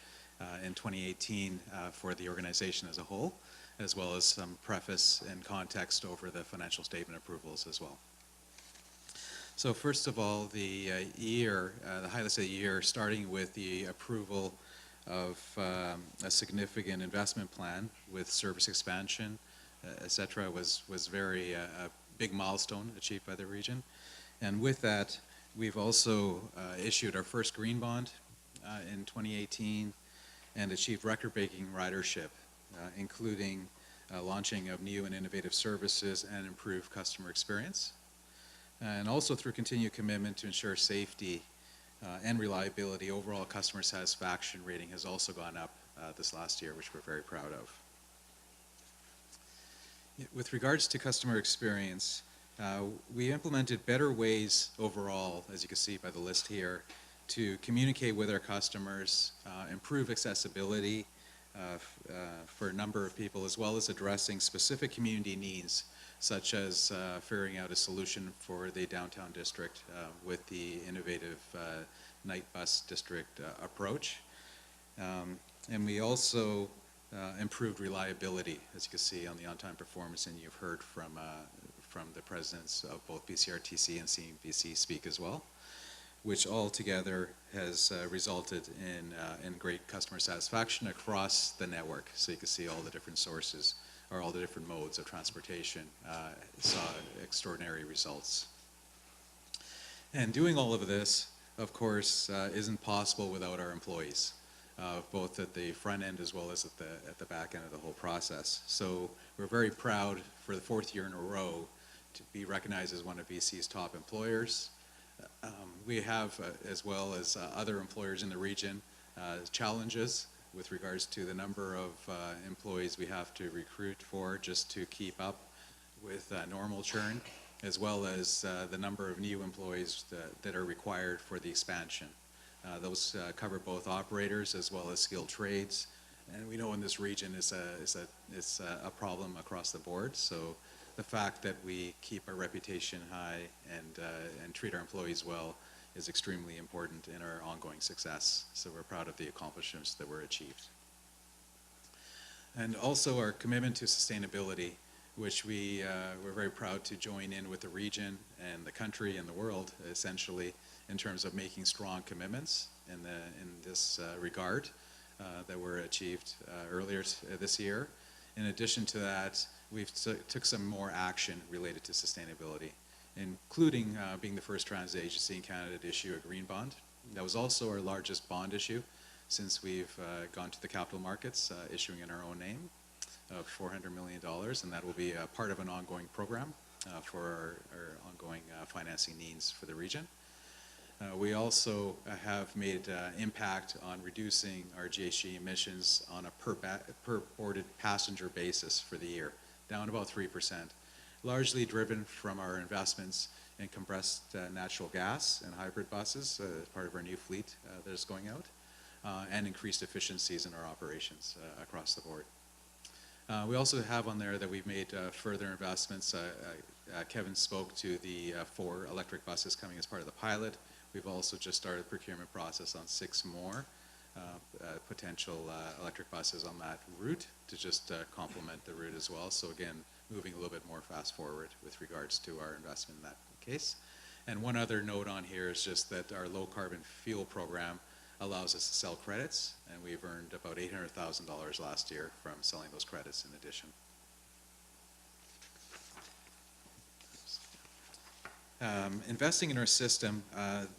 in 2018 for the organization as a whole, as well as some preface and context over the financial statement approvals as well. So first of all, the highlights of the year, starting with the approval of a significant investment plan with service expansion, et cetera, was very a big milestone achieved by the region. And with that, we've also issued our first green bond in 2018 and achieved record-breaking ridership, including launching of new and innovative services and improved customer experience. And also through continued commitment to ensure safety and reliability, overall customer satisfaction rating has also gone up this last year, which we're very proud of. With regards to customer experience, we implemented better ways overall, as you can see by the list here, to communicate with our customers, improve accessibility for a number of people, as well as addressing specific community needs, such as figuring out a solution for the downtown district with the innovative night bus district approach. And we also improved reliability, as you can see on the on-time performance, and you've heard from the presidents of both BCRTC and CBC speak as well, which all together has resulted in great customer satisfaction across the network. So you can see all the different sources, or all the different modes of transportation saw extraordinary results. And doing all of this, of course, isn't possible without our employees, both at the front end as well as at the back end of the whole process. So we're very proud for the 4th year in a row to be recognized as one of BC's top employers. We have, as well as other employers in the region, challenges with regards to the number of employees we have to recruit for just to keep up with normal churn, as well as the number of new employees that are required for the expansion. Those cover both operators as well as skilled trades, and we know in this region it's a problem across the board. So the fact that we keep our reputation high and treat our employees well is extremely important in our ongoing success. So we're proud of the accomplishments that were achieved. And also our commitment to sustainability, which we're very proud to join in with the region and the country and the world, essentially, in terms of making strong commitments in this regard that were achieved earlier this year. In addition to that, we've took some more action related to sustainability, including being the first transit agency in Canada to issue a green bond. That was also our largest bond issue since we've gone to the capital markets, issuing in our own name of $400 million, and that will be a part of an ongoing program for our ongoing financing needs for the region. We also have made impact on reducing our GHG emissions on a per boarded passenger basis for the year, down about 3%, largely driven from our investments in compressed natural gas and hybrid buses as part of our new fleet that is going out, and increased efficiencies in our operations across the board. We also have on there that we've made further investments. Kevin spoke to the 4 electric buses coming as part of the pilot. We've also just started the procurement process on 6 more potential electric buses on that route to just complement the route as well. So again, moving a little bit more fast forward with regards to our investment in that case. And one other note on here is just that our low carbon fuel program allows us to sell credits, and we've earned about $800,000 last year from selling those credits in addition. Investing in our system,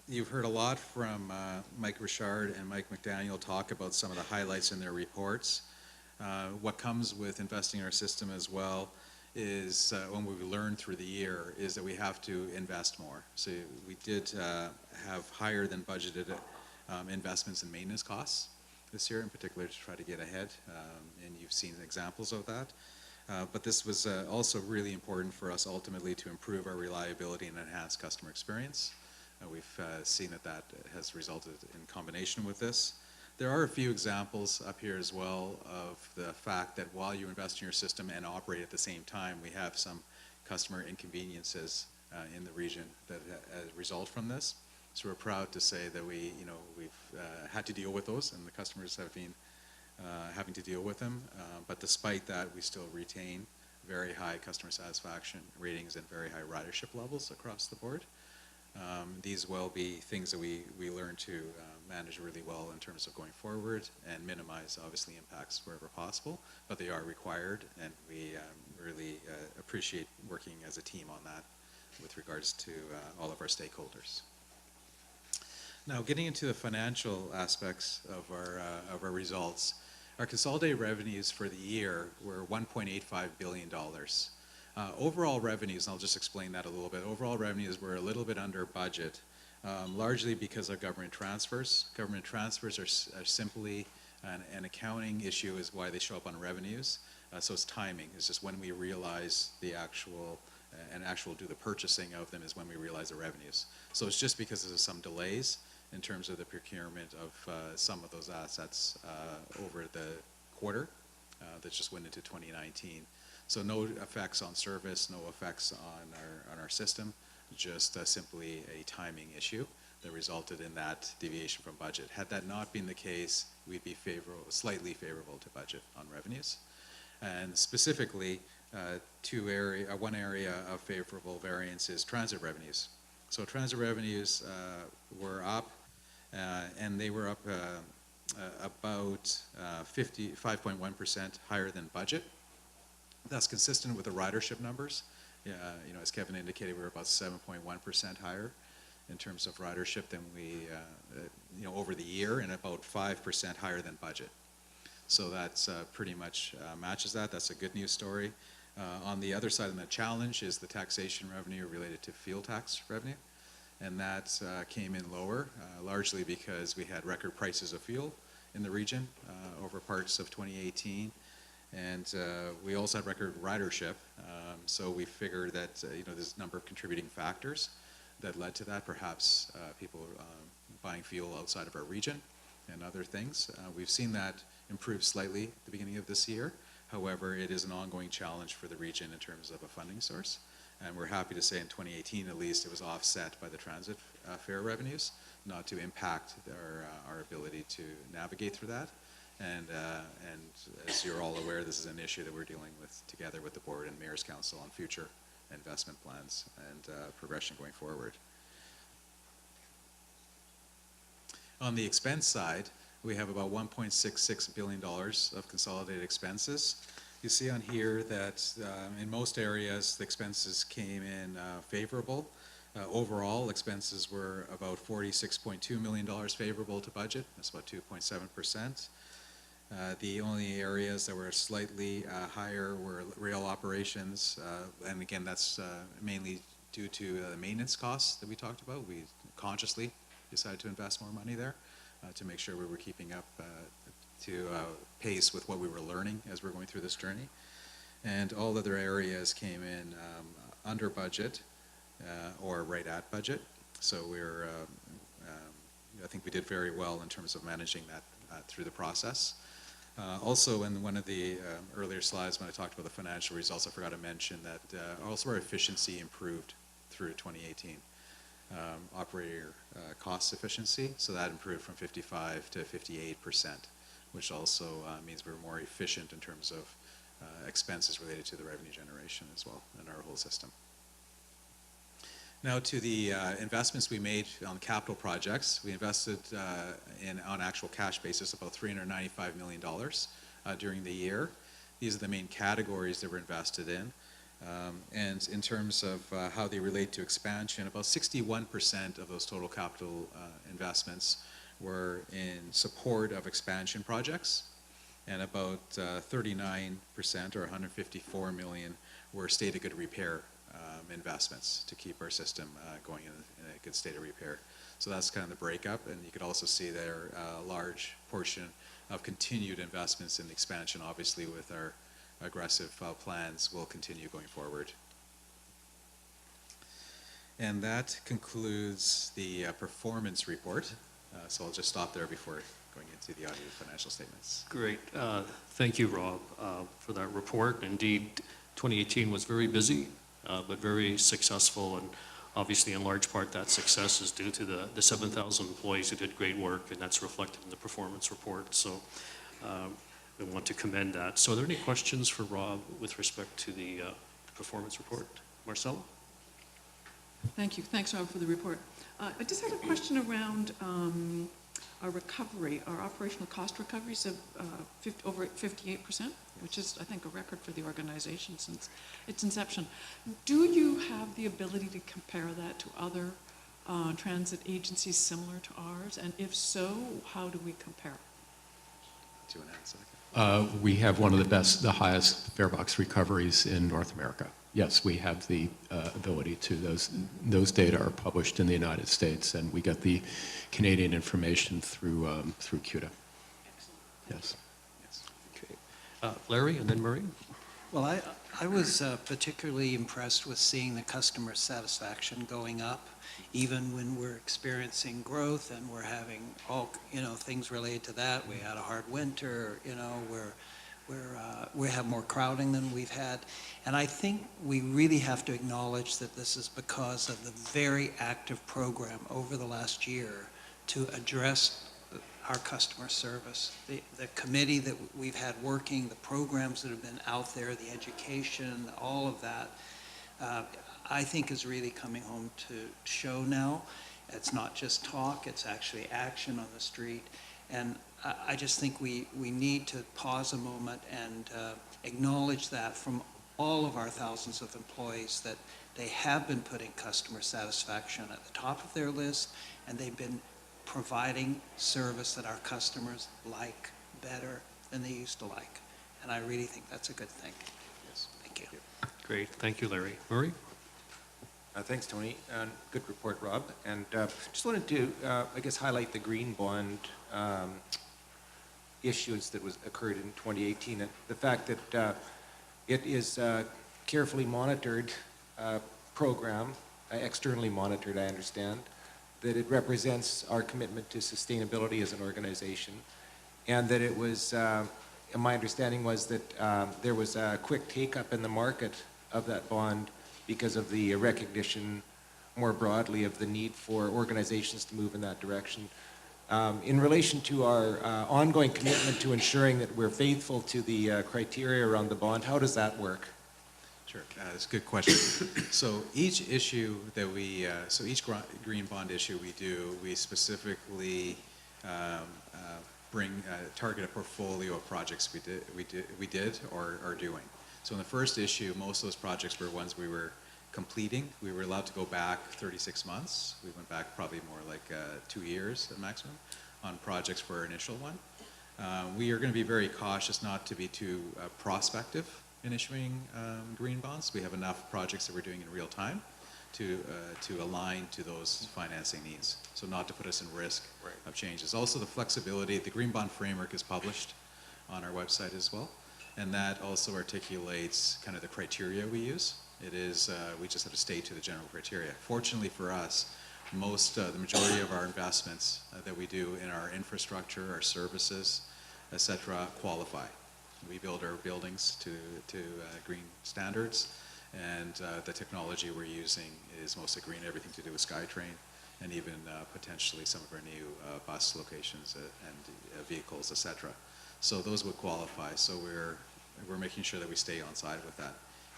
you've heard a lot from Mike Richard and Mike McDaniel talk about some of the highlights in their reports. What comes with investing in our system as well is, when we learned through the year, is that we have to invest more. So we did have higher than budgeted investments in maintenance costs this year in particular to try to get ahead, and you've seen examples of that. But this was also really important for us ultimately to improve our reliability and enhance customer experience. We've seen that has resulted in combination with this. There are a few examples up here as well of the fact that while you invest in your system and operate at the same time, we have some customer inconveniences in the region that result from this. So we're proud to say that we've had to deal with those, and the customers have been having to deal with them. But despite that, we still retain very high customer satisfaction ratings and very high ridership levels across the board. These will be things that we learn to manage really well in terms of going forward and minimize, obviously, impacts wherever possible, but they are required, and we really appreciate working as a team on that with regards to all of our stakeholders. Now, getting into the financial aspects of our results, our consolidated revenues for the year were $1.85 billion. Overall revenues, and I'll just explain that a little bit, overall revenues were a little bit under budget, largely because of government transfers. Government transfers are simply an accounting issue is why they show up on revenues. So it's timing. It's just when we realize the actual do the purchasing of them is when we realize the revenues. So it's just because there's some delays in terms of the procurement of some of those assets over the quarter that just went into 2019. So no effects on service, no effects on our system, just simply a timing issue that resulted in that deviation from budget. Had that not been the case, we'd be slightly favorable to budget on revenues. And specifically, one area of favorable variance is transit revenues. So transit revenues were up, and they were up about 5.1% higher than budget. That's consistent with the ridership numbers. As Kevin indicated, we're about 7.1% higher in terms of ridership than we, over the year, and about 5% higher than budget. So that's pretty much matches that. That's a good news story. On the other side of the challenge is the taxation revenue related to fuel tax revenue. And that came in lower, largely because we had record prices of fuel in the region over parts of 2018. And we also had record ridership. So we figured that there's a number of contributing factors that led to that, perhaps people buying fuel outside of our region and other things. We've seen that improve slightly at the beginning of this year. However, it is an ongoing challenge for the region in terms of a funding source. And we're happy to say in 2018, at least, it was offset by the transit fare revenues, not to impact our ability to navigate through that. And as you're all aware, this is an issue that we're dealing with together with the board and Mayor's Council on future investment plans and progression going forward. On the expense side, we have about $1.66 billion of consolidated expenses. You see on here that in most areas, the expenses came in favorable. Overall, expenses were about $46.2 million favorable to budget. That's about 2.7%. The only areas that were slightly higher were rail operations, and again, that's mainly due to the maintenance costs that we talked about. We consciously decided to invest more money there to make sure we were keeping up to pace with what we were learning as we're going through this journey. And all other areas came in under budget or right at budget. So I think we did very well in terms of managing that through the process. Also, in one of the earlier slides when I talked about the financial results, I forgot to mention that also our efficiency improved through 2018. Operator cost efficiency, so that improved from 55 to 58%, which also means we're more efficient in terms of expenses related to the revenue generation as well in our whole system. Now to the investments we made on capital projects. We invested on actual cash basis about $395 million during the year. These are the main categories that were invested in. And in terms of how they relate to expansion, about 61% of those total capital investments were in support of expansion projects, and about 39% or $154 million were state of good repair investments to keep our system going in a good state of repair. So that's kind of the breakup, and you could also see there a large portion of continued investments in expansion, obviously with our aggressive plans will continue going forward. And that concludes the performance report. So I'll just stop there before going into the audited financial statements. Great. Thank you, Rob, for that report. Indeed, 2018 was very busy, but very successful, and obviously in large part that success is due to the 7,000 employees who did great work, and that's reflected in the performance report. So we want to commend that. So are there any questions for Rob with respect to the performance report? Marcella? Thank you. Thanks, Rob, for the report. I just had a question around our recovery, our operational cost recoveries of over 58%, which is, I think, a record for the organization since its inception. Do you have the ability to compare that to other transit agencies similar to ours? And if so, how do we compare? Do you want to answer that? We have one of the highest fare box recoveries in North America. Yes, we have the ability to. Those data are published in the United States, and we get the Canadian information through CUDA. Yes. Okay. Larry, and then Marie. Well, I was particularly impressed with seeing the customer satisfaction going up, even when we're experiencing growth and we're having all, things related to that. We had a hard winter, we have more crowding than we've had. And I think we really have to acknowledge that this is because of the very active program over the last year to address our customer service. The committee that we've had working, the programs that have been out there, the education, all of that, I think is really coming home to show now. It's not just talk, it's actually action on the street. And I just think we need to pause a moment and acknowledge that from all of our thousands of employees, that they have been putting customer satisfaction at the top of their list, and they've been providing service that our customers like better than they used to like. And I really think that's a good thing. Yes. Thank you. Great. Thank you, Larry. Murray? Thanks, Tony. Good report, Rob. And just wanted to, highlight the green bond issuance that occurred in 2018, and the fact that it is a carefully monitored program, externally monitored, I understand, that it represents our commitment to sustainability as an organization, and that it was, my understanding was that there was a quick take-up in the market of that bond because of the recognition more broadly of the need for organizations to move in that direction. In relation to our ongoing commitment to ensuring that we're faithful to the criteria around the bond, how does that work? Sure, that's a good question. So each issue that so each green bond issue we do, we specifically target a portfolio of projects we did or are doing. So in the first issue, most of those projects were ones we were completing. We were allowed to go back 36 months. We went back probably more like 2 years at maximum on projects for our initial one. We are going to be very cautious not to be too prospective in issuing green bonds. We have enough projects that we're doing in real time to align to those financing needs. So not to put us in risk of changes. Also the flexibility, the green bond framework is published on our website as well. And that also articulates kind of the criteria we use. It is, we just have to stay to the general criteria. Fortunately for us, the majority of our investments that we do in our infrastructure, our services, et cetera, qualify. We build our buildings to green standards, and the technology we're using is mostly green, everything to do with SkyTrain, and even potentially some of our new bus locations and vehicles, et cetera. So those would qualify. So we're making sure that we stay on side with that.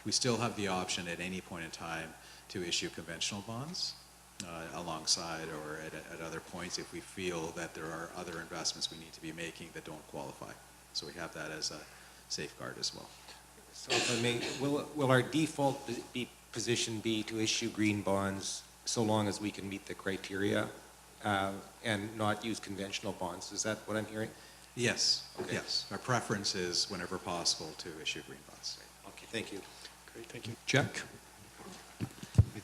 We still have the option at any point in time to issue conventional bonds alongside or at other points if we feel that there are other investments we need to be making that don't qualify. So we have that as a safeguard as well. So if I may, will our default position be to issue green bonds so long as we can meet the criteria and not use conventional bonds? Is that what I'm hearing? Yes, Okay. yes. Our preference is whenever possible to issue green bonds. Okay, thank you. Great, thank you. Jack?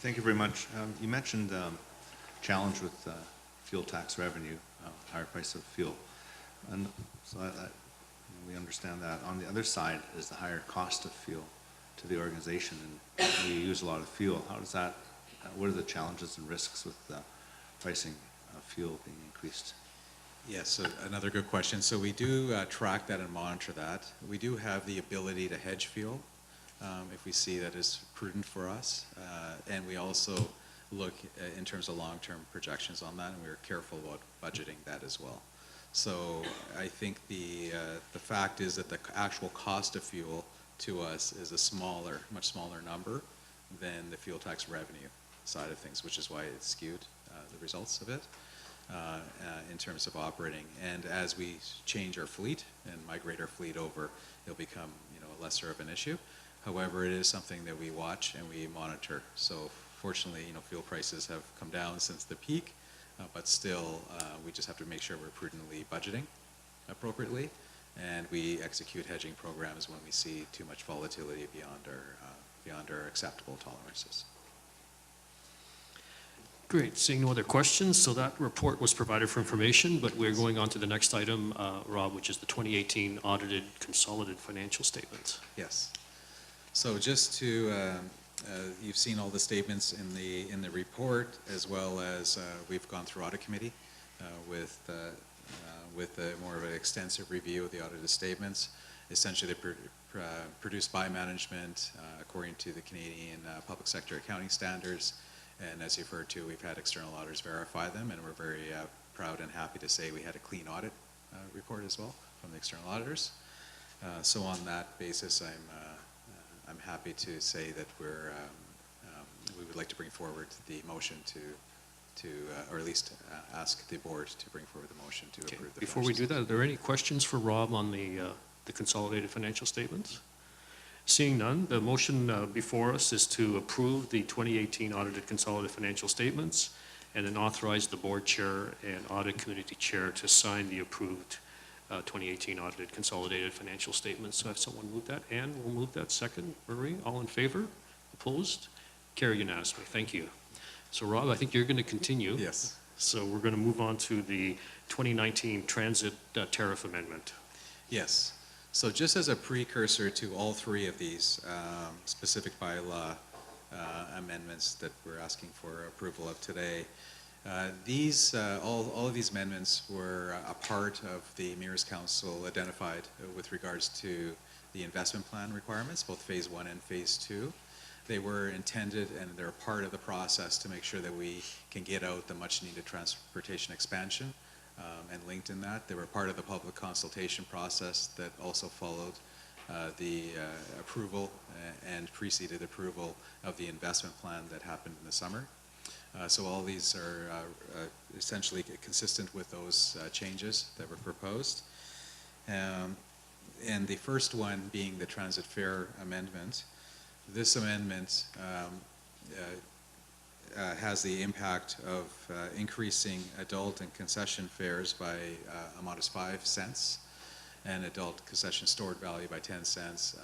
Thank you very much. You mentioned challenge with fuel tax revenue, higher price of fuel. And so we understand that. On the other side is the higher cost of fuel to the organization, and we use a lot of fuel. How does that, what are the challenges and risks with pricing of fuel being increased? Yes, so another good question. So we do track that and monitor that. We do have the ability to hedge fuel if we see that is prudent for us. And we also look in terms of long-term projections on that, and we're careful about budgeting that as well. So I think the fact is that the actual cost of fuel to us is a much smaller number than the fuel tax revenue side of things, which is why it's skewed, the results of it. In terms of operating, and as we change our fleet and migrate our fleet over, it'll become lesser of an issue. However, it is something that we watch and we monitor. So fortunately, fuel prices have come down since the peak, but still we just have to make sure we're prudently budgeting appropriately, and we execute hedging programs when we see too much volatility beyond our acceptable tolerances. Great, seeing no other questions, so that report was provided for information, but we're going on to the next item, Rob, which is the 2018 audited consolidated financial statements. Yes. So just to, you've seen all the statements in the report, as well as we've gone through audit committee with more of an extensive review of the audited statements. Essentially, they're produced by management according to the Canadian public sector accounting standards. And as you've heard too, we've had external auditors verify them, and we're very proud and happy to say we had a clean audit report as well from the external auditors. So on that basis, I'm happy to say that we would like to bring forward the motion or at least ask the board to bring forward the motion to approve the. Before we do that, are there any questions for Rob on the consolidated financial statements? Seeing none, the motion before us is to approve the 2018 audited consolidated financial statements and then authorize the board chair and audit committee chair to sign the approved 2018 audited consolidated financial statements. So have someone move that. Ann will move that. Second. Marie, all in favor? Opposed? Carried unanimously. Thank you. So Rob, I think you're going to continue. Yes. So we're going to move on to the 2019 transit tariff amendment. Yes. So just as a precursor to all three of these specific bylaw amendments that we're asking for approval of today, all of these amendments were a part of the Mayor's Council identified with regards to the investment plan requirements, both Phase 1 and Phase 2. They were intended and they're part of the process to make sure that we can get out the much-needed transportation expansion and linked in that. They were part of the public consultation process that also followed the approval and preceded approval of the investment plan that happened in the summer. So all these are essentially consistent with those changes that were proposed. And the first one being the transit fare amendment. This amendment has the impact of increasing adult and concession fares by a modest 5 cents, and adult concession stored value by 10 cents,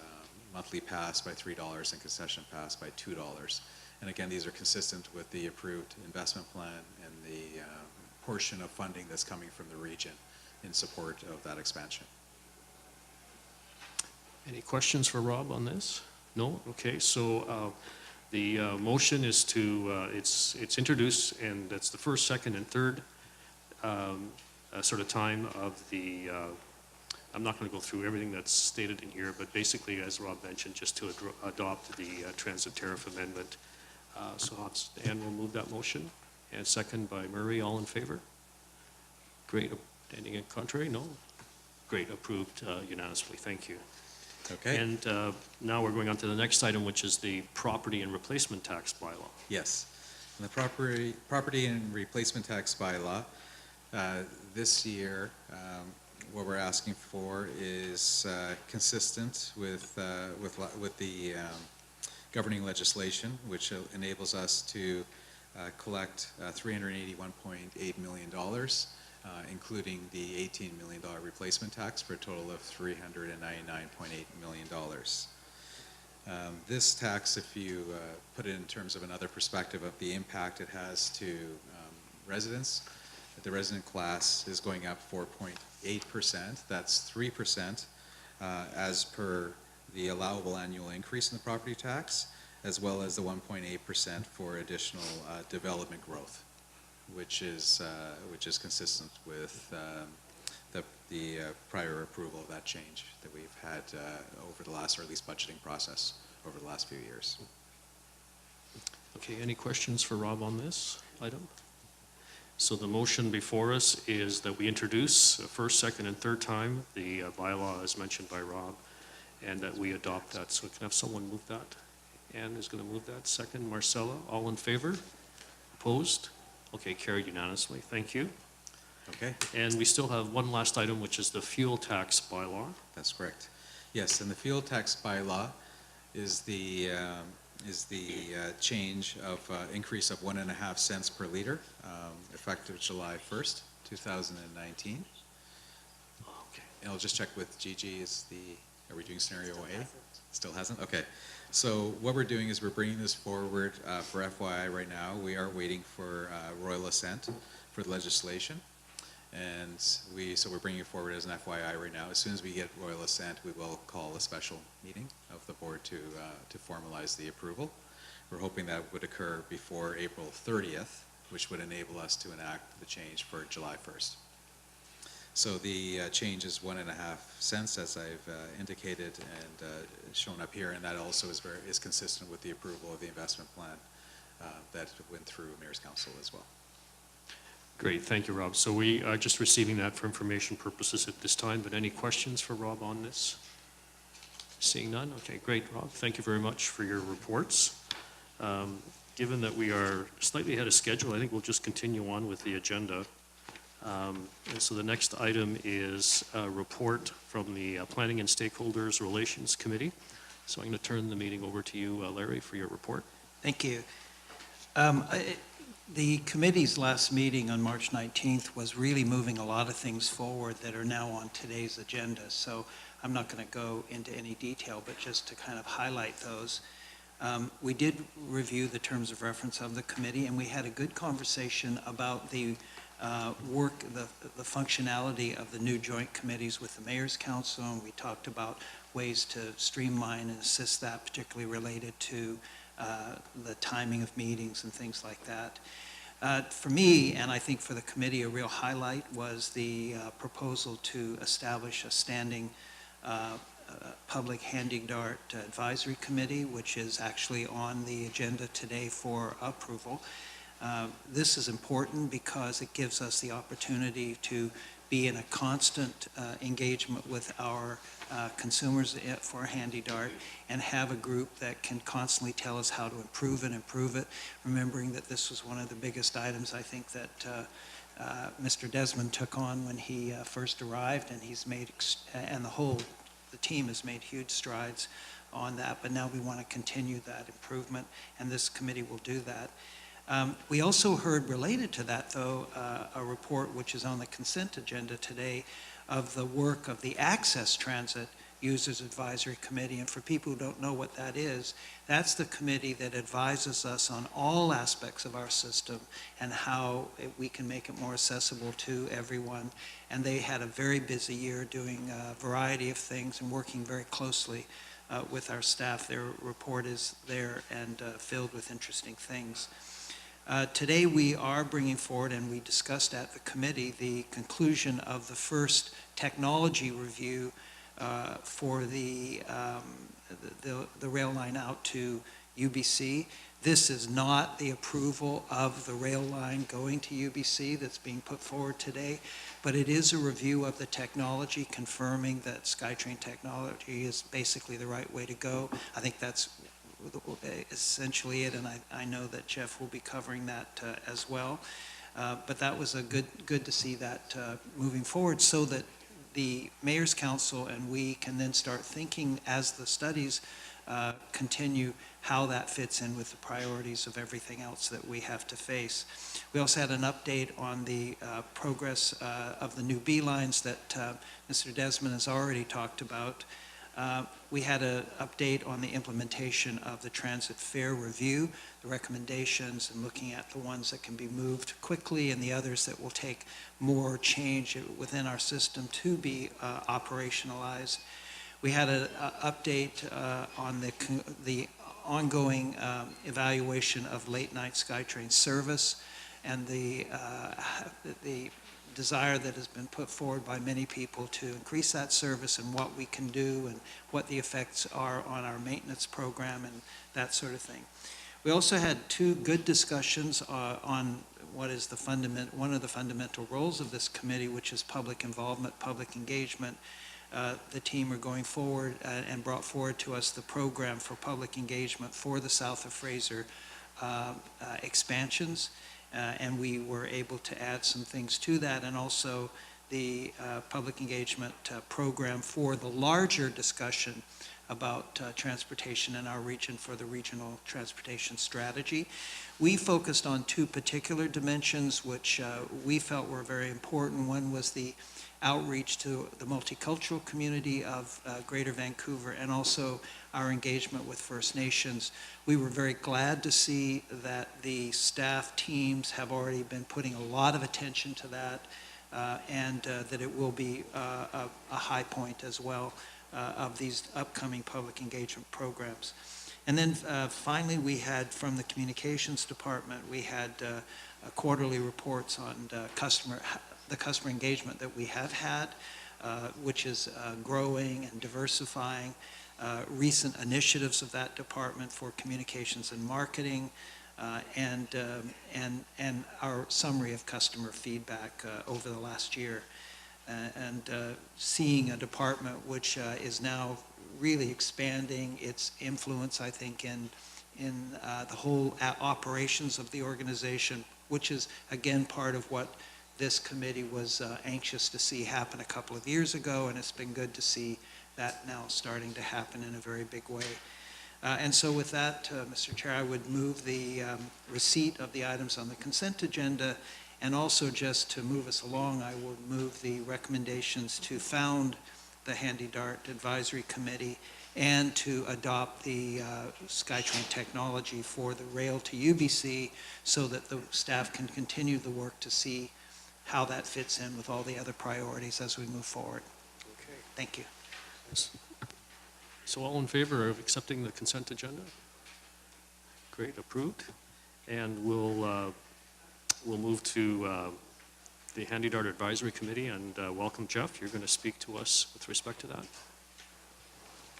monthly pass by $3, and concession pass by $2. And again, these are consistent with the approved investment plan and the portion of funding that's coming from the region in support of that expansion. Any questions for Rob on this? No? Okay, so the motion is to, it's introduced, and it's the first, second, and third sort of time of the, I'm not going to go through everything that's stated in here, but basically, as Rob mentioned, just to adopt the transit tariff amendment. So Ann will move that motion, and second by Murray. All in favor? Great. Anything contrary? No? Great. Approved unanimously. Thank you. Okay. And now we're going on to the next item, which is the property and replacement tax bylaw. Yes. And the property and replacement tax bylaw, this year, what we're asking for is consistent with the governing legislation, which enables us to collect $381.8 million, including the $18 million replacement tax, for a total of $399.8 million. This tax, if you put it in terms of another perspective of the impact it has to residents, the resident class is going up 4.8%. That's 3% as per the allowable annual increase in the property tax, as well as the 1.8% for additional development growth, which is consistent with the prior approval of that change that we've had over the last, or at least budgeting process over the last few years. Okay, any questions for Rob on this item? So the motion before us is that we introduce first, second, and third time the bylaw as mentioned by Rob, and that we adopt that. So can I have someone move that? Ann is going to move that. Second, Marcella. All in favor? Opposed? Okay, carried unanimously. Thank you. Okay. And we still have one last item, which is the fuel tax bylaw. That's correct. Yes, and the fuel tax bylaw is the change of increase of 1.5 cents per liter, effective July 1st, 2019. Okay. And I'll just check with Gigi, are we doing scenario A? Still hasn't? Okay. So what we're doing is we're bringing this forward for FYI right now. We are waiting for royal assent for the legislation. And so we're bringing it forward as an FYI right now. As soon as we get royal assent, we will call a special meeting of the board to formalize the approval. We're hoping that would occur before April 30th, which would enable us to enact the change for July 1st. So the change is 1.5 cents, as I've indicated and shown up here, and that also is consistent with the approval of the investment plan that went through Mayor's Council as well. Great, thank you, Rob. So we are just receiving that for information purposes at this time, but any questions for Rob on this? Seeing none? Okay, great, Rob. Thank you very much for your reports. Given that we are slightly ahead of schedule, I think we'll just continue on with the agenda. And so the next item is a report from the Planning and Stakeholders Relations Committee. So I'm going to turn the meeting over to you, Larry, for your report. Thank you. The committee's last meeting on March 19th was really moving a lot of things forward that are now on today's agenda. So I'm not going to go into any detail, but just to kind of highlight those. We did review the terms of reference of the committee, and we had a good conversation about the the functionality of the new joint committees with the Mayor's Council, and we talked about ways to streamline and assist that, particularly related to the timing of meetings and things like that. For me, and I think for the committee, a real highlight was the proposal to establish a standing Public Handy Dart Advisory Committee, which is actually on the agenda today for approval. This is important because it gives us the opportunity to be in a constant engagement with our consumers for Handy Dart and have a group that can constantly tell us how to improve it, remembering that this was one of the biggest items I think that Mr. Desmond took on when he first arrived, and he's made, and the team has made huge strides on that, but now we want to continue that improvement, and this committee will do that. We also heard, related to that though, a report which is on the consent agenda today of the work of the Access Transit Users Advisory Committee. And for people who don't know what that is, that's the committee that advises us on all aspects of our system and how we can make it more accessible to everyone. And they had a very busy year doing a variety of things and working very closely with our staff. Their report is there and filled with interesting things. Today we are bringing forward, and we discussed at the committee, the conclusion of the first technology review for the rail line out to UBC. This is not the approval of the rail line going to UBC that's being put forward today, but it is a review of the technology, confirming that SkyTrain technology is basically the right way to go. I think that's essentially it, and I know that Jeff will be covering that as well. But that was good to see that moving forward, so that the Mayor's Council and we can then start thinking, as the studies continue, how that fits in with the priorities of everything else that we have to face. We also had an update on the progress of the new B lines that Mr. Desmond has already talked about. We had an update on the implementation of the transit fare review, the recommendations, and looking at the ones that can be moved quickly and the others that will take more change within our system to be operationalized. We had an update on the ongoing evaluation of late-night SkyTrain service and the desire that has been put forward by many people to increase that service, and what we can do and what the effects are on our maintenance program and that sort of thing. We also had two good discussions on what is one of the fundamental roles of this committee, which is public involvement, public engagement. The team are going forward and brought forward to us the program for public engagement for the South of Fraser expansions. And we were able to add some things to that, and also the public engagement program for the larger discussion about transportation in our region for the regional transportation strategy. We focused on two particular dimensions which we felt were very important. One was the outreach to the multicultural community of Greater Vancouver, and also our engagement with First Nations. We were very glad to see that the staff teams have already been putting a lot of attention to that, and that it will be a high point as well of these upcoming public engagement programs. And then finally, we had, from the communications department, we had quarterly reports on the customer engagement that we have had, which is growing and diversifying, recent initiatives of that department for communications and marketing, and our summary of customer feedback over the last year. And seeing a department which is now really expanding its influence, I think, in the whole operations of the organization, which is, again, part of what this committee was anxious to see happen a couple of years ago, and it's been good to see that now starting to happen in a very big way. And so with that, Mr. Chair, I would move the receipt of the items on the consent agenda, and also, just to move us along, I will move the recommendations to found the Handy Dart Advisory Committee and to adopt the SkyTrain technology for the rail to UBC, so that the staff can continue the work to see how that fits in with all the other priorities as we move forward. Okay. Thank you. So all in favor of accepting the consent agenda? Great, approved. And we'll move to the Handy Dart Advisory Committee, and welcome, Jeff. You're going to speak to us with respect to that.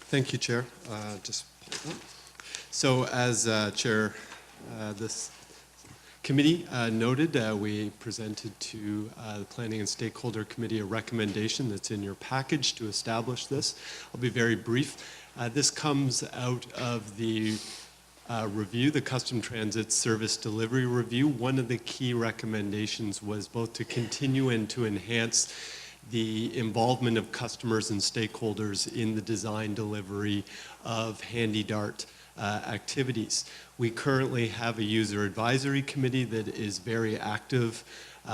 Thank you, Chair. So as Chair, this committee noted, we presented to the Planning and Stakeholder Committee a recommendation that's in your package to establish this. I'll be very brief. This comes out of the review, the Custom Transit Service Delivery Review. One of the key recommendations was both to continue and to enhance the involvement of customers and stakeholders in the design delivery of Handy-Dart activities. We currently have a user advisory committee that is very active.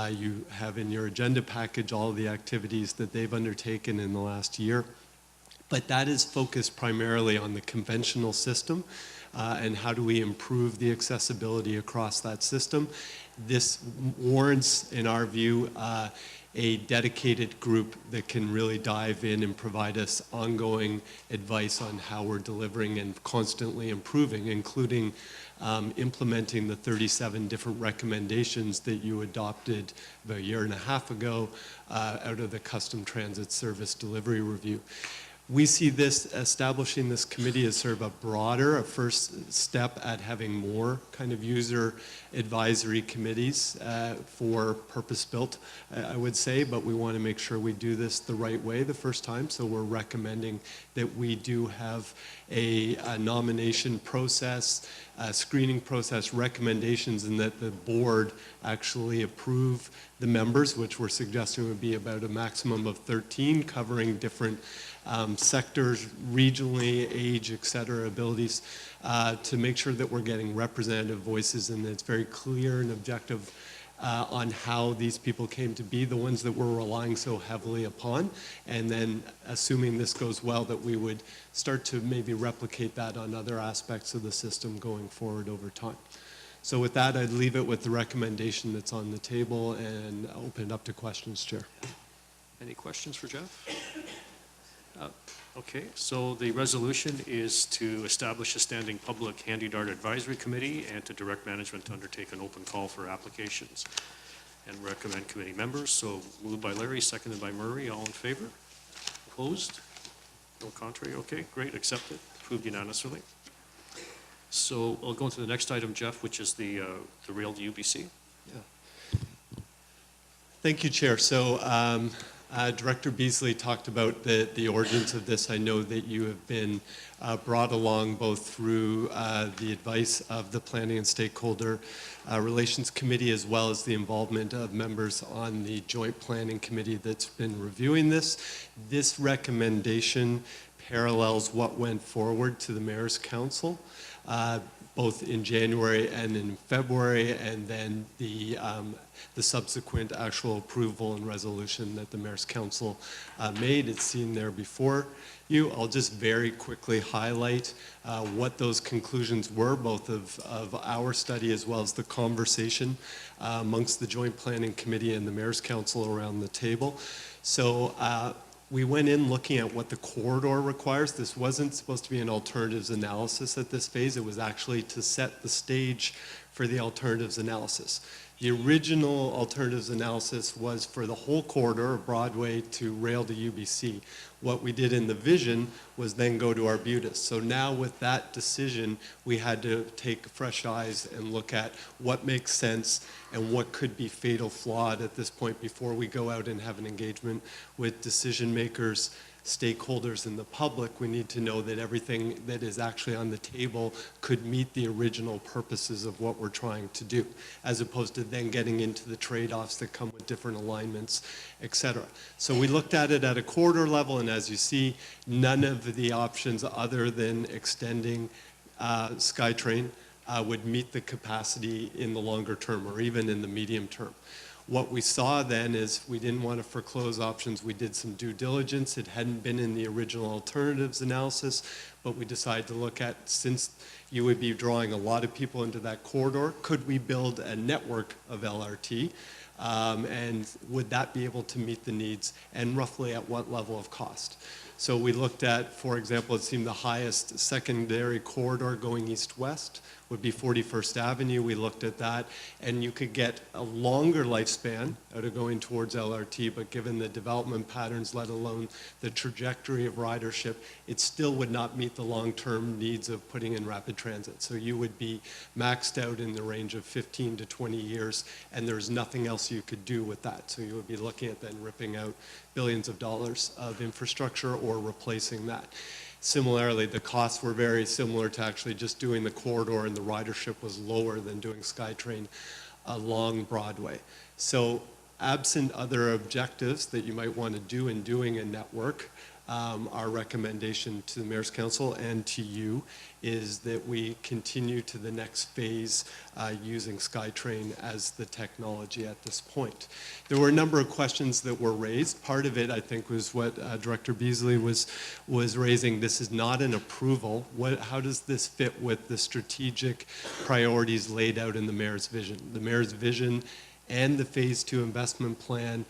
You have in your agenda package all of the activities that they've undertaken in the last year. But that is focused primarily on the conventional system and how do we improve the accessibility across that system. This warrants, in our view, a dedicated group that can really dive in and provide us ongoing advice on how we're delivering and constantly improving, including implementing the 37 different recommendations that you adopted about a year and a half ago out of the Custom Transit Service Delivery Review. We see this, establishing this committee as sort of a first step at having more kind of user advisory committees for purpose-built, I would say, but we want to make sure we do this the right way the first time, so we're recommending that we do have a nomination process, a screening process, recommendations, and that the board actually approve the members, which we're suggesting would be about a maximum of 13, covering different sectors, regionally, age, et cetera, abilities, to make sure that we're getting representative voices and that it's very clear and objective on how these people came to be, the ones that we're relying so heavily upon, and then assuming this goes well, that we would start to maybe replicate that on other aspects of the system going forward over time. So with that, I'd leave it with the recommendation that's on the table and open it up to questions, Chair. Any questions for Jeff? Okay, so the resolution is to establish a standing public Handy-Dart Advisory Committee and to direct management to undertake an open call for applications and recommend committee members. So moved by Larry, seconded by Murray. All in favor? Opposed? No contrary? Okay, great, accepted, approved unanimously. So I'll go into the next item, Jeff, which is the rail to UBC. Yeah. Thank you, Chair. So Director Beasley talked about the origins of this. I know that you have been brought along both through the advice of the Planning and Stakeholder Relations Committee as well as the involvement of members on the Joint Planning Committee that's been reviewing this. This recommendation parallels what went forward to the Mayor's Council, both in January and in February, and then the subsequent actual approval and resolution that the Mayor's Council made. It's seen there before you. I'll just very quickly highlight what those conclusions were, both of our study as well as the conversation amongst the Joint Planning Committee and the Mayor's Council around the table. So we went in looking at what the corridor requires. This wasn't supposed to be an alternatives analysis at this phase. It was actually to set the stage for the alternatives analysis. The original alternatives analysis was for the whole corridor, Broadway to rail to UBC. What we did in the vision was then go to Arbutus. So now with that decision, we had to take fresh eyes and look at what makes sense and what could be fatal flawed at this point before we go out and have an engagement with decision makers, stakeholders, and the public. We need to know that everything that is actually on the table could meet the original purposes of what we're trying to do, as opposed to then getting into the trade-offs that come with different alignments, et cetera. So we looked at it at a corridor level, and as you see, none of the options other than extending SkyTrain would meet the capacity in the longer term or even in the medium term. What we saw then is we didn't want to foreclose options. We did some due diligence. It hadn't been in the original alternatives analysis, but we decided to look at, since you would be drawing a lot of people into that corridor, could we build a network of LRT? And would that be able to meet the needs, and roughly at what level of cost? So we looked at, for example, it seemed the highest secondary corridor going east-west would be 41st Avenue. We looked at that, and you could get a longer lifespan out of going towards LRT, but given the development patterns, let alone the trajectory of ridership, it still would not meet the long-term needs of putting in rapid transit. So you would be maxed out in the range of 15 to 20 years, and there's nothing else you could do with that. So you would be looking at then ripping out billions of dollars of infrastructure or replacing that. Similarly, the costs were very similar to actually just doing the corridor, and the ridership was lower than doing SkyTrain along Broadway. So absent other objectives that you might want to do in doing a network, our recommendation to the Mayor's Council and to you is that we continue to the next phase using SkyTrain as the technology at this point. There were a number of questions that were raised. Part of it, I think, was what Director Beasley was raising. This is not an approval. How does this fit with the strategic priorities laid out in the Mayor's vision? The Mayor's vision and the Phase 2 investment plan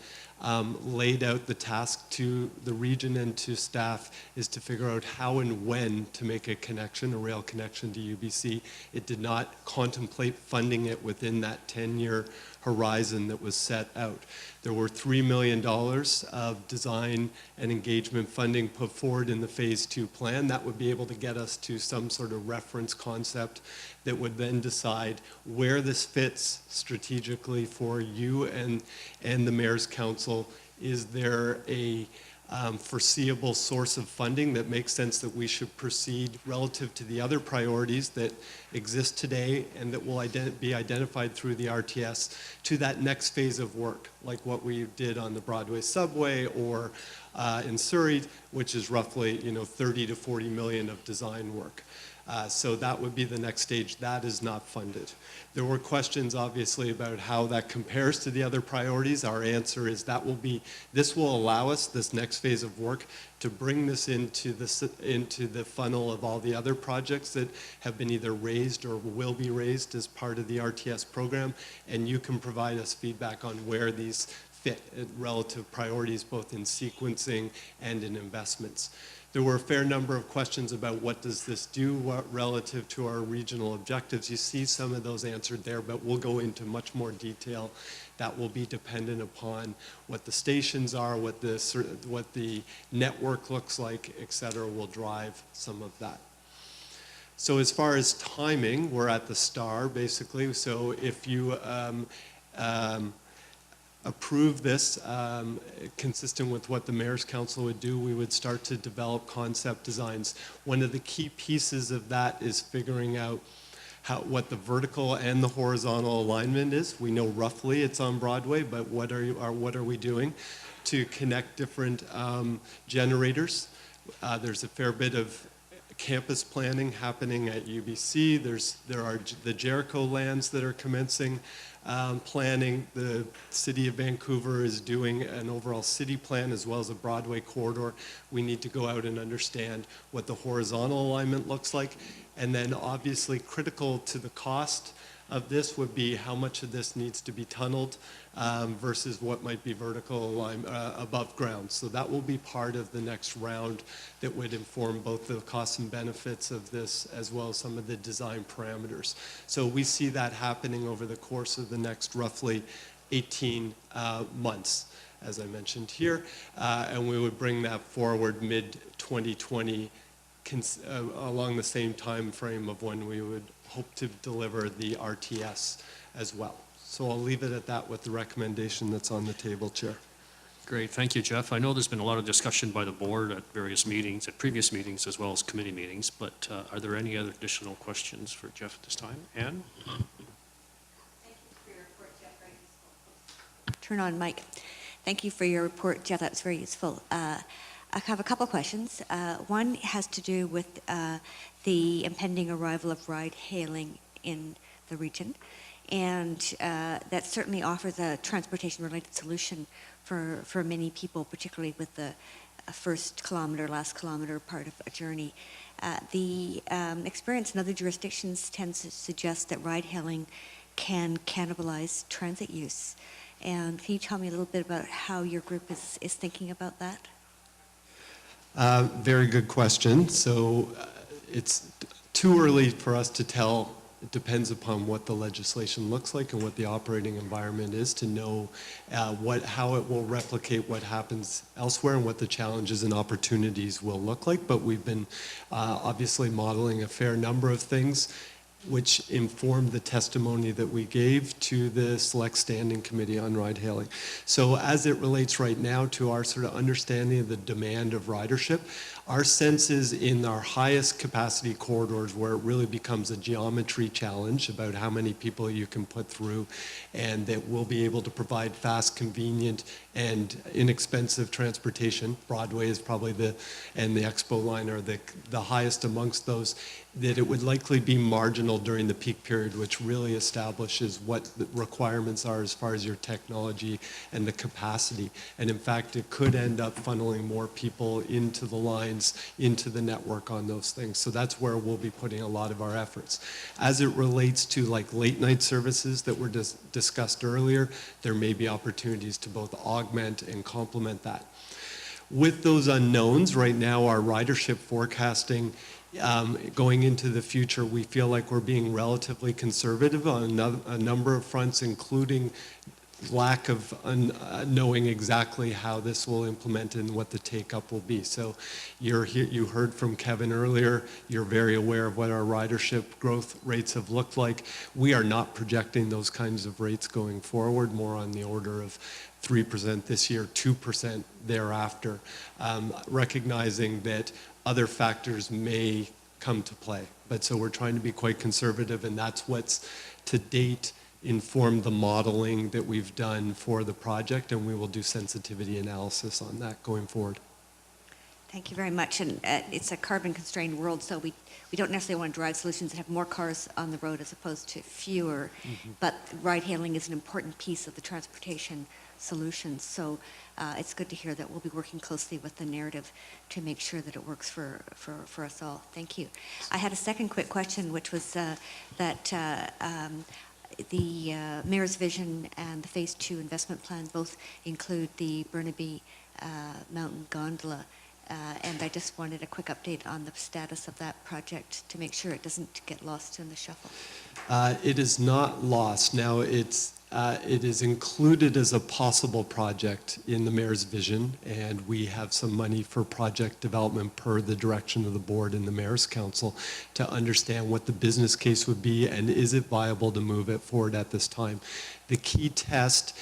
laid out the task to the region and to staff is to figure out how and when to make a connection, a rail connection to UBC. It did not contemplate funding it within that 10-year horizon that was set out. There were $3 million of design and engagement funding put forward in the Phase 2 plan. That would be able to get us to some sort of reference concept that would then decide where this fits strategically for you and the Mayor's Council. Is there a foreseeable source of funding that makes sense that we should proceed relative to the other priorities that exist today and that will be identified through the RTS to that next phase of work, like what we did on the Broadway subway or in Surrey, which is roughly 30 to 40 million of design work. So that would be the next stage. That is not funded. There were questions, obviously, about how that compares to the other priorities. Our answer is this will allow us, this next phase of work, to bring this into the funnel of all the other projects that have been either raised or will be raised as part of the RTS program, and you can provide us feedback on where these fit relative priorities, both in sequencing and in investments. There were a fair number of questions about what does this do relative to our regional objectives. You see some of those answered there, but we'll go into much more detail. That will be dependent upon what the stations are, what the network looks like, et cetera, will drive some of that. So as far as timing, we're at the star, basically. So if you approve this, consistent with what the Mayor's Council would do, we would start to develop concept designs. One of the key pieces of that is figuring out what the vertical and the horizontal alignment is. We know roughly it's on Broadway, but what are we doing to connect different generators? There's a fair bit of campus planning happening at UBC. There are the Jericho lands that are commencing planning. The City of Vancouver is doing an overall city plan as well as a Broadway corridor. We need to go out and understand what the horizontal alignment looks like. And then obviously critical to the cost of this would be how much of this needs to be tunneled versus what might be vertical alignment above ground. So that will be part of the next round that would inform both the costs and benefits of this as well as some of the design parameters. So we see that happening over the course of the next roughly 18 months, as I mentioned here, and we would bring that forward mid-2020 along the same time frame of when we would hope to deliver the RTS as well. So I'll leave it at that with the recommendation that's on the table, Chair. Great, thank you, Jeff. I know there's been a lot of discussion by the board at various meetings, at previous meetings as well as committee meetings, but are there any other additional questions for Jeff at this time? Ann? Thank you for your report, Jeff. Very useful. Turn on mic. Thank you for your report, Jeff. That's very useful. I have a couple questions. One has to do with the impending arrival of ride-hailing in the region, and that certainly offers a transportation-related solution for many people, particularly with the first kilometer, last kilometer part of a journey. The experience in other jurisdictions tends to suggest that ride-hailing can cannibalize transit use. And can you tell me a little bit about how your group is thinking about that? Very good question. So it's too early for us to tell it depends upon what the legislation looks like and what the operating environment is to know how it will replicate what happens elsewhere and what the challenges and opportunities will look like. But we've been obviously modeling a fair number of things which informed the testimony that we gave to the Select Standing Committee on Ride Hailing. So as it relates right now to our sort of understanding of the demand of ridership, our sense is in our highest capacity corridors where it really becomes a geometry challenge about how many people you can put through, and that we'll be able to provide fast, convenient, and inexpensive transportation. Broadway is probably and the Expo line are the highest amongst those, that it would likely be marginal during the peak period, which really establishes what the requirements are as far as your technology and the capacity. And in fact, it could end up funneling more people into the lines, into the network on those things. So that's where we'll be putting a lot of our efforts. As it relates to like late night services that were discussed earlier, there may be opportunities to both augment and complement that. With those unknowns, right now our ridership forecasting going into the future, we feel like we're being relatively conservative on a number of fronts, including lack of knowing exactly how this will implement and what the take-up will be. So you heard from Kevin earlier, you're very aware of what our ridership growth rates have looked like. We are not projecting those kinds of rates going forward, more on the order of 3% this year, 2% thereafter, recognizing that other factors may come to play. But so we're trying to be quite conservative, and that's what's to date informed the modeling that we've done for the project, and we will do sensitivity analysis on that going forward. Thank you very much. And it's a carbon-constrained world, so we don't necessarily want to drive solutions that have more cars on the road as opposed to fewer. But ride-hailing is an important piece of the transportation solution. So it's good to hear that we'll be working closely with the narrative to make sure that it works for us all. Thank you. I had a second quick question, which was that the Mayor's Vision and the Phase 2 investment plan both include the Burnaby Mountain Gondola. And I just wanted a quick update on the status of that project to make sure it doesn't get lost in the shuffle. It is not lost. Now, it is included as a possible project in the Mayor's Vision, and we have some money for project development per the direction of the board and the Mayor's Council to understand what the business case would be and is it viable to move it forward at this time. The key test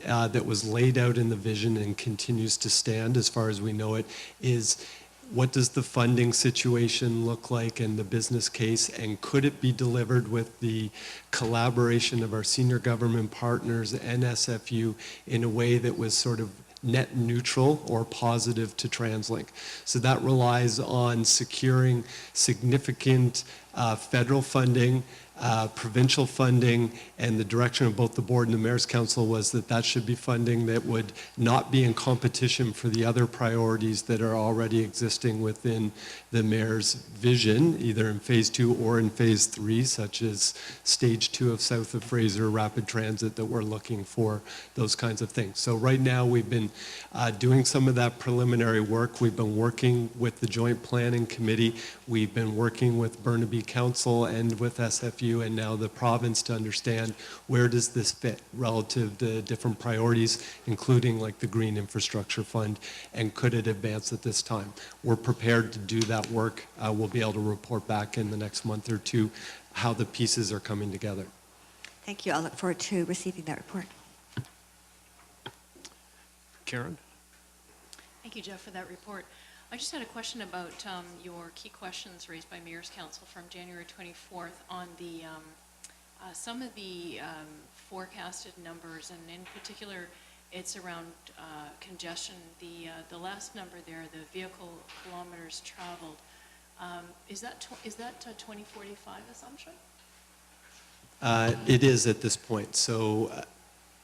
that was laid out in the vision and continues to stand as far as we know it is what does the funding situation look like and the business case, and could it be delivered with the collaboration of our senior government partners and SFU in a way that was sort of net neutral or positive to TransLink. So that relies on securing significant federal funding, provincial funding, and the direction of both the board and the Mayor's Council was that that should be funding that would not be in competition for the other priorities that are already existing within the Mayor's vision, either in Phase 2 or in Phase 3, such as Stage 2 of South of Fraser Rapid Transit that we're looking for, those kinds of things. So right now we've been doing some of that preliminary work. We've been working with the Joint Planning Committee. We've been working with Burnaby Council and with SFU and now the province to understand where does this fit relative to different priorities, including like the Green Infrastructure Fund, and could it advance at this time? We're prepared to do that work. We'll be able to report back in the next month or two how the pieces are coming together. Thank you. I'll look forward to receiving that report. Karen? Thank you, Jeff, for that report. I just had a question about your key questions raised by Mayor's Council from January 24th on the some of the forecasted numbers, and in particular, it's around congestion. The last number there, the vehicle kilometers traveled, is that 2045 assumption? It is at this point. So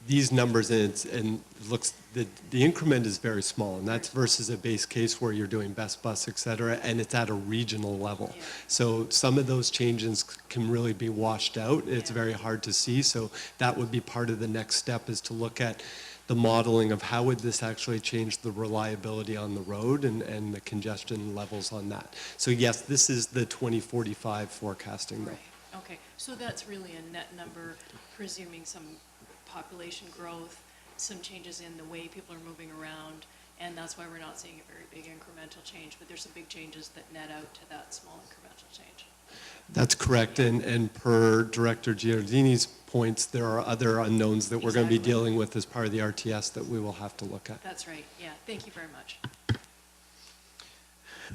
these numbers, and looks, the increment is very small, and that's versus a base case where you're doing best bus, et cetera, and it's at a regional level. Yeah. So some of those changes can really be washed out. It's very hard to see. So that would be part of the next step, is to look at the modeling of how would this actually change the reliability on the road and the congestion levels on that. So yes, this is the 2045 forecasting though. Right. Okay, so that's really a net number, presuming some population growth, some changes in the way people are moving around, and that's why we're not seeing a very big incremental change, but there's some big changes that net out to that small incremental change. That's correct, and per Director Giardini's points, there are other unknowns that we're going to be Exactly. dealing with as part of the RTS that we will have to look at. That's right, yeah, thank you very much.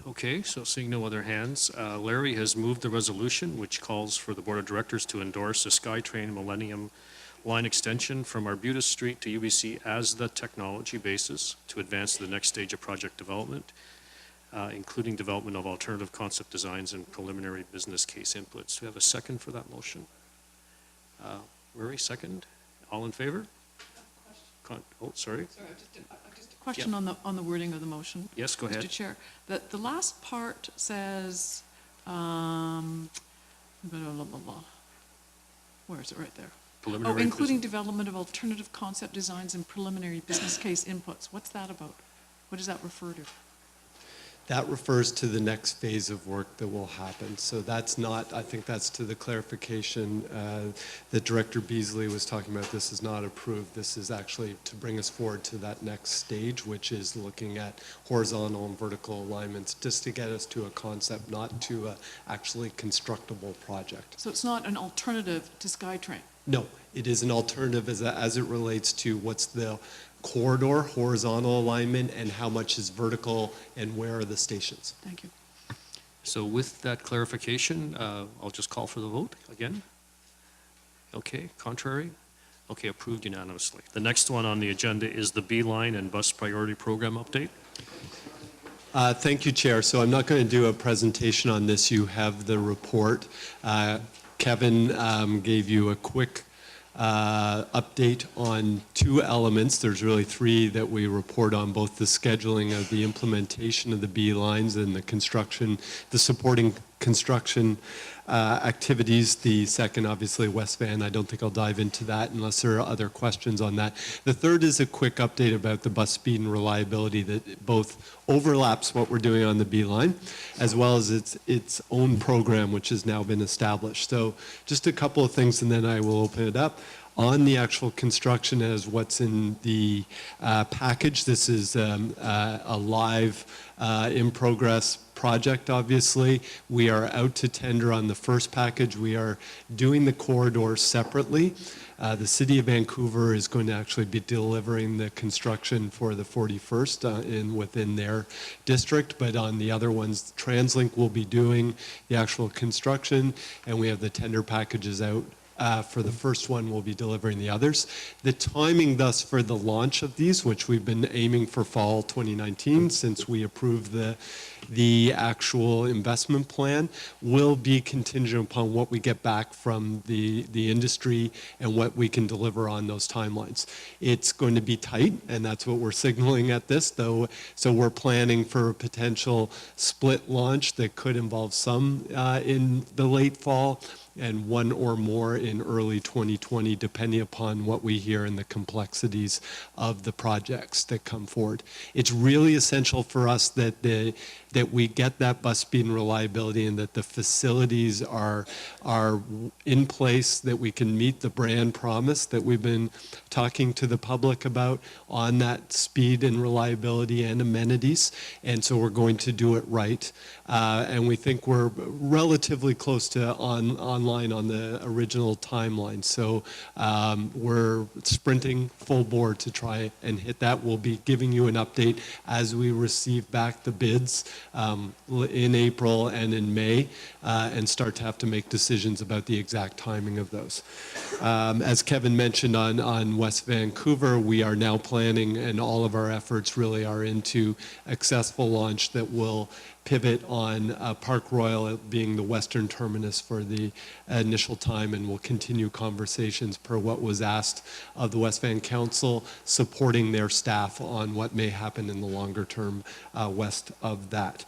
Okay, so seeing no other hands, Larry has moved the resolution which calls for the Board of Directors to endorse the SkyTrain Millennium Line extension from Arbutus Street to UBC as the technology basis to advance to the next stage of project development, including development of alternative concept designs and preliminary business case inputs. Do we have a second for that motion? Larry, second. All in favor? Oh, sorry. Sorry, just a question on the wording of the motion. Yes, go ahead. Mr. Chair, the last part says, blah, blah, blah, blah. Where is it? Right there. Preliminary Including development of alternative concept designs and preliminary business case inputs. What's that about? What does that refer to? That refers to the next phase of work that will happen. So that's not, I think that's to the clarification that Director Beasley was talking about. This is not approved. This is actually to bring us forward to that next stage, which is looking at horizontal and vertical alignments, just to get us to a concept, not to a actually constructible project. So it's not an alternative to SkyTrain? No, it is an alternative as it relates to what's the corridor, horizontal alignment, and how much is vertical, and where are the stations. Thank you. So with that clarification, I'll just call for the vote again. Okay, contrary? Okay, approved unanimously. The next one on the agenda is the B-Line and Bus Priority Program update. Thank you, Chair. So I'm not going to do a presentation on this. You have the report. Kevin gave you a quick update on two elements. There's really three that we report on, both the scheduling of the implementation of the B lines and the construction, the supporting construction activities. The second, obviously, West Van. I don't think I'll dive into that unless there are other questions on that. The third is a quick update about the bus speed and reliability that both overlaps what we're doing on the B line, as well as its own program, which has now been established. So just a couple of things, and then I will open it up. On the actual construction as what's in the package, this is a live, in-progress project, obviously. We are out to tender on the first package. We are doing the corridors separately. The City of Vancouver is going to actually be delivering the construction for the 41st within their district, but on the other ones, TransLink will be doing the actual construction, and we have the tender packages out. For the first one, we'll be delivering the others. The timing thus for the launch of these, which we've been aiming for fall 2019 since we approved the actual investment plan, will be contingent upon what we get back from the industry and what we can deliver on those timelines. It's going to be tight, and that's what we're signaling at this, though. So we're planning for a potential split launch that could involve some in the late fall, and one or more in early 2020, depending upon what we hear and the complexities of the projects that come forward. It's really essential for us that we get that bus speed and reliability, and that the facilities are in place, that we can meet the brand promise that we've been talking to the public about on that speed and reliability and amenities. And so we're going to do it right. And we think we're relatively close to online on the original timeline. So we're sprinting full board to try and hit that. We'll be giving you an update as we receive back the bids in April and in May, and start to have to make decisions about the exact timing of those. As Kevin mentioned on West Vancouver, we are now planning, and all of our efforts really are into a successful launch that will pivot on Park Royal being the western terminus for the initial time, and we'll continue conversations per what was asked of the West Van Council, supporting their staff on what may happen in the longer term west of that.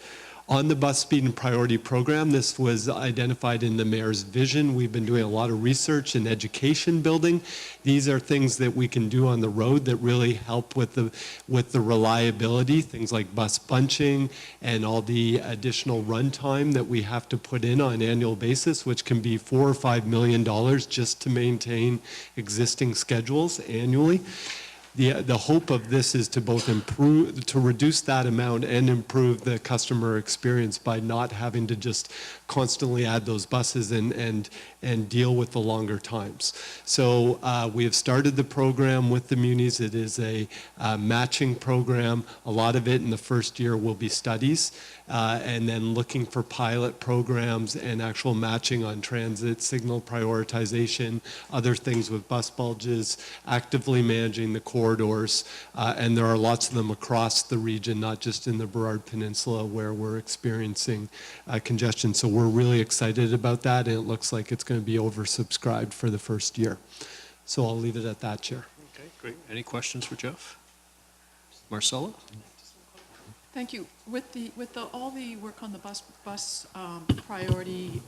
On the bus speed and priority program, this was identified in the mayor's vision. We've been doing a lot of research and education building. These are things that we can do on the road that really help with the reliability, things like bus bunching and all the additional run time that we have to put in on an annual basis, which can be $4 or $5 million just to maintain existing schedules annually. The hope of this is to both improve, to reduce that amount and improve the customer experience by not having to just constantly add those buses and deal with the longer times. So we have started the program with the munis. It is a matching program. A lot of it in the first year will be studies, and then looking for pilot programs and actual matching on transit, signal prioritization, other things with bus bulges, actively managing the corridors, and there are lots of them across the region, not just in the Burrard Peninsula where we're experiencing congestion. So we're really excited about that, and it looks like it's going to be oversubscribed for the first year. So I'll leave it at that, Chair. Okay, great. Any questions for Jeff? Marcella? Thank you. With all the work on the bus priority,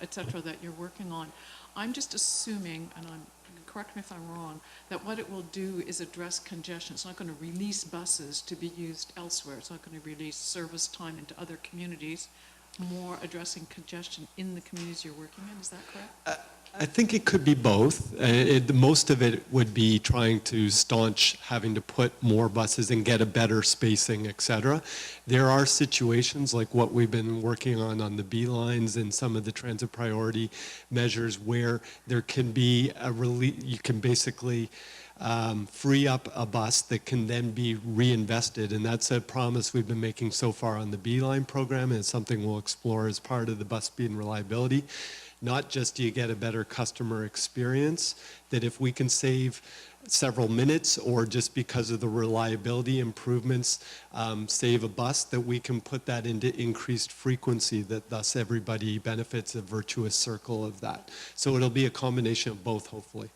et cetera, that you're working on, I'm just assuming, and correct me if I'm wrong, that what it will do is address congestion. It's not going to release buses to be used elsewhere. It's not going to release service time into other communities, more addressing congestion in the communities you're working in. Is that correct? I think it could be both. Most of it would be trying to staunch having to put more buses and get a better spacing, et cetera. There are situations like what we've been working on the B lines and some of the transit priority measures where there can be you can basically free up a bus that can then be reinvested, and that's a promise we've been making so far on the B line program, and it's something we'll explore as part of the bus speed and reliability. Not just do you get a better customer experience, that if we can save several minutes or just because of the reliability improvements, save a bus, that we can put that into increased frequency, that thus everybody benefits, a virtuous circle of that. So it'll be a combination of both, hopefully.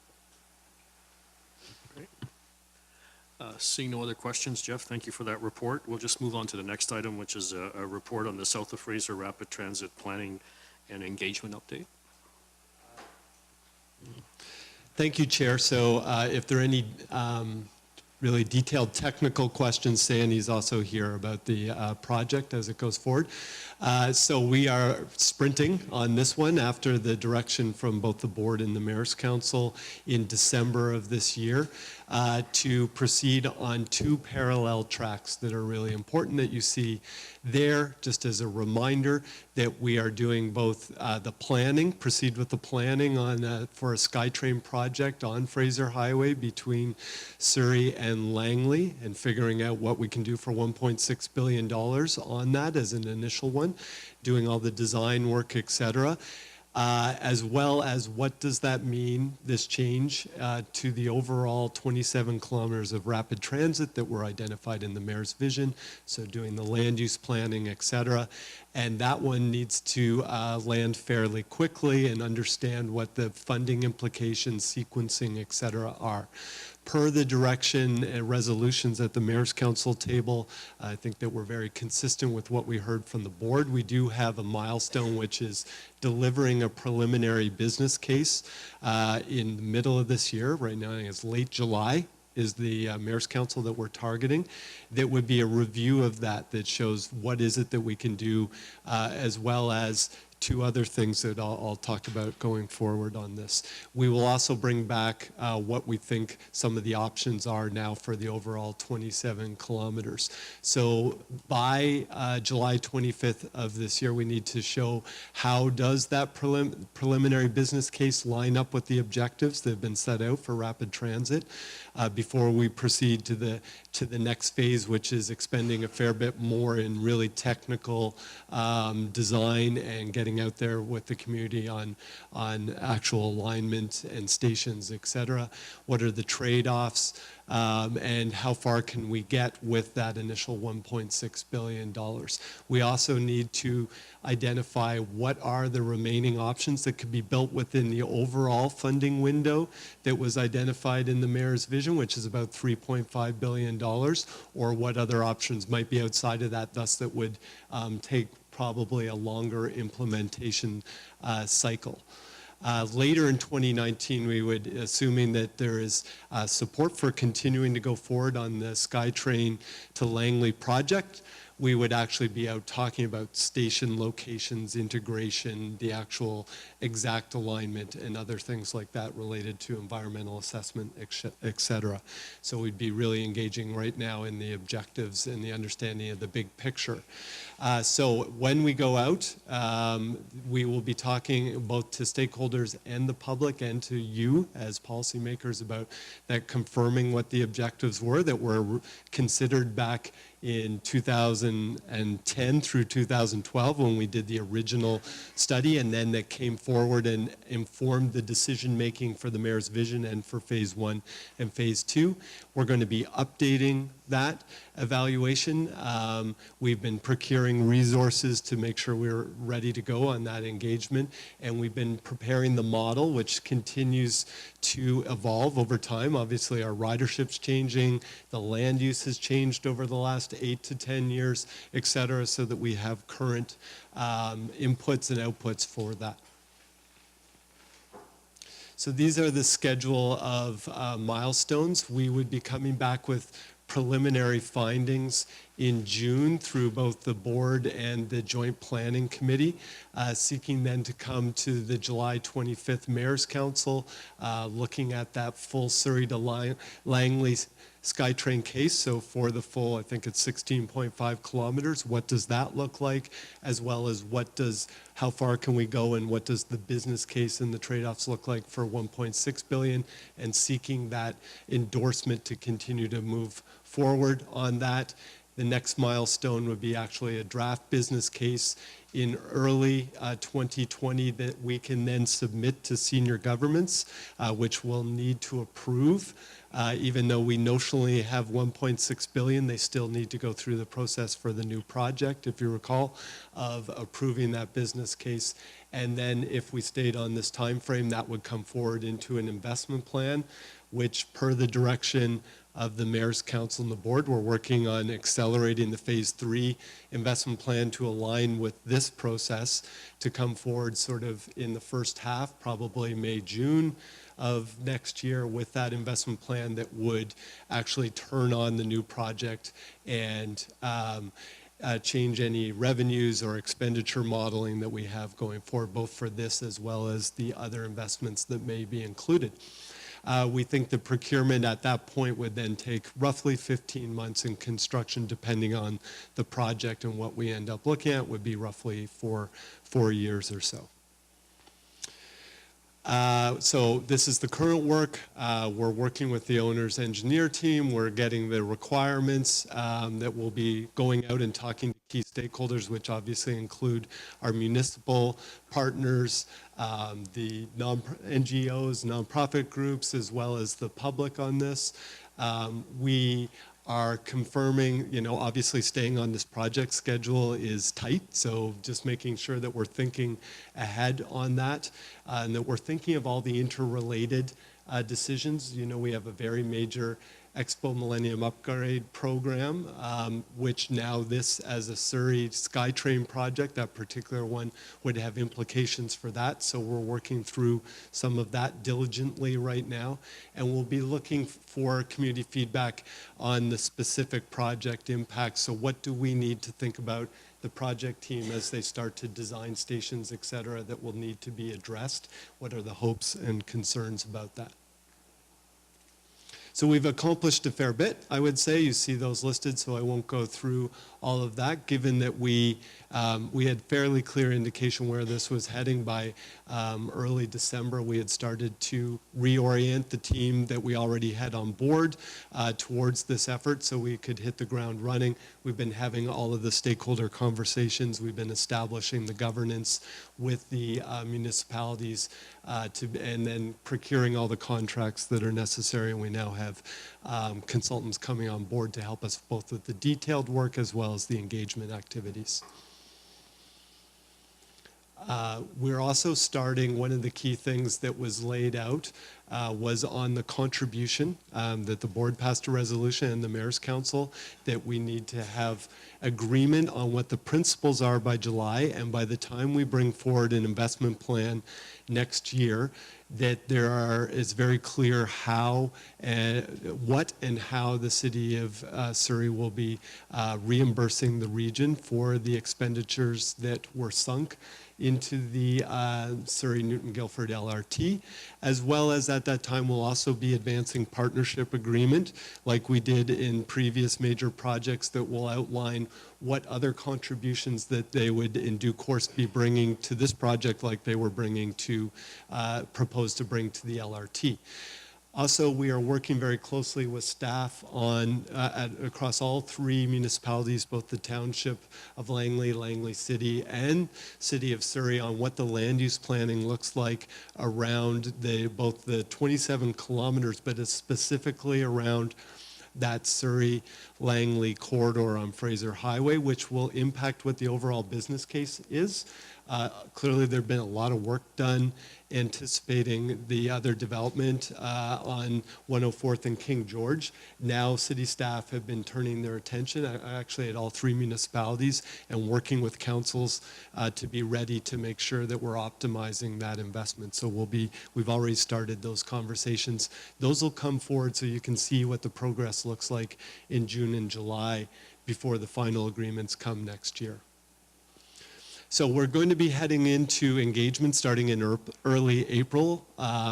Great. Seeing no other questions, Jeff, thank you for that report. We'll just move on to the next item, which is a report on the South of Fraser Rapid Transit Planning and Engagement Update. Thank you, Chair. So if there are any really detailed technical questions, Sandy's also here about the project as it goes forward. So we are sprinting on this one after the direction from both the board and the Mayor's Council in December of this year to proceed on two parallel tracks that are really important that you see there, just as a reminder that we are doing both the planning, proceed with the planning on for a SkyTrain project on Fraser Highway between Surrey and Langley, and figuring out what we can do for $1.6 billion on that as an initial one, doing all the design work, et cetera. As well as what does that mean, this change, to the overall 27 kilometers of rapid transit that were identified in the mayor's vision, so doing the land use planning, et cetera. And that one needs to land fairly quickly and understand what the funding implications, sequencing, et cetera, are. Per the direction and resolutions at the Mayor's Council table, I think that we're very consistent with what we heard from the board. We do have a milestone, which is delivering a preliminary business case in the middle of this year. Right now, I think it's late July is the Mayor's Council that we're targeting. That would be a review of that shows what is it that we can do, as well as two other things that I'll talk about going forward on this. We will also bring back what we think some of the options are now for the overall 27 kilometers. So by July 25th of this year, we need to show how does that preliminary business case line up with the objectives that have been set out for rapid transit before we proceed to the next phase, which is expending a fair bit more in really technical design and getting out there with the community on actual alignment and stations, et cetera. What are the trade-offs, and how far can we get with that initial $1.6 billion? We also need to identify what are the remaining options that could be built within the overall funding window that was identified in the mayor's vision, which is about $3.5 billion, or what other options might be outside of that, thus that would take probably a longer implementation cycle. Later in 2019, we would, assuming that there is support for continuing to go forward on the SkyTrain to Langley project, we would actually be out talking about station locations, integration, the actual exact alignment, and other things like that related to environmental assessment, et cetera. So we'd be really engaging right now in the objectives and the understanding of the big picture. So when we go out, we will be talking both to stakeholders and the public and to you as policymakers about that, confirming what the objectives were that were considered back in 2010 through 2012 when we did the original study, and then that came forward and informed the decision making for the mayor's vision and for phase 1 and phase 2. We're going to be updating that evaluation. We've been procuring resources to make sure we're ready to go on that engagement, and we've been preparing the model, which continues to evolve over time. Obviously, our ridership's changing, the land use has changed over the last 8 to 10 years, et cetera, so that we have current inputs and outputs for that. So these are the schedule of milestones. We would be coming back with preliminary findings in June through both the board and the Joint Planning Committee, seeking then to come to the July 25th Mayor's Council, looking at that full Surrey to Langley SkyTrain case. So for the full, I think it's 16.5 kilometers, what does that look like? As well as how far can we go, and what does the business case and the trade-offs look like for 1.6 billion, and seeking that endorsement to continue to move forward on that. The next milestone would be actually a draft business case in early 2020 that we can then submit to senior governments, which will need to approve. Even though we notionally have 1.6 billion, they still need to go through the process for the new project, if you recall, of approving that business case. And then if we stayed on this time frame, that would come forward into an investment plan, which per the direction of the Mayor's Council and the board, we're working on accelerating the phase 3 investment plan to align with this process to come forward sort of in the first half, probably May, June of next year, with that investment plan that would actually turn on the new project and change any revenues or expenditure modeling that we have going forward, both for this as well as the other investments that may be included. We think the procurement at that point would then take roughly 15 months, in construction, depending on the project and what we end up looking at, would be roughly 4 years or so. So this is the current work. We're working with the owner's engineer team. We're getting the requirements that will be going out and talking to key stakeholders, which obviously include our municipal partners, the NGOs, nonprofit groups, as well as the public on this. We are confirming, obviously staying on this project schedule is tight, so just making sure that we're thinking ahead on that, and that we're thinking of all the interrelated decisions. We have a very major Expo Millennium Upgrade program, which now this, as a Surrey SkyTrain project, that particular one would have implications for that. So we're working through some of that diligently right now, and we'll be looking for community feedback on the specific project impacts. So what do we need to think about the project team as they start to design stations, et cetera, that will need to be addressed? What are the hopes and concerns about that? So we've accomplished a fair bit, I would say. You see those listed, so I won't go through all of that, given that we had fairly clear indication where this was heading by early December. We had started to reorient the team that we already had on board towards this effort so we could hit the ground running. We've been having all of the stakeholder conversations. We've been establishing the governance with the municipalities and then procuring all the contracts that are necessary. And we now have consultants coming on board to help us both with the detailed work as well as the engagement activities. We're also starting, one of the key things that was laid out was on the contribution, that the board passed a resolution and the mayor's council that we need to have agreement on what the principles are by July, and by the time we bring forward an investment plan next year, that is very clear how, what and how the city of Surrey will be reimbursing the region for the expenditures that were sunk into the Surrey-Newton-Guilford LRT, as well as at that time we'll also be advancing partnership agreement like we did in previous major projects that will outline what other contributions that they would in due course be bringing to this project like they were bringing to, propose to bring to the LRT. Also, we are working very closely with staff on, across all three municipalities, both the Township of Langley, Langley City, and City of Surrey, on what the land use planning looks like around both the 27 kilometers, but it's specifically around that Surrey-Langley corridor on Fraser Highway, which will impact what the overall business case is. Clearly, there have been a lot of work done anticipating the other development on 104th and King George. Now city staff have been turning their attention actually at all three municipalities and working with councils to be ready to make sure that we're optimizing that investment. So we've already started those conversations. Those will come forward so you can see what the progress looks like in June and July before the final agreements come next year. So we're going to be heading into engagement starting in early April.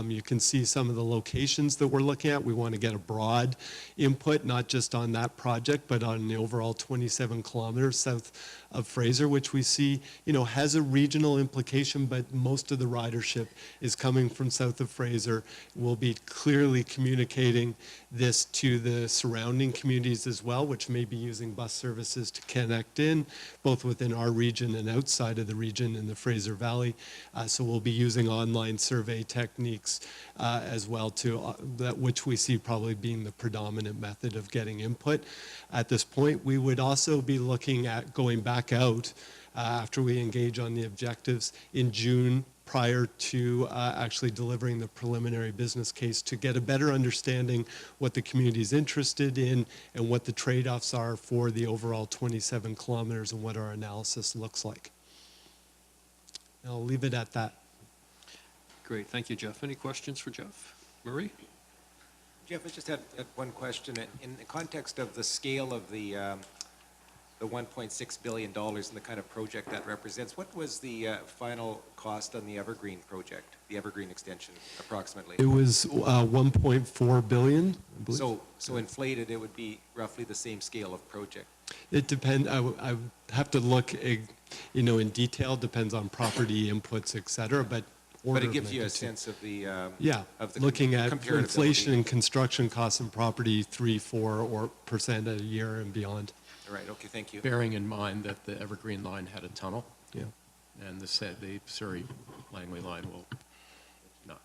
You can see some of the locations that we're looking at. We want to get a broad input, not just on that project, but on the overall 27 kilometers south of Fraser, which we see, has a regional implication, but most of the ridership is coming from south of Fraser. We'll be clearly communicating this to the surrounding communities as well, which may be using bus services to connect in, both within our region and outside of the region in the Fraser Valley. So we'll be using online survey techniques as well, which we see probably being the predominant method of getting input. At this point, we would also be looking at going back out after we engage on the objectives in June, prior to actually delivering the preliminary business case, to get a better understanding what the community is interested in and what the trade-offs are for the overall 27 kilometers and what our analysis looks like. And I'll leave it at that. Great, thank you, Jeff. Any questions for Jeff? Marie? Jeff, I just had one question. In the context of the scale of the $1.6 billion and the kind of project that represents, what was the final cost on the Evergreen project, the Evergreen extension, approximately? It was 1.4 billion, I believe. So inflated, it would be roughly the same scale of project. It depends. I have to look, in detail. Depends on property inputs, et cetera. But it gives you a sense of the looking at comparability. inflation and construction costs and property 3-4% a year and beyond. All right. Okay. Thank you. Bearing in mind that the Evergreen line had a tunnel. Yeah. And the Surrey-Langley line will not.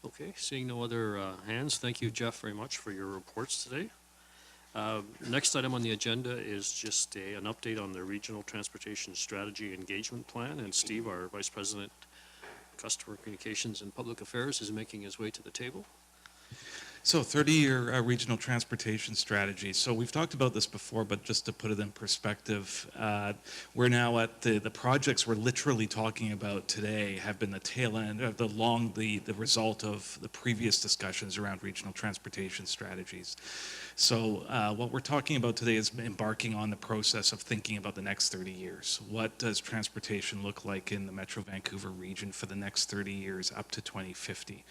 Okay, seeing no other hands, thank you, Jeff, very much for your reports today. Next item on the agenda is just an update on the Regional Transportation Strategy Engagement Plan, and Steve, our Vice President, Customer Communications and Public Affairs, is making his way to the table. So 30-year regional transportation strategy. So we've talked about this before, but just to put it in perspective, we're now at the projects we're literally talking about today have been the tail end of the result of the previous discussions around regional transportation strategies. So what we're talking about today is embarking on the process of thinking about the next 30 years. What does transportation look like in the Metro Vancouver region for the next 30 years up to 2050?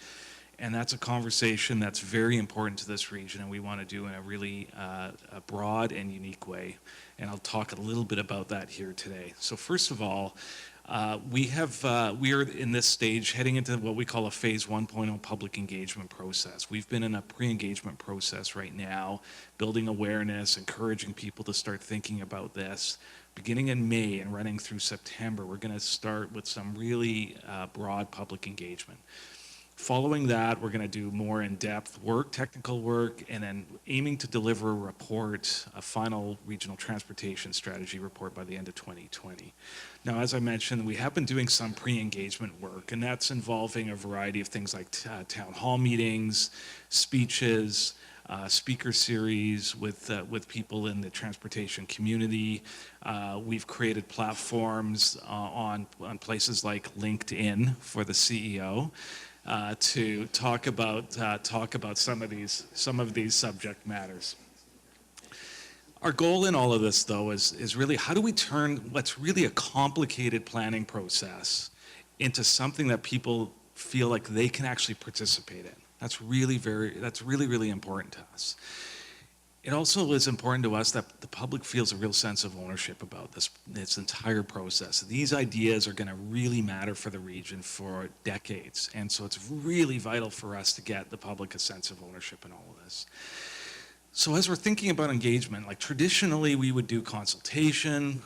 And that's a conversation that's very important to this region, and we want to do in a really a broad and unique way. And I'll talk a little bit about that here today. So first of all, we are in this stage heading into what we call a phase 1.0 public engagement process. We've been in a pre-engagement process right now, building awareness, encouraging people to start thinking about this. Beginning in May and running through September, we're going to start with some really broad public engagement. Following that, we're going to do more in-depth work, technical work, and then aiming to deliver a report, a final regional transportation strategy report by the end of 2020. Now, as I mentioned, we have been doing some pre-engagement work, and that's involving a variety of things like town hall meetings, speeches, speaker series with people in the transportation community. We've created platforms on places like LinkedIn for the CEO. To talk about some of these subject matters. Our goal in all of this, though, is really how do we turn what's really a complicated planning process into something that people feel like they can actually participate in. That's really, really important to us. It also is important to us that the public feels a real sense of ownership about this entire process. These ideas are going to really matter for the region for decades, and so it's really vital for us to get the public a sense of ownership in all of this. So as we're thinking about engagement, like traditionally we would do consultation,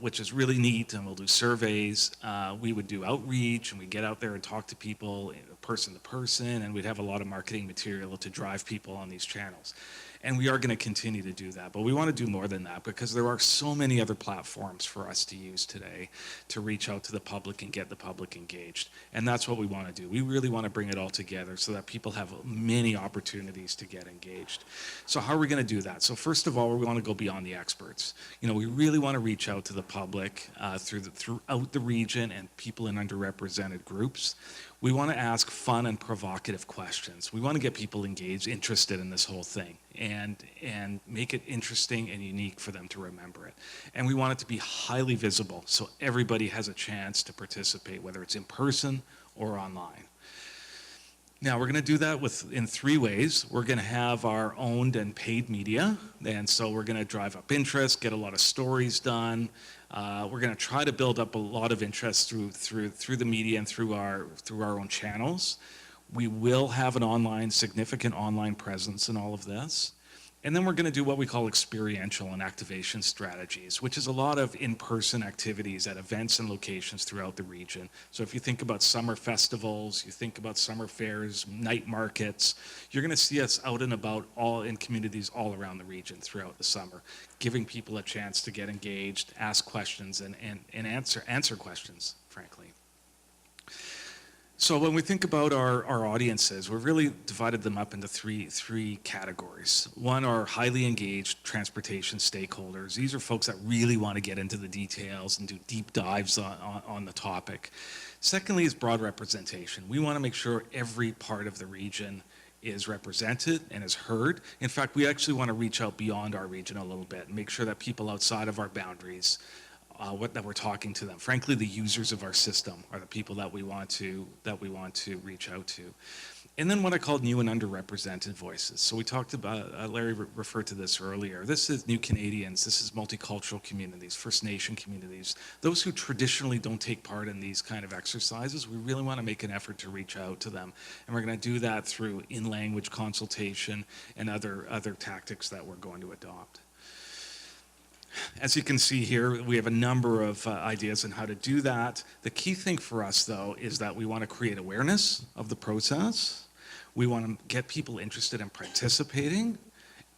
which is really neat, and we'll do surveys. We would do outreach, and we'd get out there and talk to people person to person, and we'd have a lot of marketing material to drive people on these channels. And we are going to continue to do that, but we want to do more than that because there are so many other platforms for us to use today to reach out to the public and get the public engaged. And that's what we want to do. We really want to bring it all together so that people have many opportunities to get engaged. So how are we going to do that? So first of all, we want to go beyond the experts. You know, we really want to reach out to the public throughout the region and people in underrepresented groups. We want to ask fun and provocative questions. We want to get people engaged, interested in this whole thing, and make it interesting and unique for them to remember it. And we want it to be highly visible so everybody has a chance to participate, whether it's in person or online. Now, we're going to do that in three ways. We're going to have our owned and paid media, and so we're going to drive up interest, get a lot of stories done. We're going to try to build up a lot of interest through the media and through our own channels. We will have an significant online presence in all of this. And then we're going to do what we call experiential and activation strategies, which is a lot of in-person activities at events and locations throughout the region. So if you think about summer festivals, you think about summer fairs, night markets, you're going to see us out and about in communities all around the region throughout the summer, giving people a chance to get engaged, ask questions, and answer questions, frankly. So when we think about our audiences, we've really divided them up into three categories. One are highly engaged transportation stakeholders. These are folks that really want to get into the details and do deep dives on the topic. Secondly is broad representation. We want to make sure every part of the region is represented and is heard. In fact, we actually want to reach out beyond our region a little bit and make sure that people outside of our boundaries that we're talking to them. Frankly, the users of our system are the people that we want to reach out to. And then what I call new and underrepresented voices. So we talked about, Larry referred to this earlier. This is new Canadians, this is multicultural communities, First Nation communities. Those who traditionally don't take part in these kind of exercises, we really want to make an effort to reach out to them. And we're going to do that through in-language consultation and other tactics that we're going to adopt. As you can see here, we have a number of ideas on how to do that. The key thing for us, though, is that we want to create awareness of the process. We want to get people interested in participating,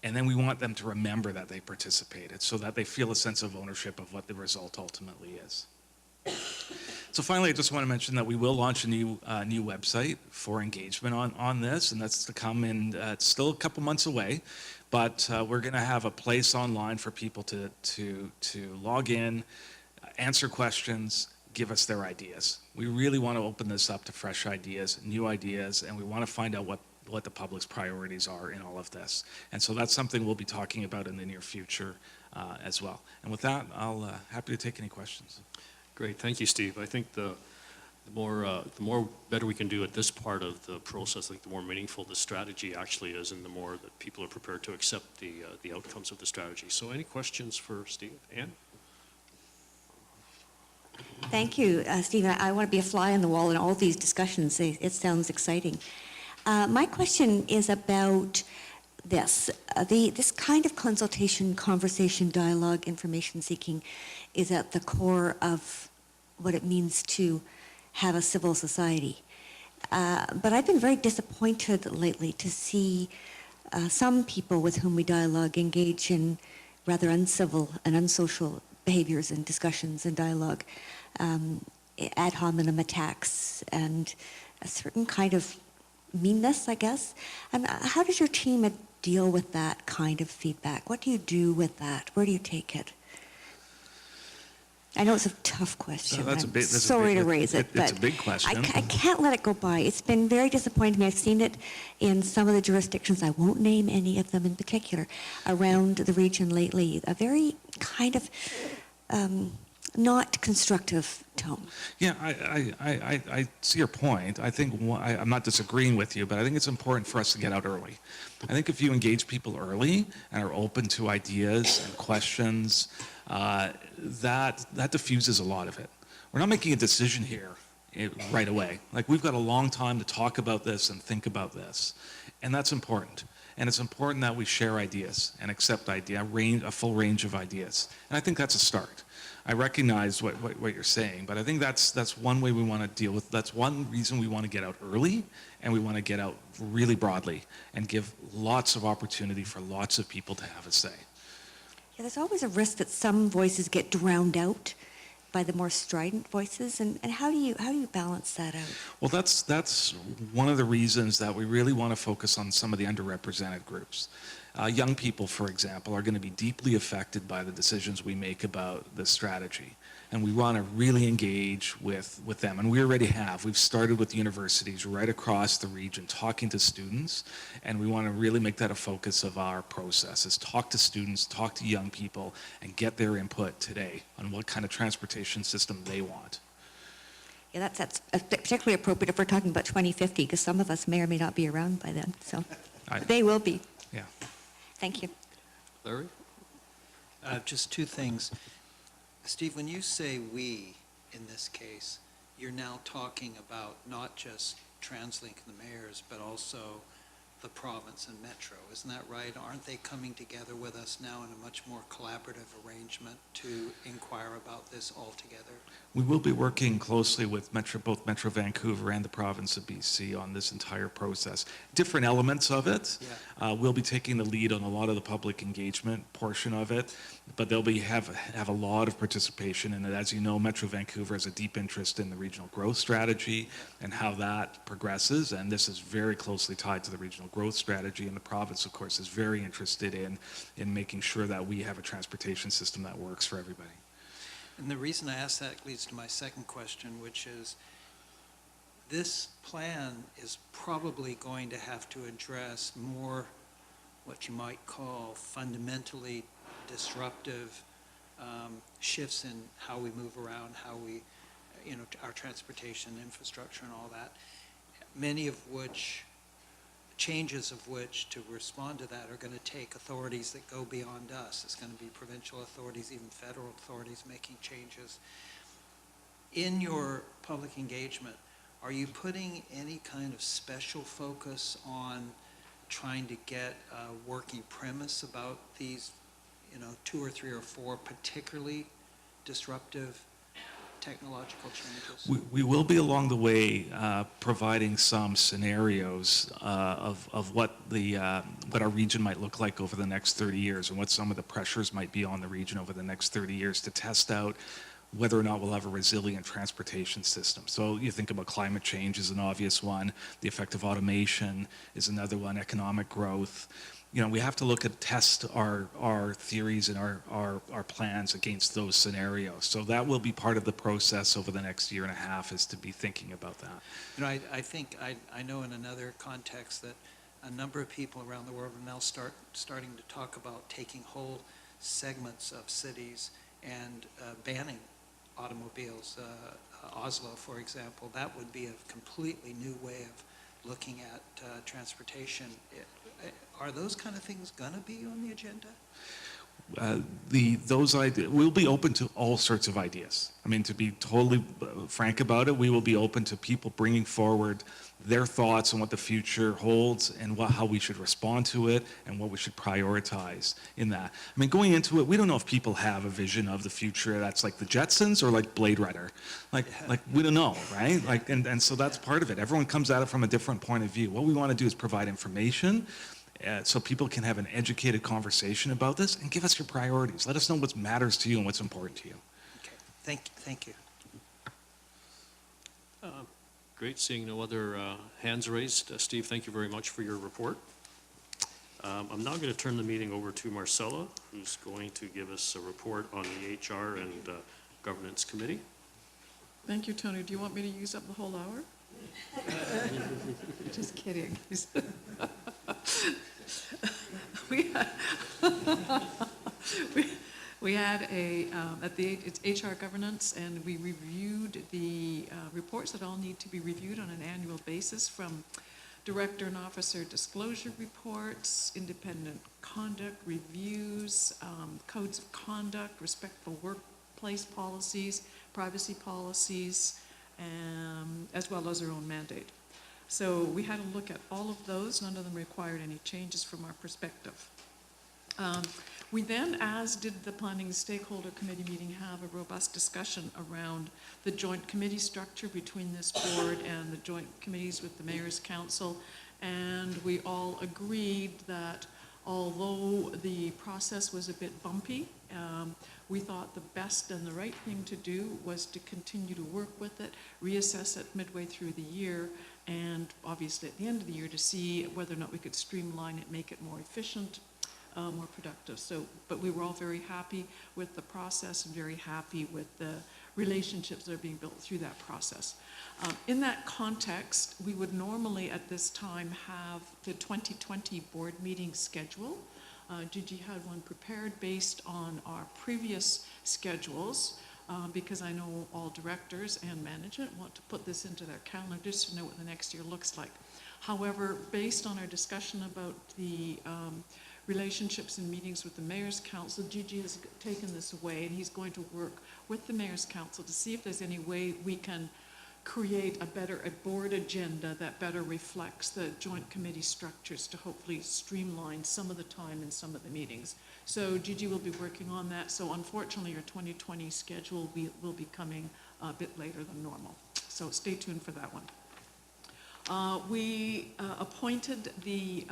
and then we want them to remember that they participated so that they feel a sense of ownership of what the result ultimately is. So finally, I just want to mention that we will launch a new website for engagement on this, and that's to come in, it's still a couple months away. But we're going to have a place online for people to log in, answer questions, give us their ideas. We really want to open this up to fresh ideas, new ideas, and we want to find out what the public's priorities are in all of this. And so that's something we'll be talking about in the near future as well. And with that, I'll happy to take any questions. Great, thank you, Steve. I think the more better we can do at this part of the process, I think the more meaningful the strategy actually is, and the more that people are prepared to accept the outcomes of the strategy. So any questions for Steve? Anne? Thank you, Steve. I want to be a fly on the wall in all these discussions. It sounds exciting. My question is about this. This kind of consultation, conversation, dialogue, information seeking is at the core of what it means to have a civil society. But I've been very disappointed lately to see some people with whom we dialogue engage in rather uncivil and unsocial behaviors and discussions and dialogue, ad hominem attacks, and a certain kind of meanness, I guess. And how does your team deal with that kind of feedback? What do you do with that? Where do you take it? I know it's a tough question. I'm sorry to raise it, but it's a big question. I can't let it go by. It's been very disappointing to me. I've seen it in some of the jurisdictions, I won't name any of them in particular, around the region lately. A very kind of not constructive tone. Yeah, I see your point. I think I'm not disagreeing with you, but I think it's important for us to get out early. I think if you engage people early and are open to ideas and questions, that diffuses a lot of it. We're not making a decision here right away. Like, we've got a long time to talk about this and think about this, and that's important. And it's important that we share ideas and accept a full range of ideas. And I think that's a start. I recognize what you're saying, but I think that's one way we want to deal with. That's one reason we want to get out early, and we want to get out really broadly and give lots of opportunity for lots of people to have a say. Yeah, there's always a risk that some voices get drowned out by the more strident voices, and how do you balance that out? Well, that's one of the reasons that we really want to focus on some of the underrepresented groups. Young people, for example, are going to be deeply affected by the decisions we make about this strategy. And we want to really engage with them. And we already have. We've started with universities right across the region talking to students. And we want to really make that a focus of our process, is talk to students, talk to young people, and get their input today on what kind of transportation system they want. Yeah, that's particularly appropriate if we're talking about 2050, because some of us may or may not be around by then. So they will be. Yeah. Thank you. Larry? Just two things. Steve, when you say "we" in this case, you're now talking about not just TransLink and the mayors, but also the province and Metro. Isn't that right? Aren't they coming together with us now in a much more collaborative arrangement to inquire about this all together? We will be working closely with both Metro Vancouver and the province of BC on this entire process. Different elements of it. Yeah. We'll be taking the lead on a lot of the public engagement portion of it, but they'll have a lot of participation in it. As you know, Metro Vancouver has a deep interest in the regional growth strategy and how that progresses, and this is very closely tied to the regional growth strategy, and the province, of course, is very interested in making sure that we have a transportation system that works for everybody. And the reason I ask that leads to my second question, which is, this plan is probably going to have to address more what you might call fundamentally disruptive shifts in how we move around, how we, our transportation infrastructure and all that, many of which, changes of which to respond to that are going to take authorities that go beyond us. It's going to be provincial authorities, even federal authorities making changes. In your public engagement, are you putting any kind of special focus on trying to get a working premise about these, 2 or 3 or 4 particularly disruptive technological changes? We will be along the way providing some scenarios of what our region might look like over the next 30 years and what some of the pressures might be on the region over the next 30 years to test out whether or not we'll have a resilient transportation system. So you think about climate change is an obvious one, the effect of automation is another one, economic growth. We have to test our theories and our plans against those scenarios. So that will be part of the process over the next year and a half, is to be thinking about that. I think I know in another context that a number of people around the world are now starting to talk about taking whole segments of cities and banning automobiles. Oslo, for example, that would be a completely new way of looking at transportation. Are those kind of things going to be on the agenda? those ideas, we'll be open to all sorts of ideas. I mean, to be totally frank about it, we will be open to people bringing forward their thoughts on what the future holds and how we should respond to it and what we should prioritize in that. I mean, going into it, we don't know if people have a vision of the future that's like the Jetsons or like Blade Runner. Like we don't know, right? Like, and so that's part of it. Everyone comes at it from a different point of view. What we want to do is provide information so people can have an educated conversation about this and give us your priorities. Let us know what matters to you and what's important to you. Okay, thank you. Great, seeing no other hands raised. Steve, thank you very much for your report. I'm now going to turn the meeting over to Marcella, who's going to give us a report on the HR and Governance Committee. Thank you, Tony. Do you want me to use up the whole hour? Just kidding. We had it's HR governance, and we reviewed the reports that all need to be reviewed on an annual basis, from director and officer disclosure reports, independent conduct reviews, codes of conduct, respectful workplace policies, privacy policies, as well as our own mandate. So we had a look at all of those. None of them required any changes from our perspective. We then, as did the Planning Stakeholder Committee meeting, have a robust discussion around the joint committee structure between this board and the joint committees with the Mayor's Council. And we all agreed that although the process was a bit bumpy, we thought the best and the right thing to do was to continue to work with it, reassess it midway through the year, and obviously at the end of the year to see whether or not we could streamline it, make it more efficient, more productive. So, but we were all very happy with the process and very happy with the relationships that are being built through that process. In that context, we would normally at this time have the 2020 board meeting schedule. Gigi had one prepared based on our previous schedules, because I know all directors and management want to put this into their calendar just to know what the next year looks like. However, based on our discussion about the relationships and meetings with the Mayor's Council, Gigi has taken this away, and he's going to work with the Mayor's Council to see if there's any way we can create a board agenda that better reflects the joint committee structures to hopefully streamline some of the time in some of the meetings. So Gigi will be working on that. So unfortunately, your 2020 schedule will be coming a bit later than normal. So stay tuned for that one. We appointed the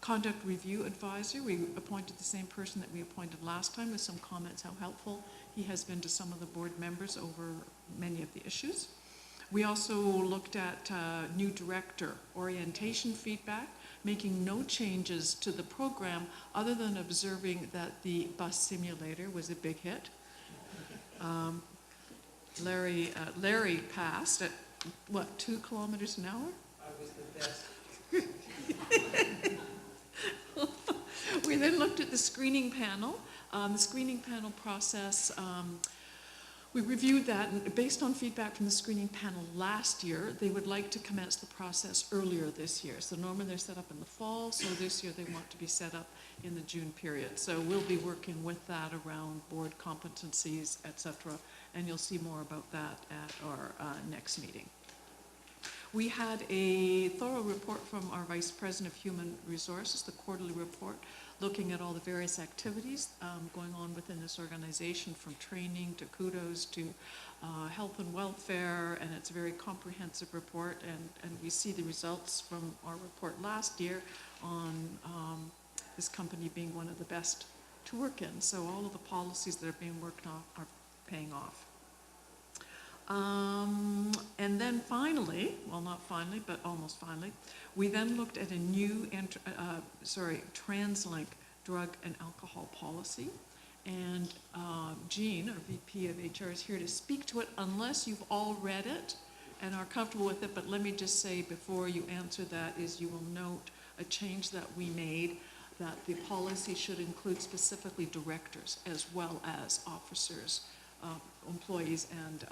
Conduct Review Advisor. We appointed the same person that we appointed last time, with some comments how helpful he has been to some of the board members over many of the issues. We also looked at new director orientation feedback, making no changes to the program other than observing that the bus simulator was a big hit. Larry passed at, what, 2 kilometers an hour? I was the best. We then looked at the screening panel. The screening panel process, we reviewed that, and based on feedback from the screening panel last year, they would like to commence the process earlier this year. So normally they're set up in the fall, so this year they want to be set up in the June period. So we'll be working with that around board competencies, etc., and you'll see more about that at our next meeting. We had a thorough report from our Vice President of Human Resources, the quarterly report, looking at all the various activities going on within this organization, from training to kudos to health and welfare, and it's a very comprehensive report, and we see the results from our report last year on this company being one of the best to work in. So all of the policies that are being worked on are paying off. And then finally, well, not finally, but almost finally, we then looked at a new TransLink drug and alcohol policy. And Jean, our VP of HR, is here to speak to it, unless you've all read it and are comfortable with it. But let me just say before you answer that is you will note a change that we made, that the policy should include specifically directors as well as officers, employees, and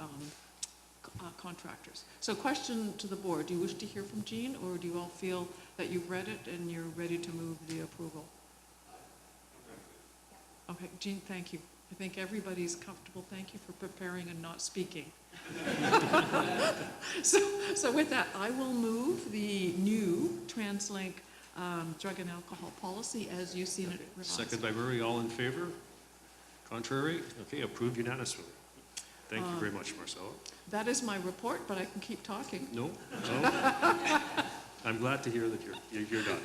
contractors. So question to the board, do you wish to hear from Jean, or do you all feel that you've read it and you're ready to move the approval? Okay, Jean, thank you. I think everybody's comfortable. Thank you for preparing and not speaking. So with that, I will move the new TransLink drug and alcohol policy as you've seen it revised. Second by Murray, all in favor? Contrary? Okay, approved unanimously. Thank you very much, Marcella. That is my report, but I can keep talking. No, no. I'm glad to hear that you're done.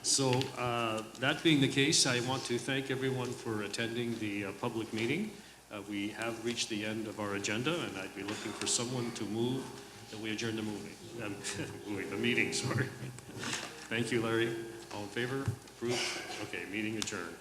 So that being the case, I want to thank everyone for attending the public meeting. We have reached the end of our agenda, and I'd be looking for someone to move that we adjourn the the meeting, sorry. Thank you, Larry. All in favor? Approved? Okay, meeting adjourned.